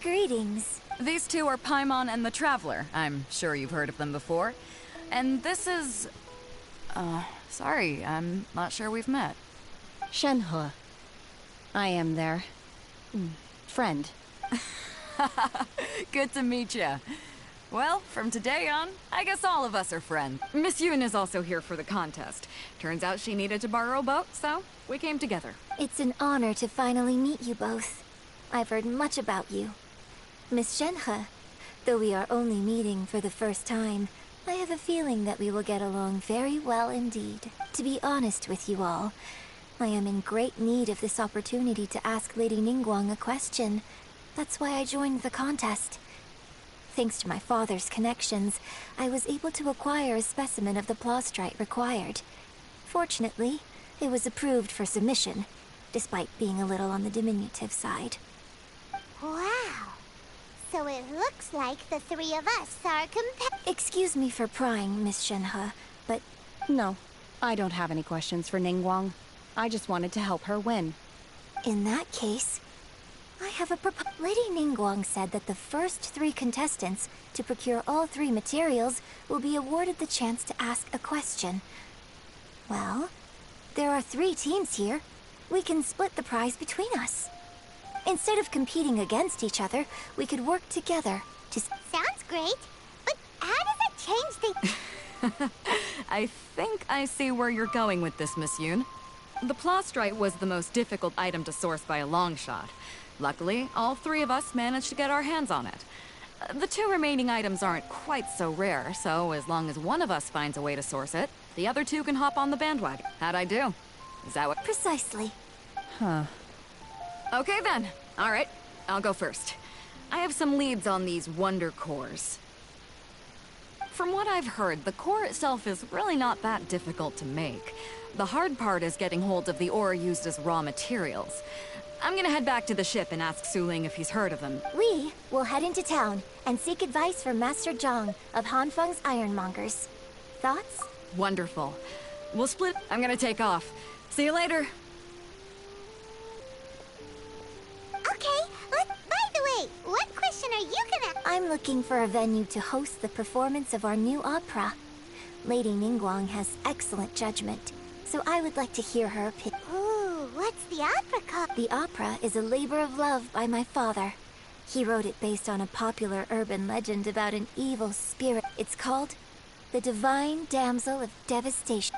Greetings. These two are Paimon and the Traveler. I'm sure you've heard of them before. And this is... sorry, I'm not sure we've met. Shenhua. I am their... friend. Good to meet you. Well, from today on, I guess all of us are friends. Miss Yun is also here for the contest. Turns out she needed to borrow a boat, so we came together. It's an honor to finally meet you both. I've heard much about you. Miss Shenhe, though we are only meeting for the first time, I have a feeling that we will get along very well indeed. To be honest with you all, I am in great need of this opportunity to ask Lady Ningguang a question. That's why I joined the contest. Thanks to my father's connections, I was able to acquire a specimen of the plastrite required. Fortunately, it was approved for submission, despite being a little on the diminutive side. Wow. So it looks like the three of us are Excuse me for prying, Miss Shenhe, but... No, I don't have any questions for Ningguang. I just wanted to help her win. In that case, I have a proposal. Lady Ningguang said that the first 3 contestants to procure all 3 materials will be awarded the chance to ask a question. Well, there are 3 teams here. We can split the prize between us. Instead of competing against each other, we could work together to... Sounds great, but how does it change the... I think I see where you're going with this, Miss Yoon. The plastrite was the most difficult item to source by a long shot. Luckily, all three of us managed to get our hands on it. The two remaining items aren't quite so rare, so as long as one of us finds a way to source it, the other two can hop on the bandwagon. How'd I do? Is that what— Precisely. Huh. Okay then. All right, I'll go first. I have some leads on these wonder cores. From what I've heard, the core itself is really not that difficult to make. The hard part is getting hold of the ore used as raw materials. I'm gonna head back to the ship and ask Su Ling if he's heard of them. We will head into town and seek advice from Master Zhang of Hanfeng's Ironmongers. Thoughts? Wonderful. We'll split. I'm gonna take off. See you later. Okay, by the way, what question are you gonna— I'm looking for a venue to host the performance of our new opera. Lady Ningguang has excellent judgment, so I would like to hear her opinion. Ooh, what's the opera called? The opera is a labor of love by my father. He wrote it based on a popular urban legend about an evil spirit. It's called The Divine Damsel of Devastation.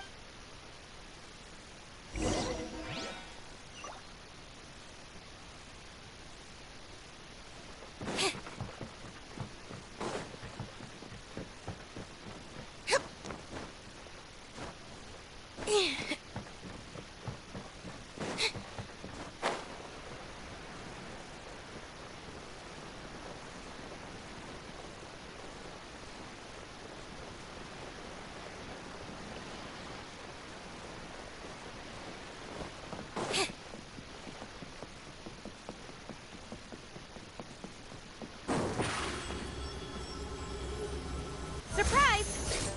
Surprise!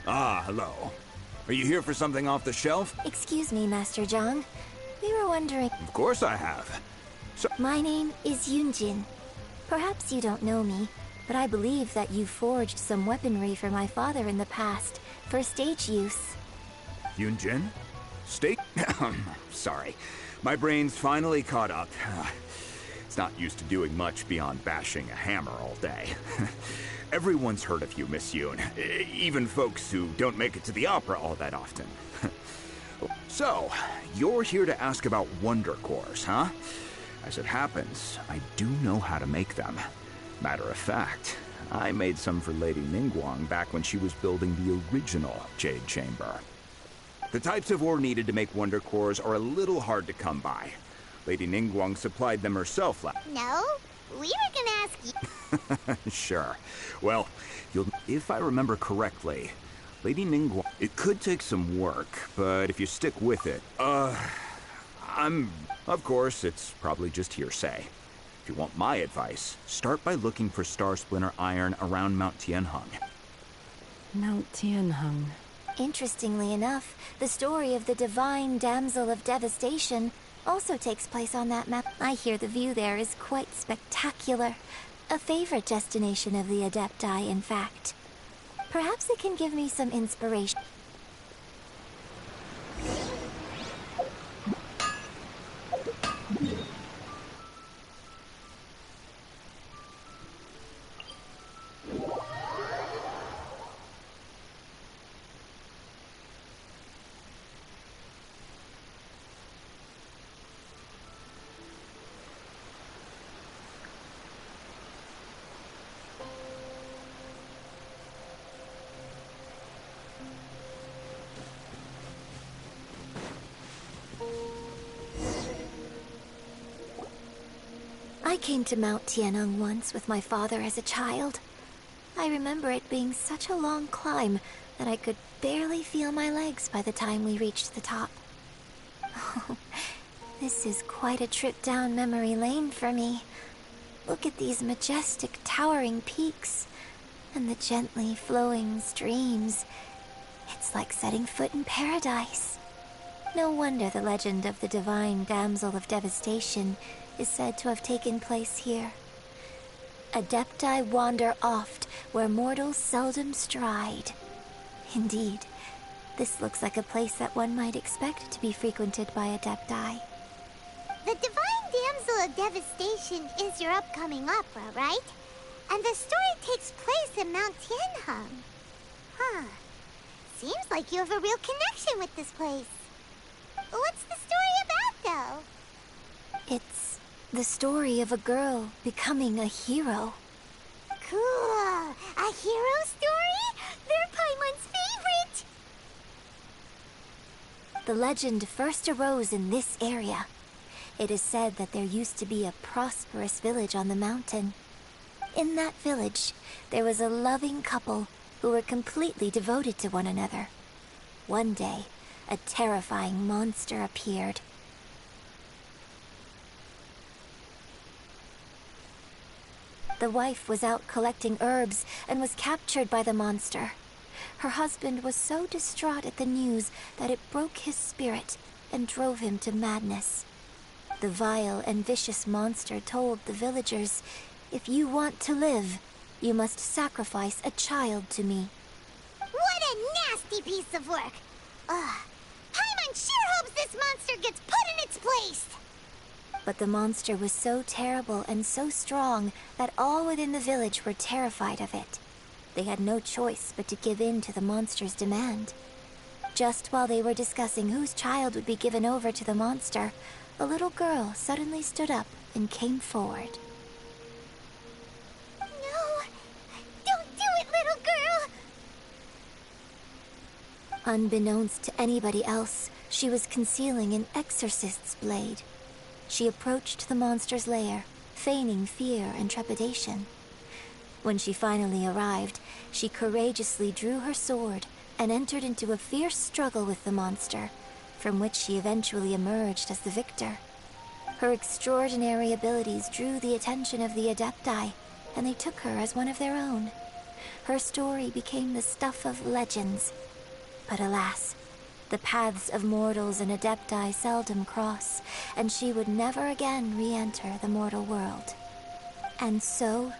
Ah, hello. Are you here for something off the shelf? Excuse me, Master Zhang. We were wondering— Of course I have. So— My name is Yunjin. Perhaps you don't know me, but I believe that you forged some weaponry for my father in the past, for stage use. Yunjin? State? Sorry. My brain's finally caught up. It's not used to doing much beyond bashing a hammer all day. Everyone's heard of you, Miss Yoon. Even folks who don't make it to the opera all that often. So, you're here to ask about wonder cores, huh? As it happens, I do know how to make them. Matter of fact, I made some for Lady Ningguang back when she was building the original Jade Chamber. The types of ore needed to make wonder cores are a little hard to come by. Lady Ningguang supplied them herself No, we were gonna ask you. Sure. Well, if I remember correctly, Lady Ningguang— It could take some work, but if you stick with it, Of course, it's probably just hearsay. If you want my advice, start by looking for Star Splinter iron around Mount Tianheng. Mount Tianheng. Interestingly enough, the story of the Divine Damsel of Devastation also takes place on that map. I hear the view there is quite spectacular. A favorite destination of the Adepti, in fact. Perhaps it can give me some inspiration. I came to Mount Tianheng once with my father as a child. I remember it being such a long climb that I could barely feel my legs by the time we reached the top. Oh, this is quite a trip down memory lane for me. Look at these majestic, towering peaks, and the gently flowing streams. It's like setting foot in paradise. No wonder the legend of the Divine Damsel of Devastation is said to have taken place here. Adepti wander oft where mortals seldom stride. Indeed, this looks like a place that one might expect to be frequented by Adepti. The Divine Damsel of Devastation is your upcoming opera, right? And the story takes place in Mount Tianheng. Huh. Seems like you have a real connection with this place. What's the story about, though? It's the story of a girl becoming a hero. Cool. A hero story? They're Paimon's favorite! The legend first arose in this area. It is said that there used to be a prosperous village on the mountain. In that village, there was a loving couple who were completely devoted to one another. One day, a terrifying monster appeared. The wife was out collecting herbs and was captured by the monster. Her husband was so distraught at the news that it broke his spirit and drove him to madness. The vile and vicious monster told the villagers, "If you want to live, you must sacrifice a child to me." What a nasty piece of work! Ugh. Paimon sure hopes this monster gets put in its place! But the monster was so terrible and so strong that all within the village were terrified of it. They had no choice but to give in to the monster's demand. Just while they were discussing whose child would be given over to the monster, a little girl suddenly stood up and came forward. No! Don't do it, little girl! Unbeknownst to anybody else, she was concealing an exorcist's blade. She approached the monster's lair, feigning fear and trepidation. When she finally arrived, she courageously drew her sword and entered into a fierce struggle with the monster, from which she eventually emerged as the victor. Her extraordinary abilities drew the attention of the Adepti, and they took her as one of their own. Her story became the stuff of legends. But alas, the paths of mortals and Adepti seldom cross, and she would never again re-enter the mortal world. And so,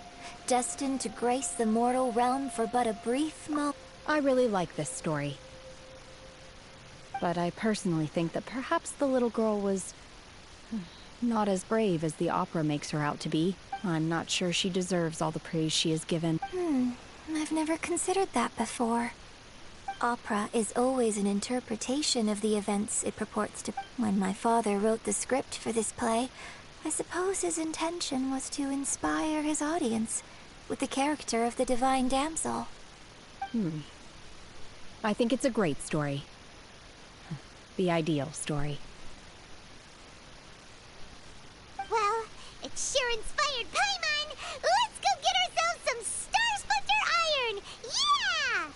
destined to grace the mortal realm for but a brief moment. I really like this story. But I personally think that perhaps the little girl was not as brave as the opera makes her out to be. I'm not sure she deserves all the praise she is given. I've never considered that before. Opera is always an interpretation of the events it purports to. When my father wrote the script for this play, I suppose his intention was to inspire his audience with the character of the Divine Damsel. I think it's a great story. The ideal story. Well, it sure inspired Paimon! Let's go get ourselves some Star Splinter Iron! Yeah!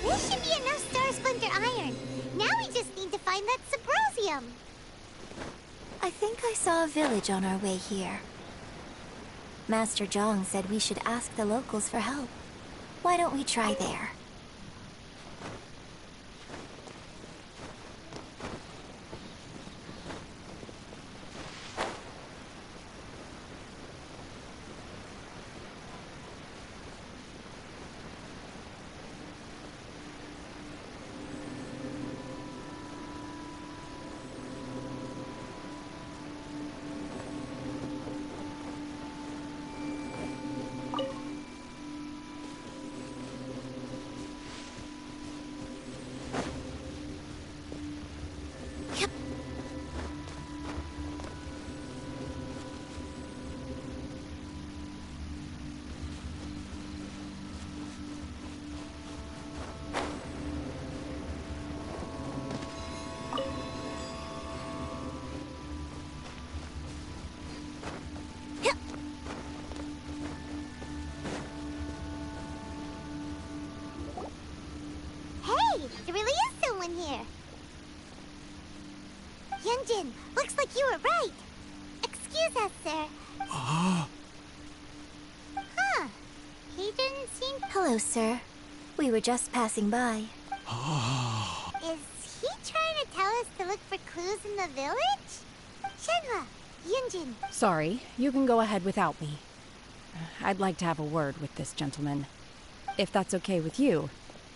This should be enough Star Splinter Iron. Now we just need to find that Subrosium. I think I saw a village on our way here. Master Zhang said we should ask the locals for help. Why don't we try there? Huh. He didn't seem... Hello, sir. We were just passing by. Is he trying to tell us to look for clues in the village? Shenhua, Yunjin. Sorry, you can go ahead without me. I'd like to have a word with this gentleman. If that's okay with you,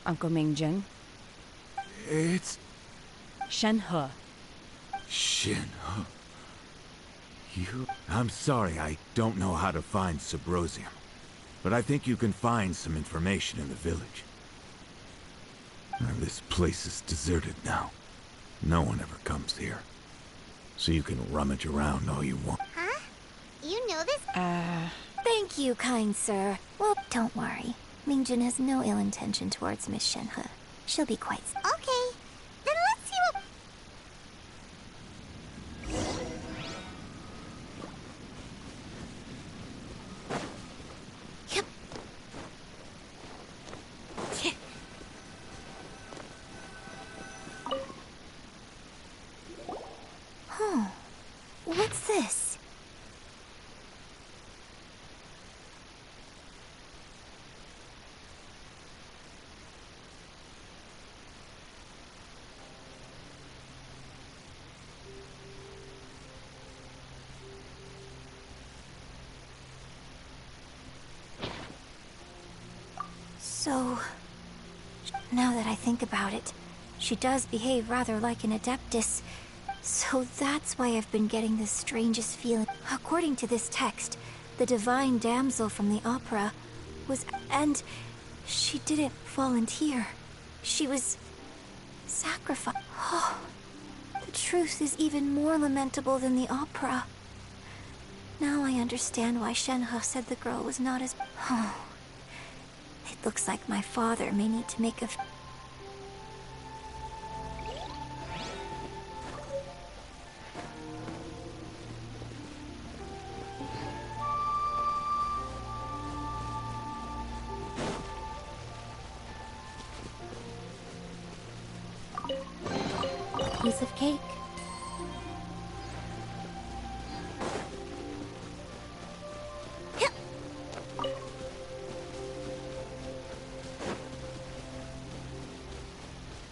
Uncle Mingjin. It's... Shenhe. Shenhe. You... I'm sorry, I don't know how to find Subrosium. But I think you can find some information in the village. And this place is deserted now. No one ever comes here. So you can rummage around all you want. Huh? You know this? Thank you, kind sir. Well, don't worry. Mingjin has no ill intention towards Miss Shenhe. She'll be quite... Okay. Then let's see what... Yep. Huh. What's this? So, now that I think about it, she does behave rather like an Adeptus. So that's why I've been getting the strangest feeling. According to this text, the divine damsel from the opera was... And she didn't volunteer. She was... sacrificed. Oh, the truth is even more lamentable than the opera. Now I understand why Shenhe said the girl was not as... Oh. It looks like my father may need to make a... Piece of cake.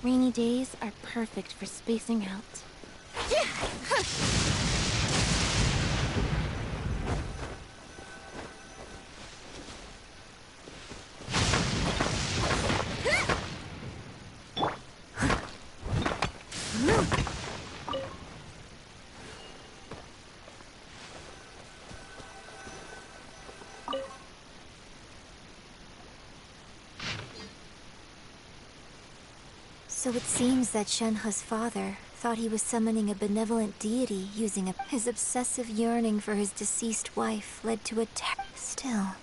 Rainy days are perfect for spacing out. So it seems that Shenhe's father thought he was summoning a benevolent deity using his obsessive yearning for his deceased wife led to a Still,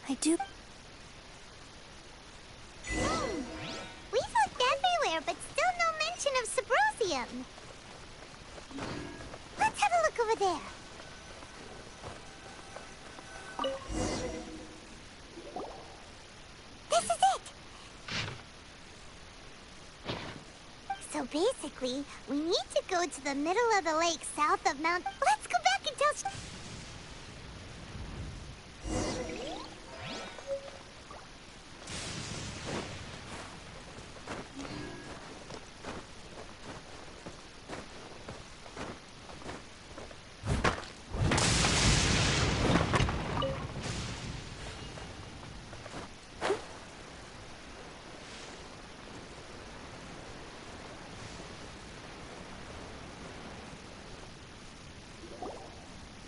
I do... We've looked everywhere, but still no mention of Subrosium. Let's have a look over there. This is it! So basically, we need to go to the middle of the lake south of Mount... Let's go back and tell...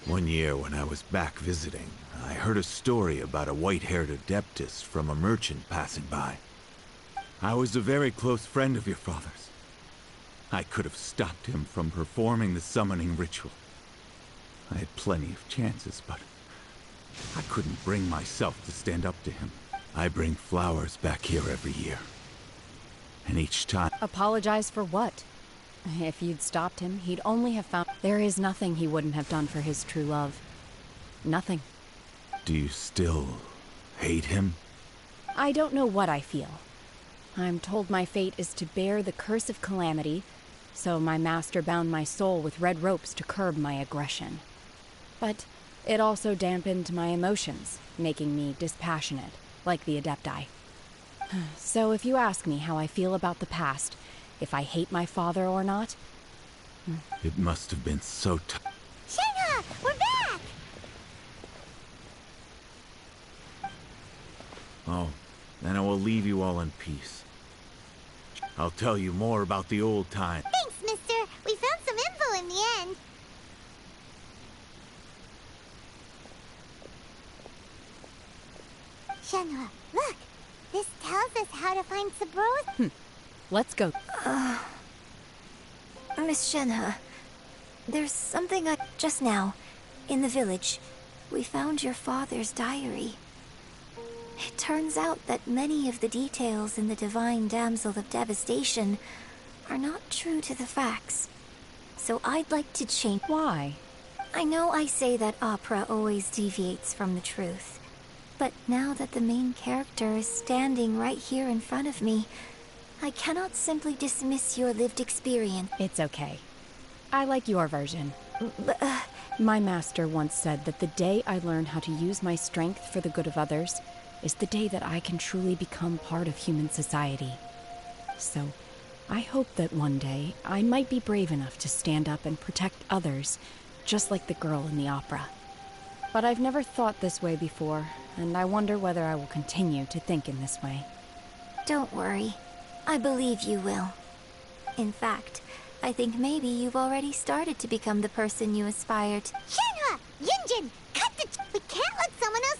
One year when I was back visiting, I heard a story about a white-haired Adeptus from a merchant passing by. I was a very close friend of your father's. I could have stopped him from performing the summoning ritual. I had plenty of chances, but I couldn't bring myself to stand up to him. I bring flowers back here every year. And each time... Apologize for what? If you'd stopped him, he'd only have found... There is nothing he wouldn't have done for his true love. Nothing. Do you still hate him? I don't know what I feel. I'm told my fate is to bear the curse of calamity, so my master bound my soul with red ropes to curb my aggression. But It also dampened my emotions, making me dispassionate, like the Adepti. So if you ask me how I feel about the past, if I hate my father or not... It must have been so tough. Shenhe, we're back! Oh, then I will leave you all in peace. I'll tell you more about the old time. Thanks, mister. We found some info in the end. Shenhe, look! This tells us how to find Sabro's... Let's go. Miss Shenhe, there's something just now, in the village, we found your father's diary. It turns out that many of the details in the Divine Damsel of Devastation are not true to the facts. So I'd like to change... Why? I know I say that opera always deviates from the truth, but now that the main character is standing right here in front of me, I cannot simply dismiss your lived experience. It's okay. I like your version. My master once said that the day I learn how to use my strength for the good of others is the day that I can truly become part of human society. So, I hope that one day I might be brave enough to stand up and protect others, just like the girl in the opera. But I've never thought this way before, and I wonder whether I will continue to think in this way. Don't worry. I believe you will. In fact, I think maybe you've already started to become the person you aspire to. Shenhe! Yunjin! Cut the... We can't let someone else...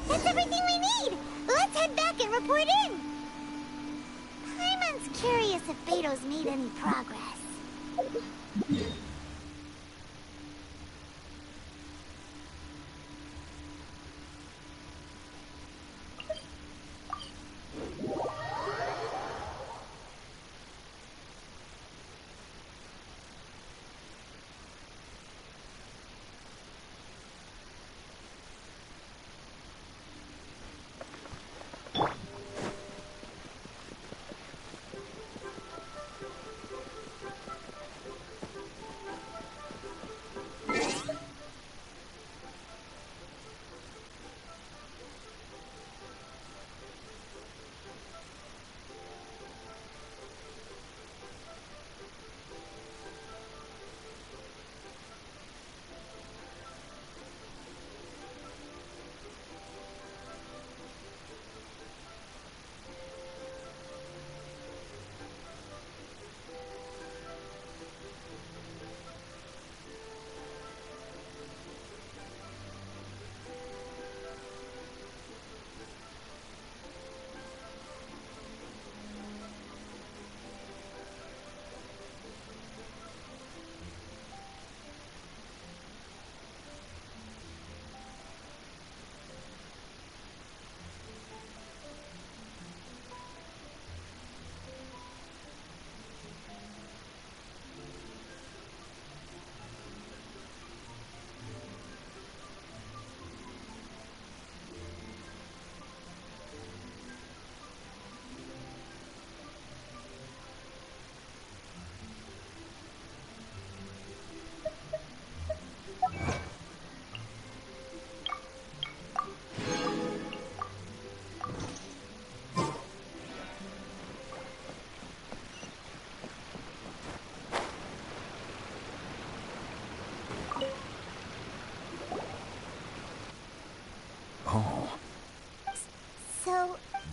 That's everything we need! Let's head back and report in! Paimon's curious if Beto's made any progress.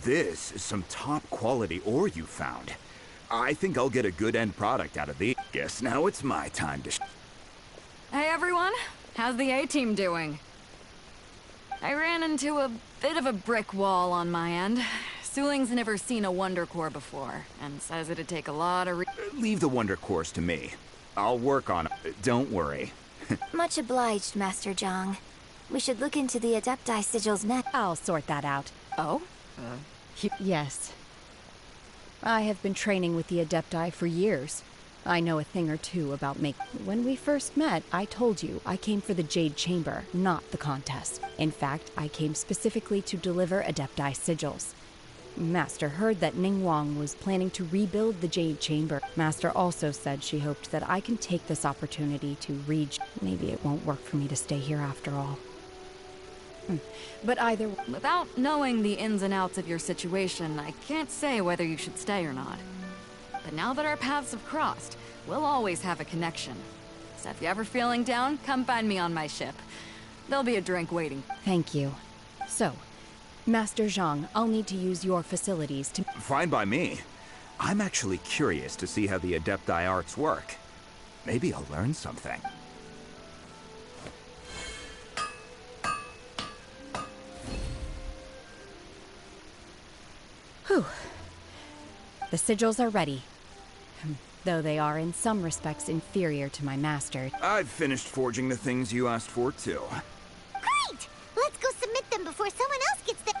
This is some top quality ore you found. I think I'll get a good end product out of these. Guess now it's my time to Hey everyone, how's the A-team doing? I ran into a bit of a brick wall on my end. Suling's never seen a Wonder Core before, and says it'd take a lot of leave the Wonder Cores to me. I'll work on it. Don't worry. Much obliged, Master Zhang. We should look into the Adepti sigils next. I'll sort that out. Oh? Yes. I have been training with the Adepti for years. I know a thing or two about When we first met, I told you I came for the Jade Chamber, not the contest. In fact, I came specifically to deliver Adepti sigils. Master heard that Ningguang was planning to rebuild the Jade Chamber. Master also said she hoped that I can take this opportunity to reach. Maybe it won't work for me to stay here after all. But either... Without knowing the ins and outs of your situation, I can't say whether you should stay or not. But now that our paths have crossed, we'll always have a connection. So if you're ever feeling down, come find me on my ship. There'll be a drink waiting. Thank you. So, Master Zhang, I'll need to use your facilities to... Fine by me. I'm actually curious to see how the Adepti arts work. Maybe I'll learn something. Whew. The sigils are ready. Though they are in some respects inferior to my master. I've finished forging the things you asked for, too. Great! Let's go submit them before someone else gets them.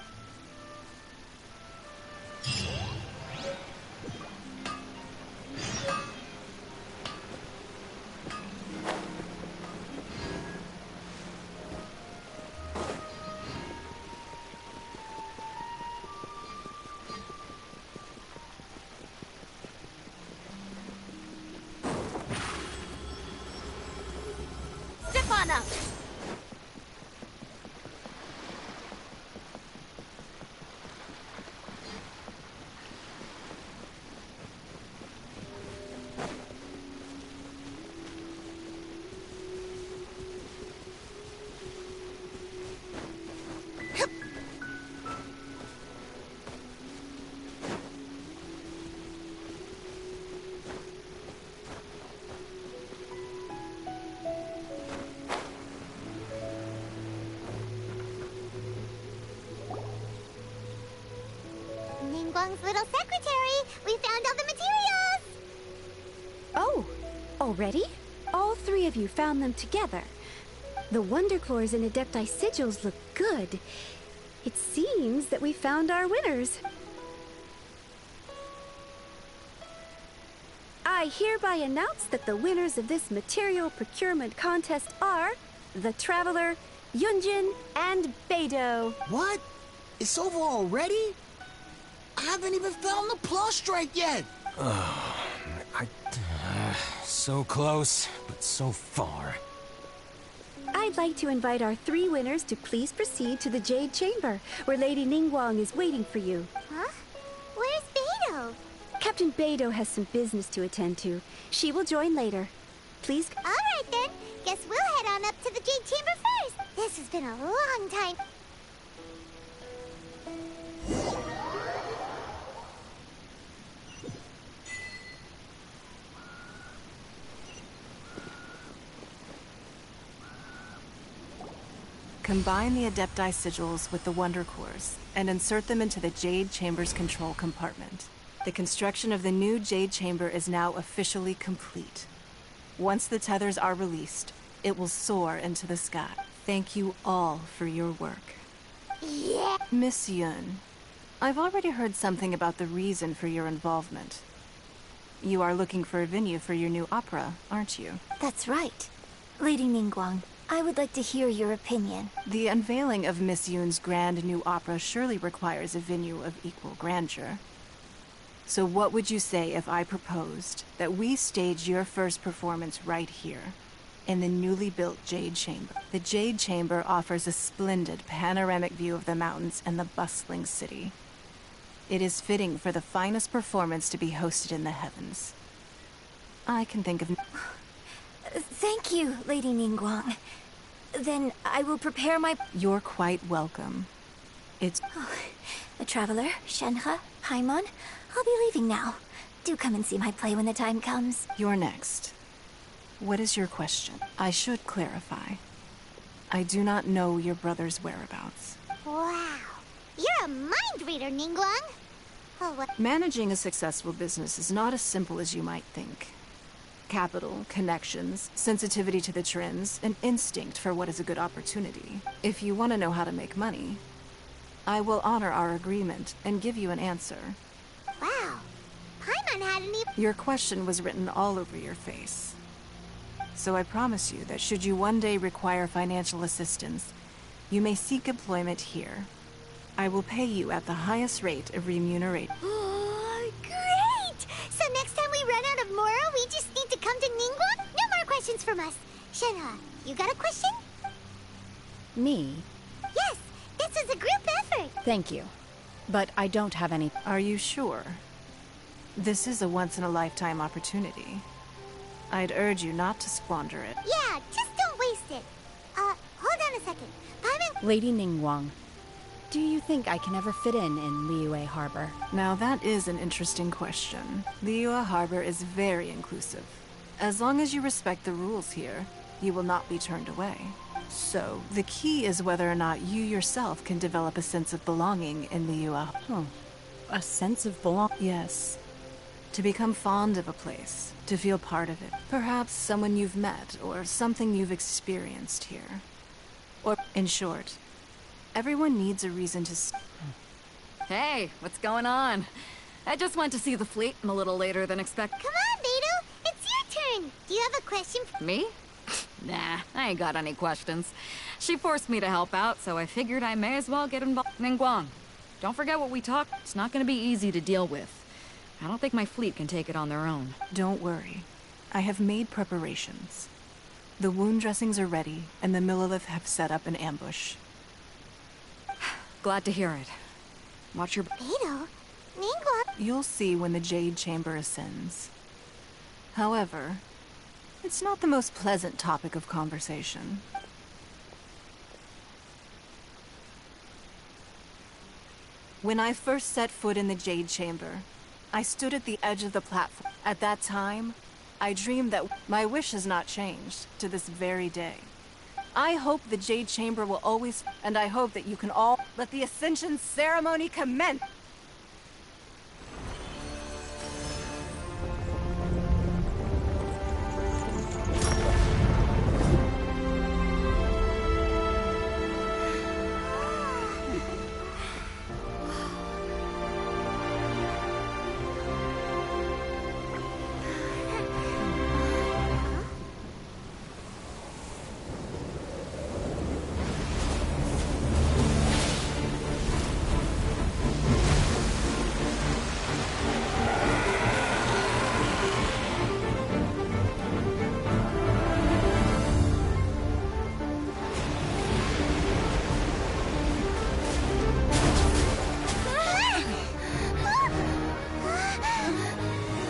Step on up! Ningguang's little secretary! We found all the materials! Oh, already? All three of you found them together. The Wonder Cores and Adepti sigils look good. It seems that we found our winners. I hereby announce that the winners of this material procurement contest are the Traveler, Yunjin, and Beidou. What? It's over already? I haven't even found the plustrate yet! So close, but so far. I'd like to invite our three winners to please proceed to the Jade Chamber, where Lady Ningguang is waiting for you. Huh? Where's Beidou? Captain Beidou has some business to attend to. She will join later. Please... Alright then. Guess we'll head on up to the Jade Chamber first. This has been a long time. Combine the Adepti sigils with the Wonder Cores and insert them into the Jade Chamber's control compartment. The construction of the new Jade Chamber is now officially complete. Once the tethers are released, it will soar into the sky. Thank you all for your work. Yeah. Miss Yun, I've already heard something about the reason for your involvement. You are looking for a venue for your new opera, aren't you? That's right. Lady Ningguang, I would like to hear your opinion. The unveiling of Miss Yun's grand new opera surely requires a venue of equal grandeur. So what would you say if I proposed that we stage your first performance right here, in the newly built Jade Chamber? The Jade Chamber offers a splendid panoramic view of the mountains and the bustling city. It is fitting for the finest performance to be hosted in the heavens. I can think of... Thank you, Lady Ningguang. Then I will prepare my... You're quite welcome. It's... Oh, the Traveler, Shenhe, Paimon, I'll be leaving now. Do come and see my play when the time comes. You're next. What is your question? I should clarify. I do not know your brother's whereabouts. Wow. You're a mind reader, Ningguang. Oh, what? Managing a successful business is not as simple as you might think. Capital, connections, sensitivity to the trends, and instinct for what is a good opportunity. If you want to know how to make money, I will honor our agreement and give you an answer. Wow. Paimon hadn't even... Your question was written all over your face. So I promise you that should you one day require financial assistance, you may seek employment here. I will pay you at the highest rate of remuneration. Oh, great! So next time we run out of Moro, we just need to come to Ningguang? No more questions from us. Shenhe, you got a question? Me? Yes, this was a group effort. Thank you. But I don't have any... Are you sure? This is a once-in-a-lifetime opportunity. I'd urge you not to squander it. Yeah, just don't waste it. Hold on a second. Paimon... Lady Ningguang, do you think I can ever fit in Liyue Harbor? Now that is an interesting question. Liyue Harbor is very inclusive. As long as you respect the rules here, you will not be turned away. So, the key is whether or not you yourself can develop a sense of belonging in Liyue. Oh, a sense of belonging? Yes. To become fond of a place, to feel part of it. Perhaps someone you've met, or something you've experienced here. Or, in short, everyone needs a reason to... Hey, what's going on? I just went to see the fleet. I'm a little later than expected. Come on, Beidou! It's your turn! Do you have a question for... Me? Nah, I ain't got any questions. She forced me to help out, so I figured I may as well get involved. Ningguang, don't forget what we talked. It's not gonna be easy to deal with. I don't think my fleet can take it on their own. Don't worry. I have made preparations. The wound dressings are ready, and the Millilith have set up an ambush. Glad to hear it. Watch your... Beidou? Ningguang? You'll see when the Jade Chamber ascends. However, it's not the most pleasant topic of conversation. When I first set foot in the Jade Chamber, I stood at the edge of the platform. At that time, I dreamed that my wish has not changed to this very day. I hope the Jade Chamber will always, and I hope that you can all let the Ascension ceremony commence.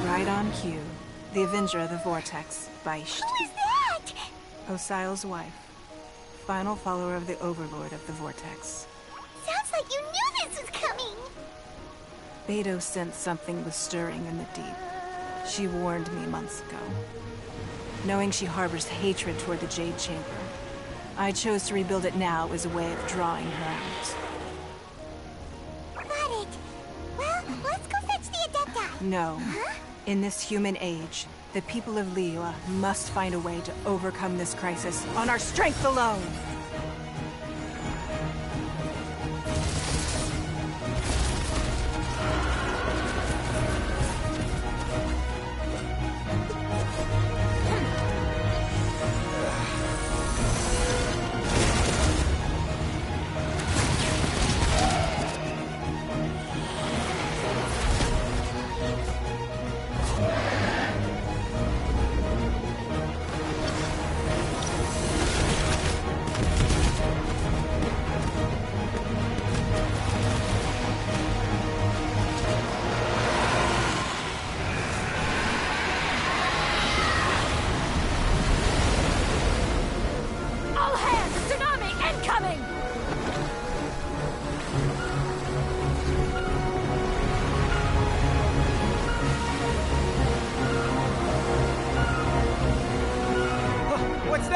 Right on cue. The Avenger of the Vortex, Beisht. Who is that? Osial's wife. Final follower of the Overlord of the Vortex. Sounds like you knew this was coming! Beidou sensed something was stirring in the deep. She warned me months ago. Knowing she harbors hatred toward the Jade Chamber, I chose to rebuild it now as a way of drawing her out. Got it. Well, let's go fetch the Adepti. No. Huh? In this human age, the people of Liyue must find a way to overcome this crisis on our strength alone!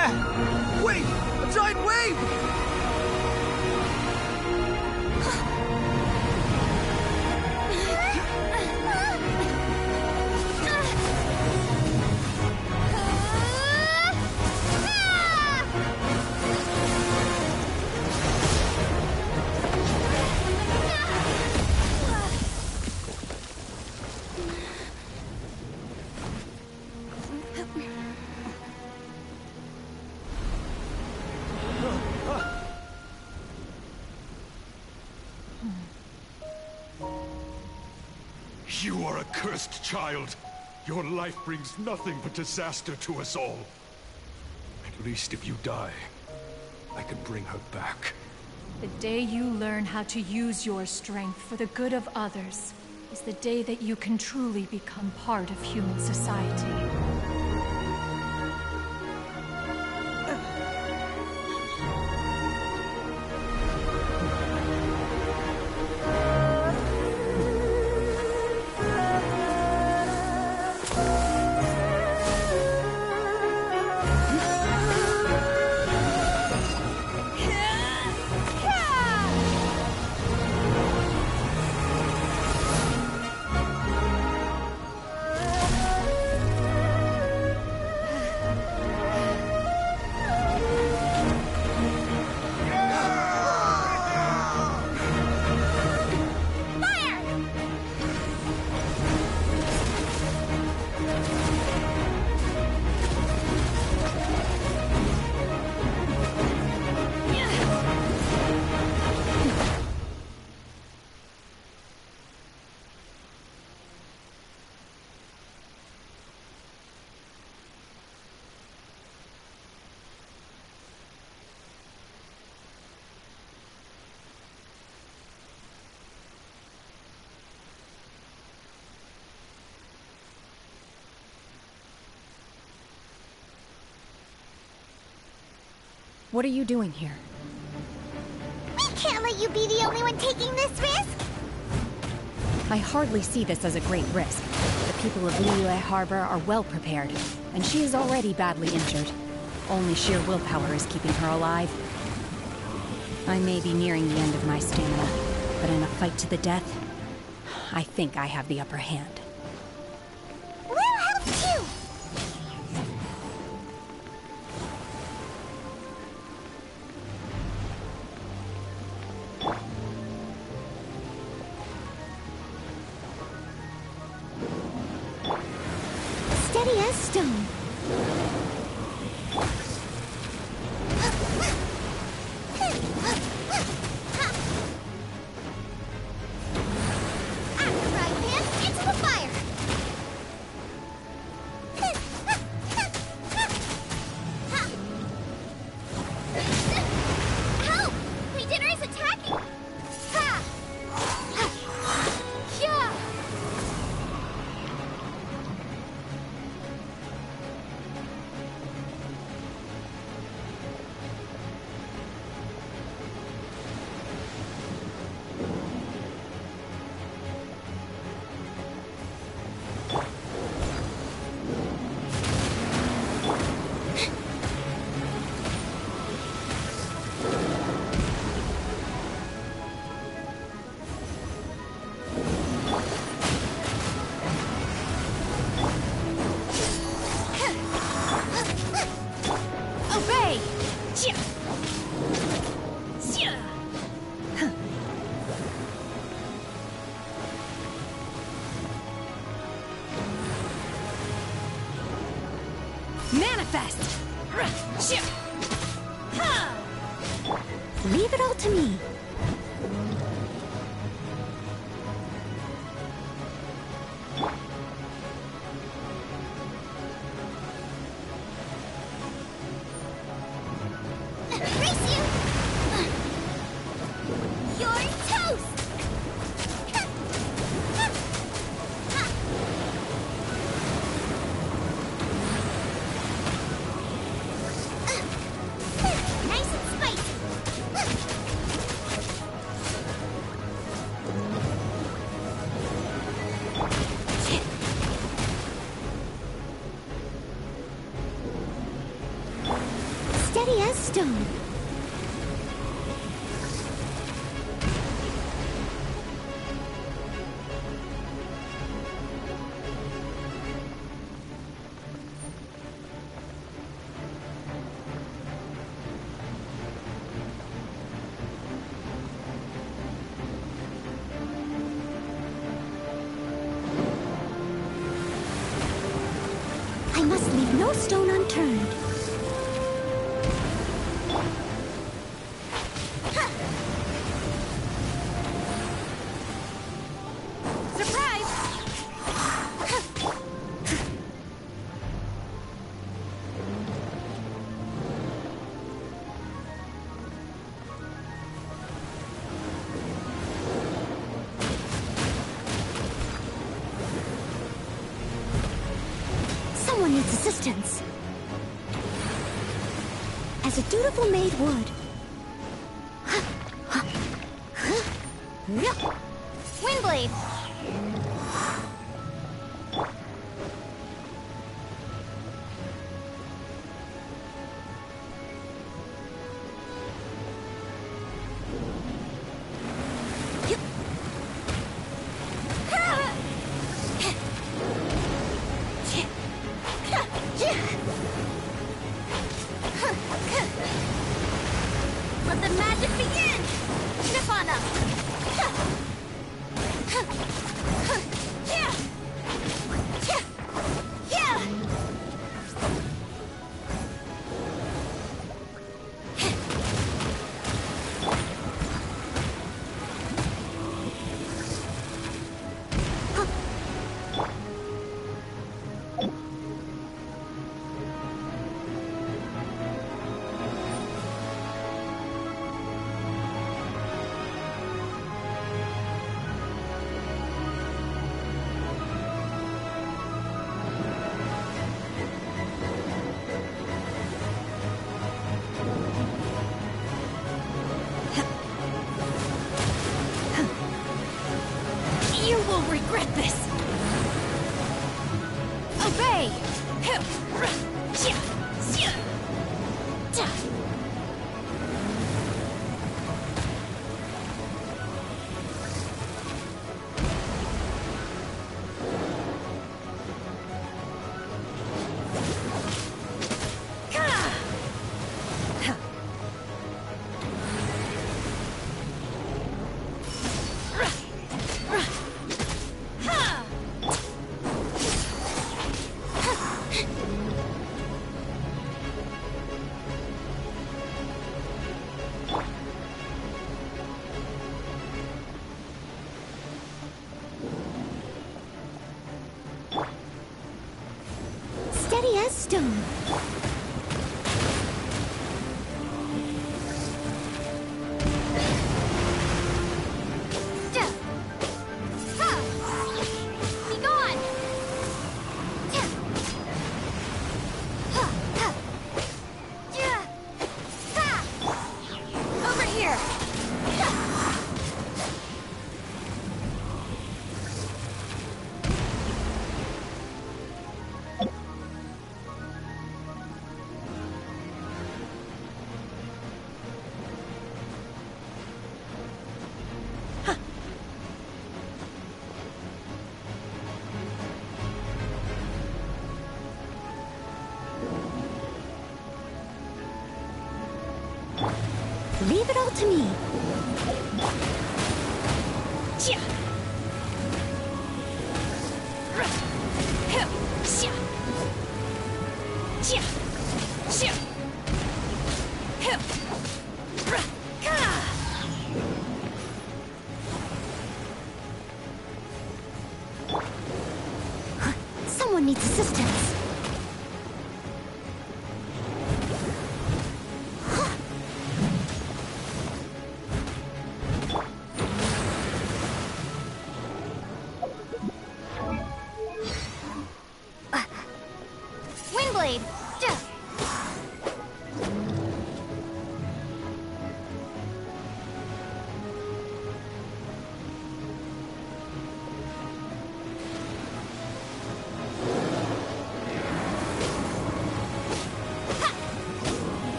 that? Wait! A giant wave! You are a cursed child. Your life brings nothing but disaster to us all. At least if you die, I can bring her back. The day you learn how to use your strength for the good of others is the day that you can truly become part of human society. What are you doing here? We can't let you be the only one taking this risk! I hardly see this as a great risk. The people of Liyue Harbor are well prepared, and she is already badly injured. Only sheer willpower is keeping her alive. I may be nearing the end of my stamina, but in a fight to the death, I think I have the upper hand. We'll help too! Steady as stone. Right hand into the fire. Help! Leader is attacking. Ha! Yeah! Obey! Chia! Chia! Manifest! Chia! Leave it all to me. Race you! You're toast! Nice and spicy! Steady as stone. I must leave no stone unturned. Someone needs assistance. As a dutiful maid would. Windblade! Let the magic begin! Snip on them! You will regret this! Obey! Steady as stone. Be gone! Over here! Leave it all to me. Someone needs assistance.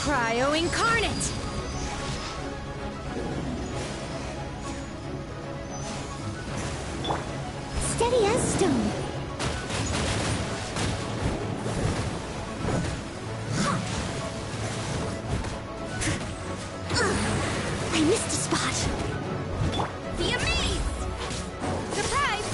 Cryo Incarnate! Steady as stone. I missed a spot. The Amaze! Surprise!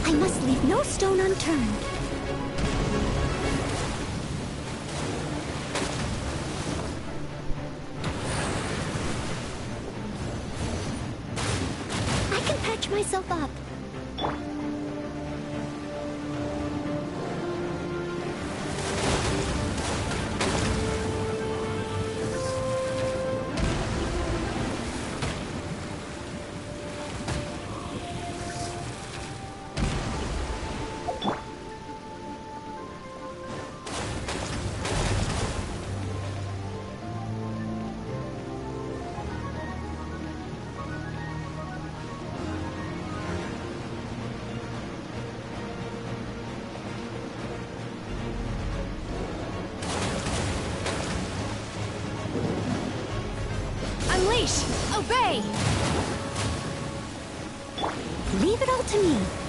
I must leave no stone unturned. I can patch myself up. Unleash! Obey! Leave it all to me.